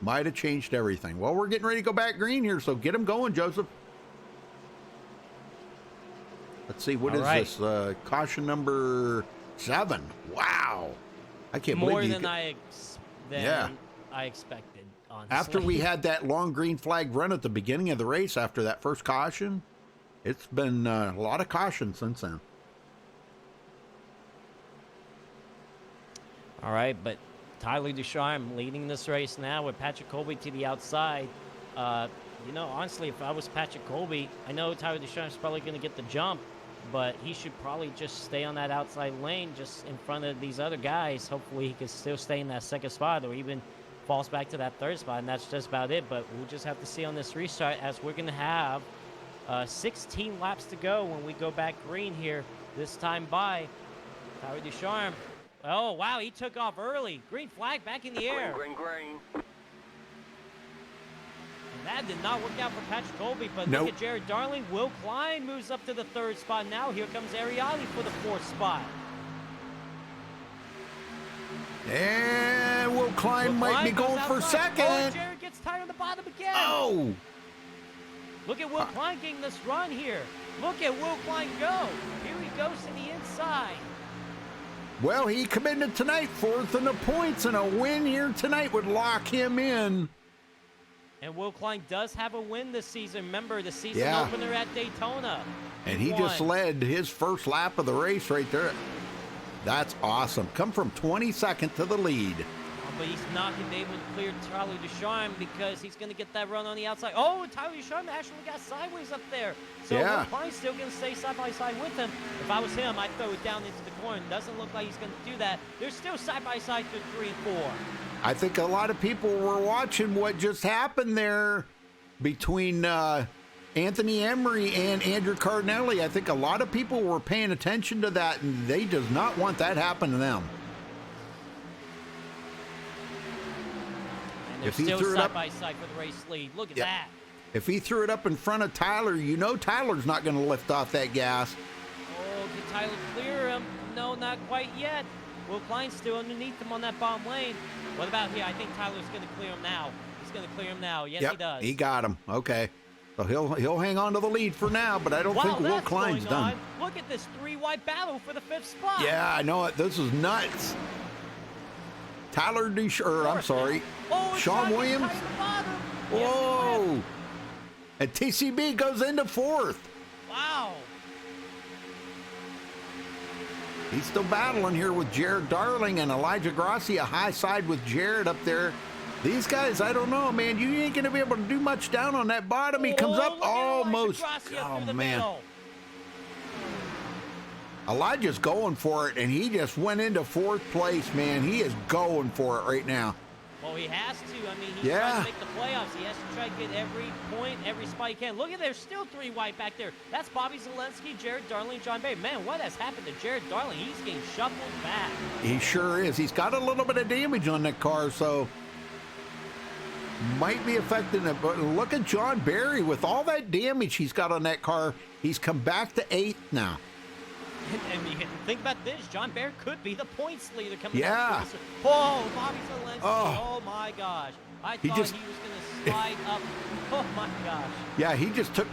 Might have changed everything. Well, we're getting ready to go back green here, so get him going, Joseph. Let's see, what is this? Caution number 7. Wow. I can't believe more than I expected, honestly. After we had that long green flag run at the beginning of the race after that first caution, it's been a lot of caution since then. All right, but Tyler Ducharme leading this race now with Patrick Colby to the outside. You know, honestly, if I was Patrick Colby, I know Tyler Ducharme's probably going to get the jump, but he should probably just stay on that outside lane just in front of these other guys. Hopefully he can still stay in that 2nd spot or even falls back to that 3rd spot, and that's just about it. But we'll just have to see on this restart as we're going to have 16 laps to go when we go back green here this time by Tyler Ducharme. Oh, wow, he took off early. Green flag back in the air. Green. And that did not work out for Patrick Colby, but Nope. look at Jared Darling. Will Klein moves up to the 3rd spot. Now here comes Ariati for the 4th spot. And Will Klein might be going for second. Oh, Jared gets tied on the bottom again. Oh. Look at Will Klein getting this run here. Look at Will Klein go. Here he goes to the inside. Well, he committed tonight, 4th in the points, and a win here tonight would lock him in. And Will Klein does have a win this season. Remember, the season Yeah. opener at Daytona. And he just won. led his first lap of the race right there. That's awesome. Come from 22nd to the lead. But he's not going to be able to clear Tyler Ducharme because he's going to get that run on the outside. Oh, Tyler Ducharme actually got sideways up there. So Yeah. Will Klein's still going to stay side by side with him. If I was him, I'd throw it down into the corner. Doesn't look like he's going to do that. They're still side by side through 3 and 4. I think a lot of people were watching what just happened there between Anthony Emery and Andrew Cardinelli. I think a lot of people were paying attention to that, and they does not want that happen to them. And they're If he still threw it side up- by side for the race lead. Look at Yeah. that. If he threw it up in front of Tyler, you know Tyler's not going to lift off that gas. Oh, can Tyler clear him? No, not quite yet. Will Klein's still underneath him on that bottom lane. What about here? I think Tyler's going to clear him now. He's going to clear him now. Yes, he does. He got him. Okay. So he'll hang on to the lead for now, but I don't think Will that's Klein's going done. on. Look at this 3-wide battle for the 5th spot. Yeah, I know it. This is nuts. Tyler I'm sorry. Oh, Sean Sean Williams. gets tied at the bottom. Whoa. And TCB goes into 4th. Wow. He's still battling here with Jared Darling and Elijah Grassi, a high side with Jared up there. These guys, I don't know, man. You ain't going to be able to do much down on that bottom. He comes up look at almost. Elijah Grassi up Oh, through the man. middle. Elijah's going for it, and he just went into 4th place, man. He is going for it right now. Well, he has to. I mean, he's trying to make the playoffs. He has to try to get every point, every spot he can. Look at there's still 3 wide back there. That's Bobby Zelensky, Jared Darling, John Bay. Man, what has happened to Jared Darling? He's getting shuffled back. He sure is. He's got a little bit of damage on that car, so might be affecting it. But look at John Barry with all that damage he's got on that car. He's come back to 8th now. And you can think about this. John Bear could be the points leader coming Yeah. up. Oh, Bobby Zelensky. Oh. Oh, my gosh. I He thought just- he was going to slide up. Oh my gosh. Yeah, he just took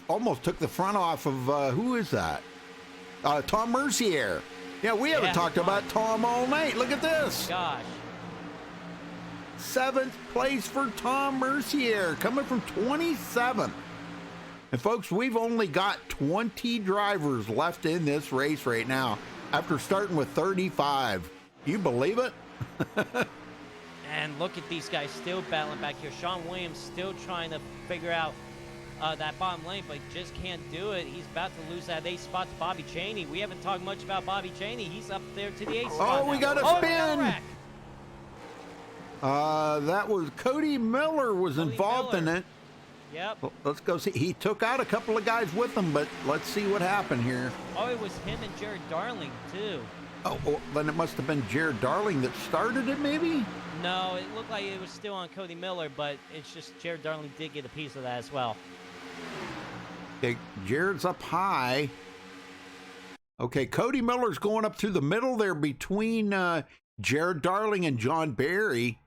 almost took the front off of who is that? Tom Mercier. Yeah, we haven't talked about Tom all night. Look at this. Gosh. 7th place for Tom Mercier, coming from 27th. And folks, we've only got 20 drivers left in this race right now after starting with 35. You believe it? And look at these guys still battling back here. Sean Williams still trying to figure out that bottom lane, but just can't do it. He's about to lose that 8th spot to Bobby Cheney. We haven't talked much about Bobby Cheney. He's up there to the 8th spot. Oh, we got a spin. That was Cody Miller was involved in it. Yep. Well, let's go see. He took out a couple of guys with him, but let's see what happened here. Oh, it was him and Jared Darling, too. Oh, then it must have been Jared Darling that started it, maybe? No, it looked like it was still on Cody Miller, but it's just Jared Darling did get a piece of that as well. Okay, Jared's up high. Okay, Cody Miller's going up through the middle there between Jared Darling and John Barry.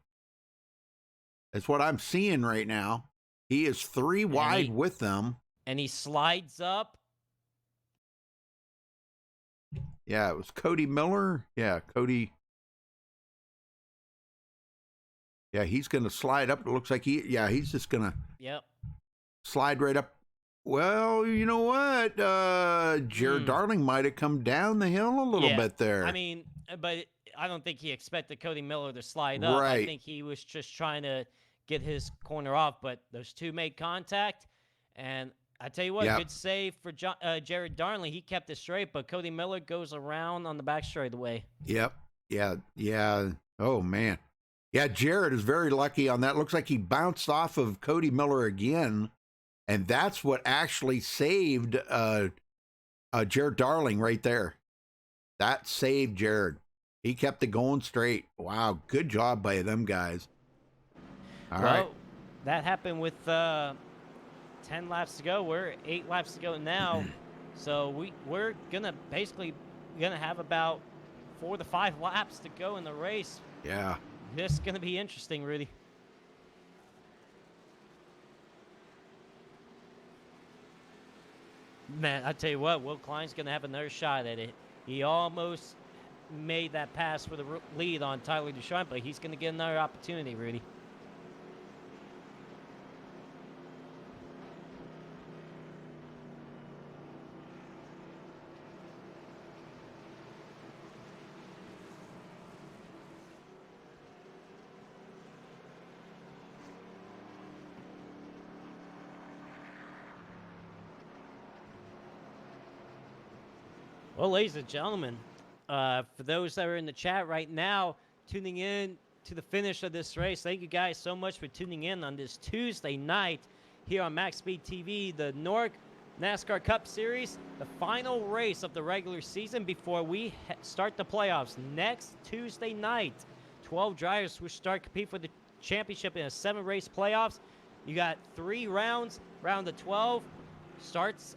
That's what I'm seeing right now. He is 3 wide with them. And he slides up. Yeah, it was Cody Miller. Yeah, Cody. Yeah, he's going to slide up. It looks like he's just going to slide right up. Well, you know what? Jared Darling might have come down the hill a little bit there. I mean, but I don't think he expected Cody Miller to slide up. Right. I think he was just trying to get his corner off, but those two made contact. And I tell you what, good save for Jared Darling. He kept it straight, but Cody Miller goes around on the back straightaway. Yep. Yeah. Oh, man. Yeah, Jared is very lucky on that. Looks like he bounced off of Cody Miller again, and that's what actually saved Jared Darling right there. That saved Jared. He kept it going straight. Wow, good job by them guys. All right. That happened with 10 laps to go. We're 8 laps to go now. So we're basically gonna have about 4 to 5 laps to go in the race. Yeah. This is gonna be interesting, Rudy. Man, I tell you what, Will Klein's gonna have another shot at it. He almost made that pass for the lead on Tyler Ducharme, but he's gonna get another opportunity, Rudy. Well, ladies and gentlemen, for those that are in the chat right now, tuning in to the finish of this race, thank you guys so much for tuning in on this Tuesday night here on MaxSpeedTV, the Nork NASCAR Cup Series, the final race of the regular season before we start the playoffs next Tuesday night. 12 drivers will start compete for the championship in a 7-race playoffs. You got 3 rounds. Round of 12 starts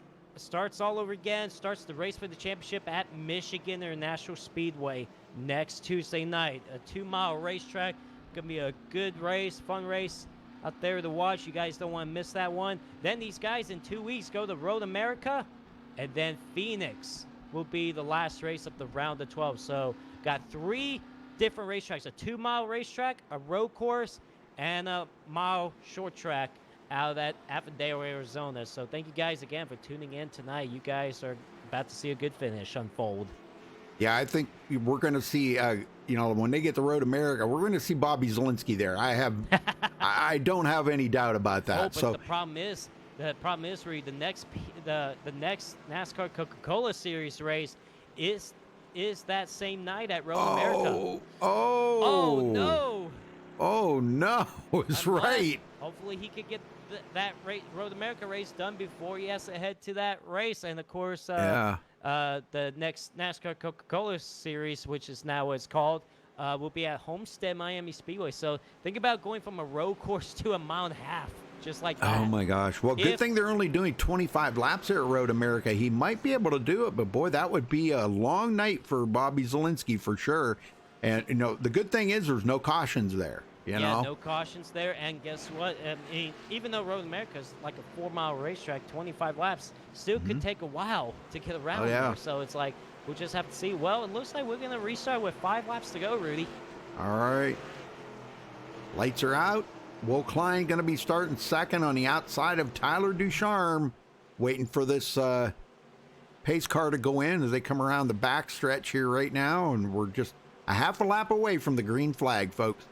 all over again, starts the race for the championship at Michigan International Speedway next Tuesday night. A 2-mile racetrack. Gonna be a good race, fun race out there to watch. You guys don't want to miss that one. Then these guys in 2 weeks go to Road America, and then Phoenix will be the last race of the round of 12. So got 3 different racetracks: a 2-mile racetrack, a road course, and a mile short track out of that Avondale, Arizona. So thank you guys again for tuning in tonight. You guys are about to see a good finish unfold. Yeah, I think we're going to see, when they get to Road America, we're going to see Bobby Zielinski there. I don't have any doubt about that. Oh, but the problem is, Reed, the next NASCAR Coca-Cola Series race is that same night at Road America. Oh no! Oh no! It's right. Hopefully he could get that Road America race done before he has to head to that race. And of course, the next NASCAR Coca-Cola Series, which is now what it's called, will be at Homestead Miami Speedway. So think about going from a road course to a 1.5 miles, just like that. Oh my gosh! Well, good thing they're only doing 25 laps here at Road America. He might be able to do it, but boy, that would be a long night for Bobby Zielinski for sure. And the good thing is there's no cautions there. You yeah, know? no cautions there. And guess what? I mean, even though Road America is like a 4-mile racetrack, 25 laps, still could take a while to get around yeah. there. So it's like, we'll just have to see. Well, it looks like we're going to restart with 5 laps to go, Rudy. All right. Lights are out. Will Klein going to be starting second on the outside of Tyler Ducharme, waiting for this pace car to go in as they come around the back stretch here right now, and we're just a half a lap away from the green flag, folks.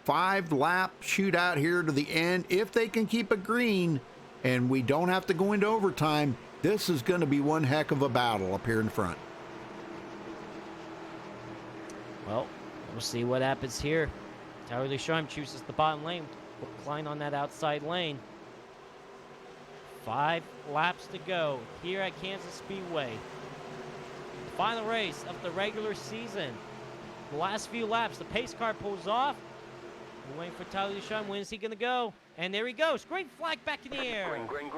5-lap shootout here to the end. If they can keep it green and we don't have to go into overtime, this is going to be one heck of a battle up here in front. Well, we'll see what happens here. Tyler Ducharme chooses the bottom lane. Will Klein on that outside lane. 5 laps to go here at Kansas Speedway. Final race of the regular season. The last few laps, the pace car pulls off. We're waiting for Tyler Ducharme. When is he going to go? And there he goes. Green flag back in the air. Green.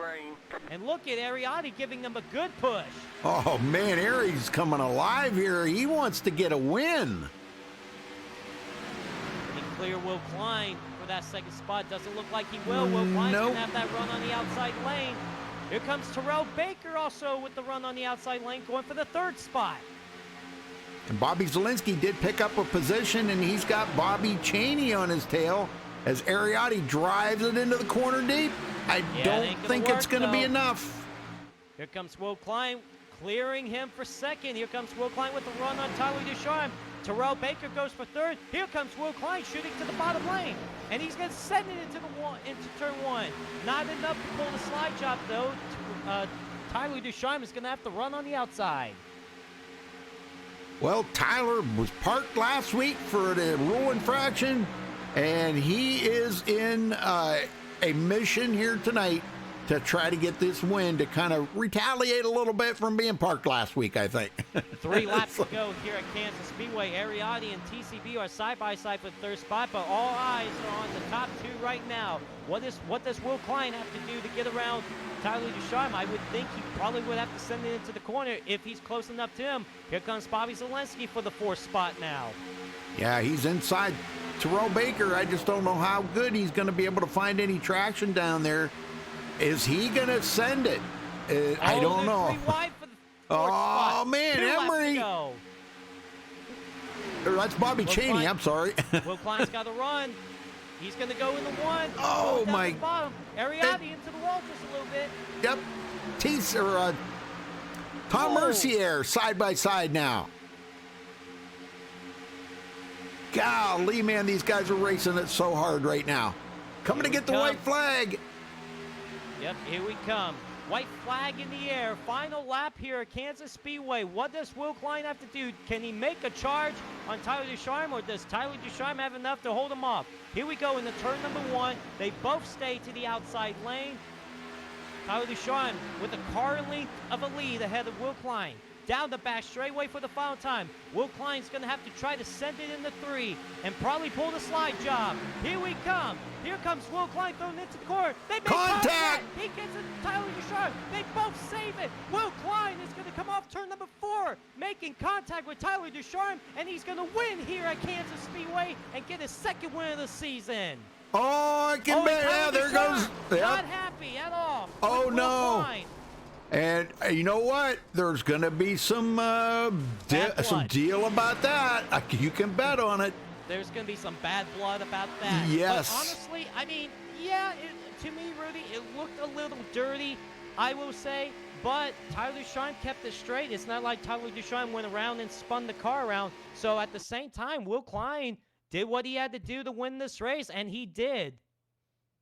And look at Ariati giving them a good push. Oh, man, Ari's coming alive here. He wants to get a win. And clear Will Klein for that second spot. Doesn't look like he will. Will Klein's going to have that run on the outside lane. Here comes Terrell Baker also with the run on the outside lane, going for the 3rd spot. And Bobby Zielinski did pick up a position, and he's got Bobby Cheney on his tail as Ariati drives it into the corner deep. I don't think it's going to be enough. Here comes Will Klein, clearing him for second. Here comes Will Klein with the run on Tyler Ducharme. Terrell Baker goes for 3rd. Here comes Will Klein shooting to the bottom lane. And he's going to send it into turn 1. Not enough to pull the slide job, though. Tyler Ducharme is going to have to run on the outside. Well, Tyler was parked last week for the rule infraction, and he is in a mission here tonight to try to get this win to kind of retaliate a little bit from being parked last week, I think. 3 laps to go here at Kansas Speedway. Ariati and TCB are side by side for the 3rd spot, but all eyes are on the top 2 right now. What does Will Klein have to do to get around Tyler Ducharme? I would think he probably would have to send it into the corner if he's close enough to him. Here comes Bobby Zielinski for the 4th spot now. Yeah, he's inside Terrell Baker. I just don't know how good he's going to be able to find any traction down there. Is he going to send it? I don't know. 3 wide for the 4th spot. Oh, man, 2 laps to Emery. go. That's Bobby Cheney. Klein, I'm sorry. Will Klein's got to run. He's going to go in the 1. Oh, down my. to the bottom. Ariati into the wall just a little bit. Yep. Tom Mercier side by side now. Golly, man, these guys are racing it so hard right now. Coming to get the white flag. Yep, here we come. White flag in the air. Final lap here at Kansas Speedway. What does Will Klein have to do? Can he make a charge on Tyler Ducharme, or does Tyler Ducharme have enough to hold him off? Here we go in the turn number 1. They both stay to the outside lane. Tyler Ducharme with a car length of a lead ahead of Will Klein. Down the back straightaway for the final time. Will Klein's going to have to try to send it in the 3 and probably pull the slide job. Here we come. Here comes Will Klein thrown into the corner. They make contact. He gets it to Tyler Ducharme. They both save it. Will Klein is going to come off turn number 4, making contact with Tyler Ducharme, and he's going to win here at Kansas Speedway and get his 2nd win of the season. Oh, I can bet. Yeah, there goes. Yep. Not happy at all. Oh, Will no. Klein. And you know what? There's going to be some deal about that. You can bet on it. There's going to be some bad blood about that. Yes. But honestly, I mean, yeah, to me, Rudy, it looked a little dirty, I will say. But Tyler Ducharme kept it straight. It's not like Tyler Ducharme went around and spun the car around. So at the same time, Will Klein did what he had to do to win this race, and he did.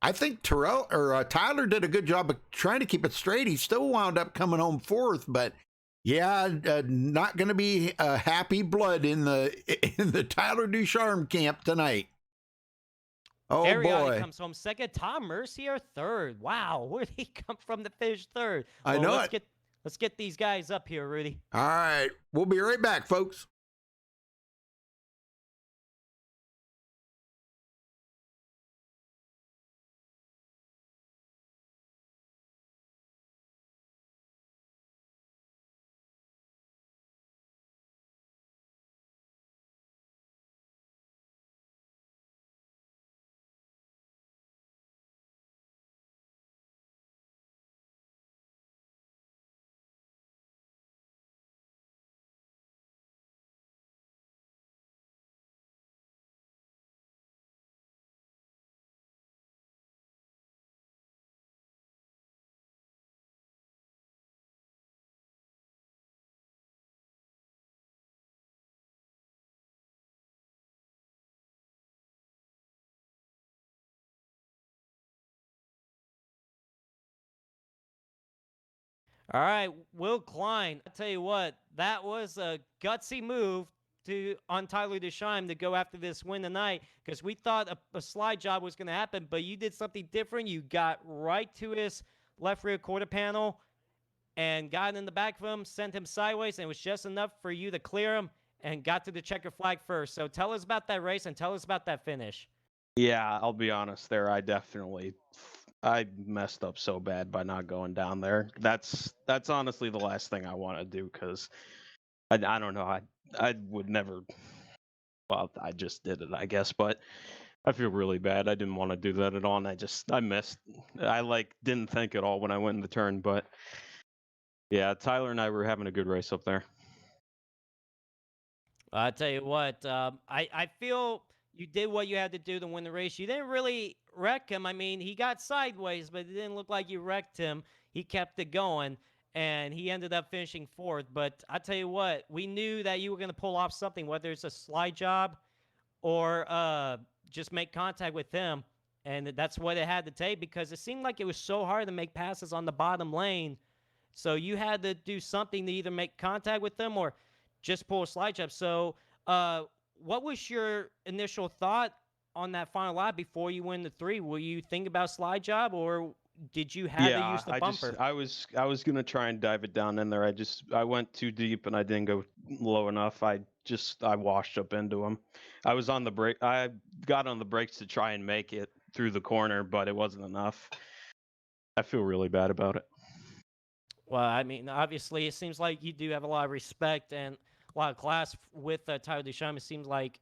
I think Tyler did a good job of trying to keep it straight. He still wound up coming home 4th, but yeah, not going to be happy blood in the Tyler Ducharme camp tonight. Oh, Ariati boy. comes home 2nd. Tom Mercier 3rd. Wow, where did he come from to finish 3rd? I know Let's get these guys up here, Rudy. All right, we'll be right back, folks. All right, Will Klein. I tell you what, that was a gutsy move on Tyler DeShime to go after this win tonight, because we thought a slide job was going to happen, but you did something different. You got right to his left rear quarter panel and got in the back of him, sent him sideways, and it was just enough for you to clear him and got to the checker flag first. So tell us about that race and tell us about that finish. Yeah, I'll be honest there. I messed up so bad by not going down there. That's honestly the last thing I want to do, because I don't know. I would never. Well, I just did it, I guess, but I feel really bad. I didn't want to do that at all, and I missed. I didn't think at all when I went in the turn, but yeah, Tyler and I were having a good race up there. I tell you what, I feel you did what you had to do to win the race. You didn't really wreck him. I mean, he got sideways, but it didn't look like you wrecked him. He kept it going, and he ended up finishing fourth. But I tell you what, we knew that you were going to pull off something, whether it's a slide job or just make contact with him. And that's what it had to take, because it seemed like it was so hard to make passes on the bottom lane. So you had to do something to either make contact with them or just pull a slide job. So what was your initial thought on that final lap before you win the 3? Were you thinking about slide job, or did you have to use the bumper? I was gonna try and dive it down in there. I went too deep and I didn't go low enough. I washed up into him. I was on the brake. I got on the brakes to try and make it through the corner, but it wasn't enough. I feel really bad about it. Well, I mean, obviously, it seems like you do have a lot of respect and a lot of class with Tyler DeShime. It seems like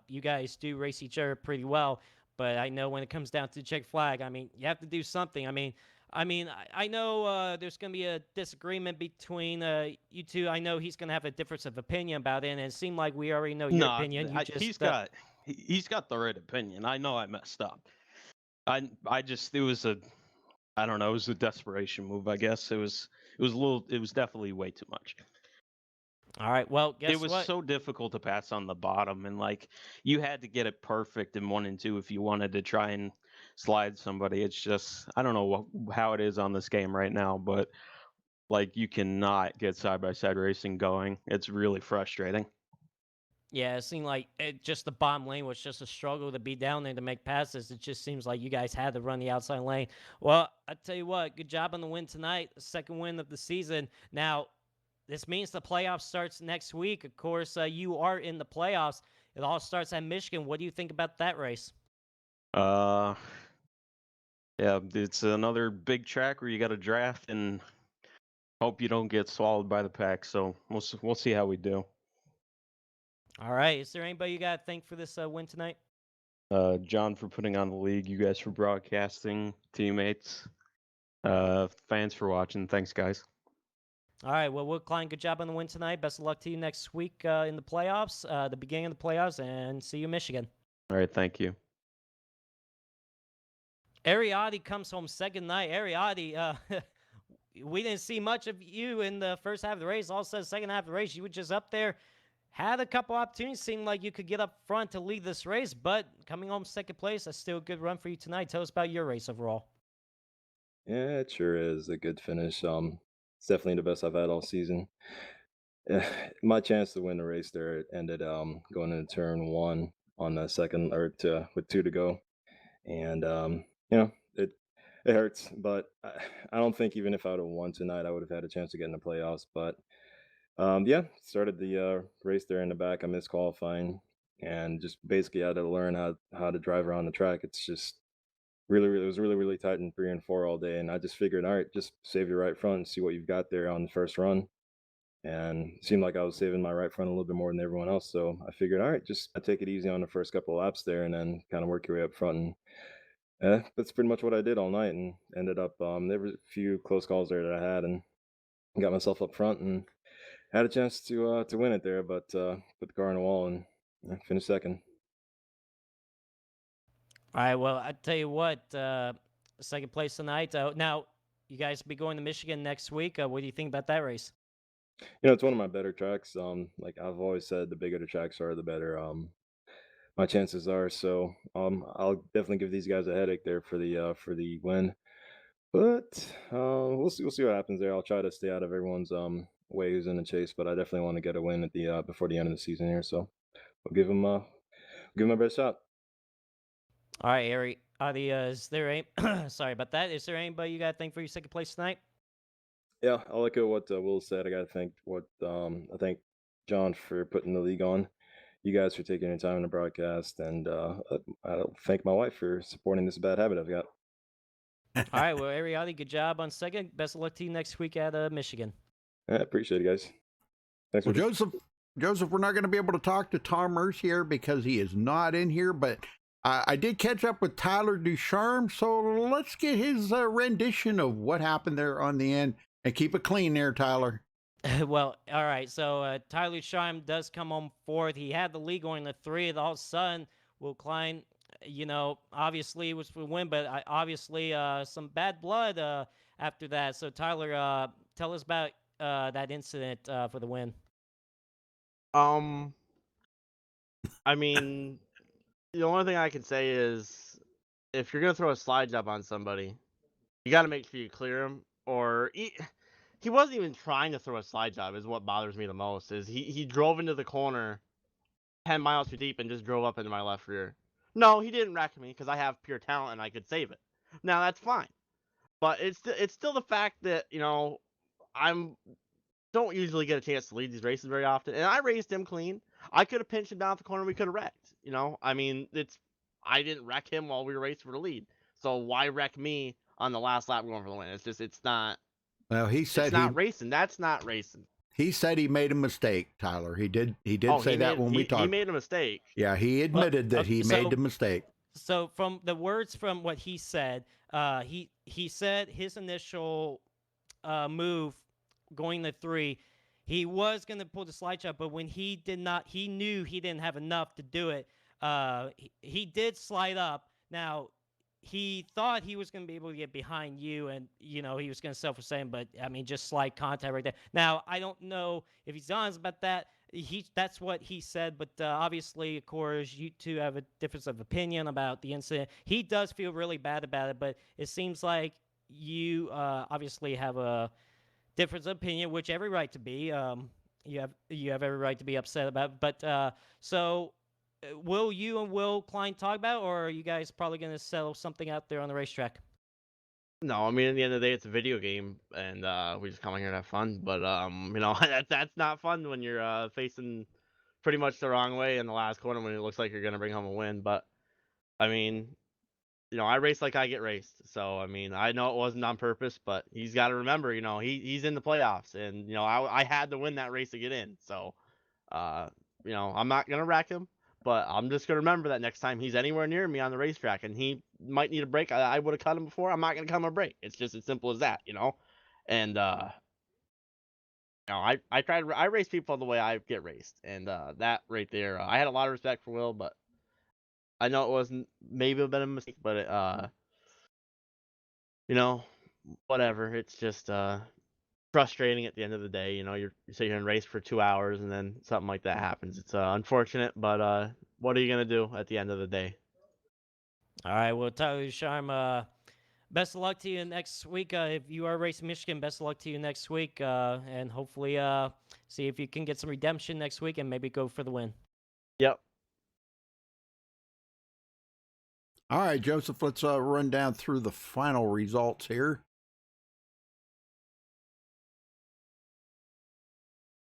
you guys do race each other pretty well. But I know when it comes down to the check flag, I mean, you have to do something. I know there's going to be a disagreement between you two. I know he's going to have a difference of opinion about it, and it seemed like we already know your opinion. He's got the right opinion. I know I messed up. It was I don't know, it was a desperation move, I guess. It was definitely way too much. All right, well, guess what? It was so difficult to pass on the bottom, and you had to get it perfect in 1 and 2 if you wanted to try and slide somebody. It's just, I don't know how it is on this game right now, but you cannot get side-by-side racing going. It's really frustrating. Yeah, it seemed like just the bottom lane was just a struggle to be down there to make passes. It just seems like you guys had to run the outside lane. Well, I tell you what, good job on the win tonight, second win of the season. Now, this means the playoffs starts next week. Of course, you are in the playoffs. It all starts at Michigan. What do you think about that race? Yeah, it's another big track where you got to draft and hope you don't get swallowed by the pack. So we'll see how we do. All right. Is there anybody you got to thank for this win tonight? John for putting on the league, you guys for broadcasting, teammates, fans for watching. Thanks, guys. All right. Well, Will Klein, good job on the win tonight. Best of luck to you next week in the playoffs, the beginning of the playoffs, and see you in Michigan. All right. Thank you. Ariadne comes home second night. Ariadne, we didn't see much of you in the first half of the race. All of a sudden, second half of the race, you were just up there. Had a couple opportunities, seemed like you could get up front to lead this race, but coming home second place, that's still a good run for you tonight. Tell us about your race overall. Yeah, it sure is a good finish. It's definitely the best I've had all season. My chance to win the race there ended going into turn 1 on the second with 2 to go, and it hurts, but I don't think even if I would have won tonight, I would have had a chance to get in the playoffs. But yeah, started the race there in the back. I missed qualifying, and just basically had to learn how to drive around the track. It's just it was really tight in 3 and 4 all day, and I just figured, all right, just save your right front and see what you've got there on the first run. And it seemed like I was saving my right front a little bit more than everyone else, so I figured, all right, just take it easy on the first couple of laps there, and then kind of work your way up front. And that's pretty much what I did all night, and ended up there were a few close calls there that I had, and got myself up front and had a chance to win it there, but put the car on the wall and finished second. All right, well, I tell you what, second place tonight. Now, you guys will be going to Michigan next week. What do you think about that race? It's one of my better tracks. Like I've always said, the bigger the tracks are, the better my chances are. So I'll definitely give these guys a headache there for the win. But we'll see what happens there. I'll try to stay out of everyone's way who's in the chase, but I definitely want to get a win at the before the end of the season here. So I'll give him my best shot. All right, Ari. Is there any? Sorry about that. Is there anybody you got to thank for your second place tonight? Yeah, I'll echo what Will said. I gotta thank I thank John for putting the league on. You guys for taking your time in the broadcast, and I'll thank my wife for supporting this bad habit I've got. All right, well, Ariati, good job on second. Best of luck to you next week at Michigan. I appreciate it, guys. Thanks Well, for Joseph, we're not going to be able to talk to Tom Mercier because he is not in here, but I did catch up with Tyler Ducharme, so let's get his rendition of what happened there on the end, and keep it clean there, Tyler. Well, all right. So Tyler Ducharme does come home fourth. He had the lead going to three. All of a sudden, Will Klein, obviously was for the win, but obviously some bad blood after that. So Tyler, tell us about that incident for the win. I mean, the only thing I can say is if you're gonna throw a slide job on somebody, you got to make sure you clear him. Or he wasn't even trying to throw a slide job. Is what bothers me the most. Is he drove into the corner 10 miles too deep and just drove up into my left rear. No, he didn't wreck me because I have pure talent and I could save it. Now that's fine, but it's still the fact that I'm don't usually get a chance to lead these races very often, and I raced him clean. I could have pinched him down at the corner. We could have wrecked. I mean, I didn't wreck him while we were racing for the lead. So why wreck me on the last lap going for the win? It's not. Well, he said it's not racing. That's not racing. He said he made a mistake, Tyler. He did say that when we talked. He made a mistake. Yeah, he admitted that he made the mistake. So from the words from what he said, he said his initial move going to three, he was going to pull the slide shot, but when he knew he didn't have enough to do it. He did slide up. Now, he thought he was going to be able to get behind you, and he was going to self saying, but I mean, just slight contact right there. Now, I don't know if he's honest about that. That's what he said, but obviously, of course, you two have a difference of opinion about the incident. He does feel really bad about it, but it seems like you obviously have a difference of opinion, which every right to be. You have every right to be upset about. But so, will you and Will Klein talk about, or are you guys probably going to settle something out there on the racetrack? No, I mean, at the end of the day, it's a video game, and we just come here to have fun. But that's not fun when you're facing pretty much the wrong way in the last corner when it looks like you're gonna bring home a win. But I mean, I race like I get raced, so I mean, I know it wasn't on purpose, but he's got to remember, he's in the playoffs, and I had to win that race to get in. So, I'm not gonna wreck him. But I'm just going to remember that next time he's anywhere near me on the racetrack and he might need a break, I would have cut him before. I'm not going to cut him a break. It's just as simple as that, And, I race people the way I get raced. And that right there, I had a lot of respect for Will, but I know it wasn't maybe a bit of a mistake, but whatever. It's just frustrating at the end of the day. You sit here and race for 2 hours and then something like that happens. It's unfortunate, but what are you gonna do at the end of the day? All right, well, Tyler Ducharme, best of luck to you next week. If you are racing Michigan, best of luck to you next week, and hopefully see if you can get some redemption next week and maybe go for the win. Yep. All right, Joseph, let's run down through the final results here.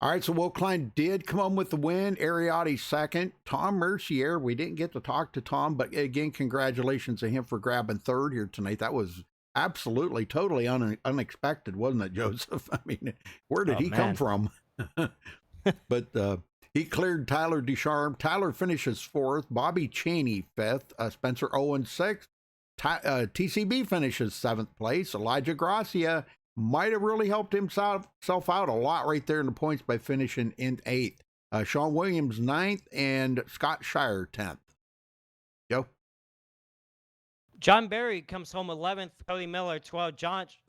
All right, so Will Klein did come home with the win. Ariati second. Tom Mercier, we didn't get to talk to Tom, but again, congratulations to him for grabbing third here tonight. That was absolutely, totally unexpected, wasn't it, Joseph? I mean, where did he come from? But he cleared Tyler Ducharme. Tyler finishes fourth. Bobby Cheney fifth. Spencer Owen sixth. TCB finishes seventh place. Elijah Gracia might have really helped himself out a lot right there in the points by finishing in eighth. Sean Williams ninth and Scott Shire 10th. Yo. John Berry comes home 11th. Cody Miller 12th.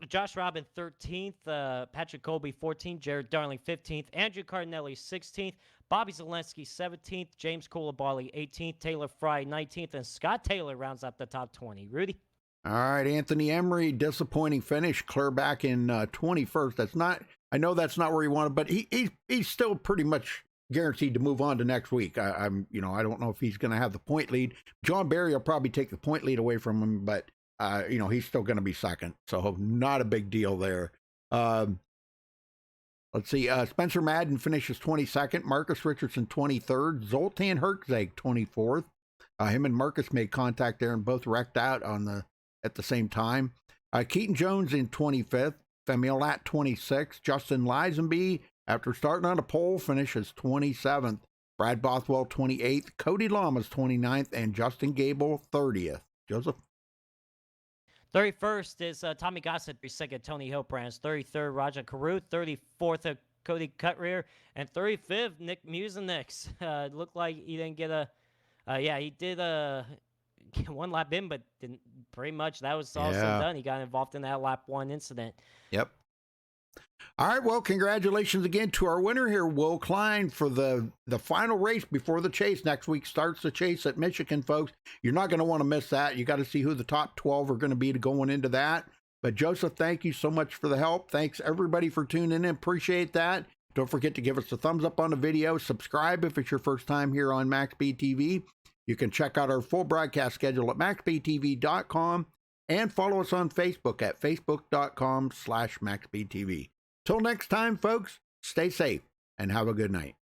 Josh Robin 13th. Patrick Colby 14th. Jared Darling 15th. Andrew Cardinelli 16th. Bobby Zelensky 17th. James Coulibaly 18th. Taylor Fry 19th. And Scott Taylor rounds up the top 20. Rudy? All right, Anthony Emery, disappointing finish, clear back in 21st. That's not, I know that's not where he wanted, but he's still pretty much guaranteed to move on to next week. I don't know if he's going to have the point lead. John Barry will probably take the point lead away from him, but he's still going to be second, so not a big deal there. Let's see. Spencer Madden finishes 22nd. Marcus Richardson 23rd. Zoltan Herczeg 24th. Him and Marcus made contact there and both wrecked out at the same time. Keaton Jones in 25th. Femi Lat 26th. Justin Lisenby, after starting on a pole, finishes 27th. Brad Bothwell 28th. Cody Lamas 29th. And Justin Gable 30th. Joseph? 31st is Tommy Gossett, 32nd, Tony Hiltbrand, 33rd, Raja Karut, 34th, Cody Cutrear, and 35th, Nick Musenix. Looked like he didn't get he did one lap in, but didn't pretty much. That was all said and done. He got involved in that lap 1 incident. Yep. All right, well, congratulations again to our winner here, Will Klein, for the final race before the chase. Next week starts the chase at Michigan, folks. You're not going to want to miss that. You got to see who the top 12 are going to be going into that. But, Joseph, thank you so much for the help. Thanks, everybody, for tuning in. Appreciate that. Don't forget to give us a thumbs up on the video. Subscribe if it's your first time here on MaxSpeedTV. You can check out our full broadcast schedule at MaxSpeedTV.com and follow us on Facebook at Facebook.com/MaxSpeedTV. Till next time, folks, stay safe and have a good night.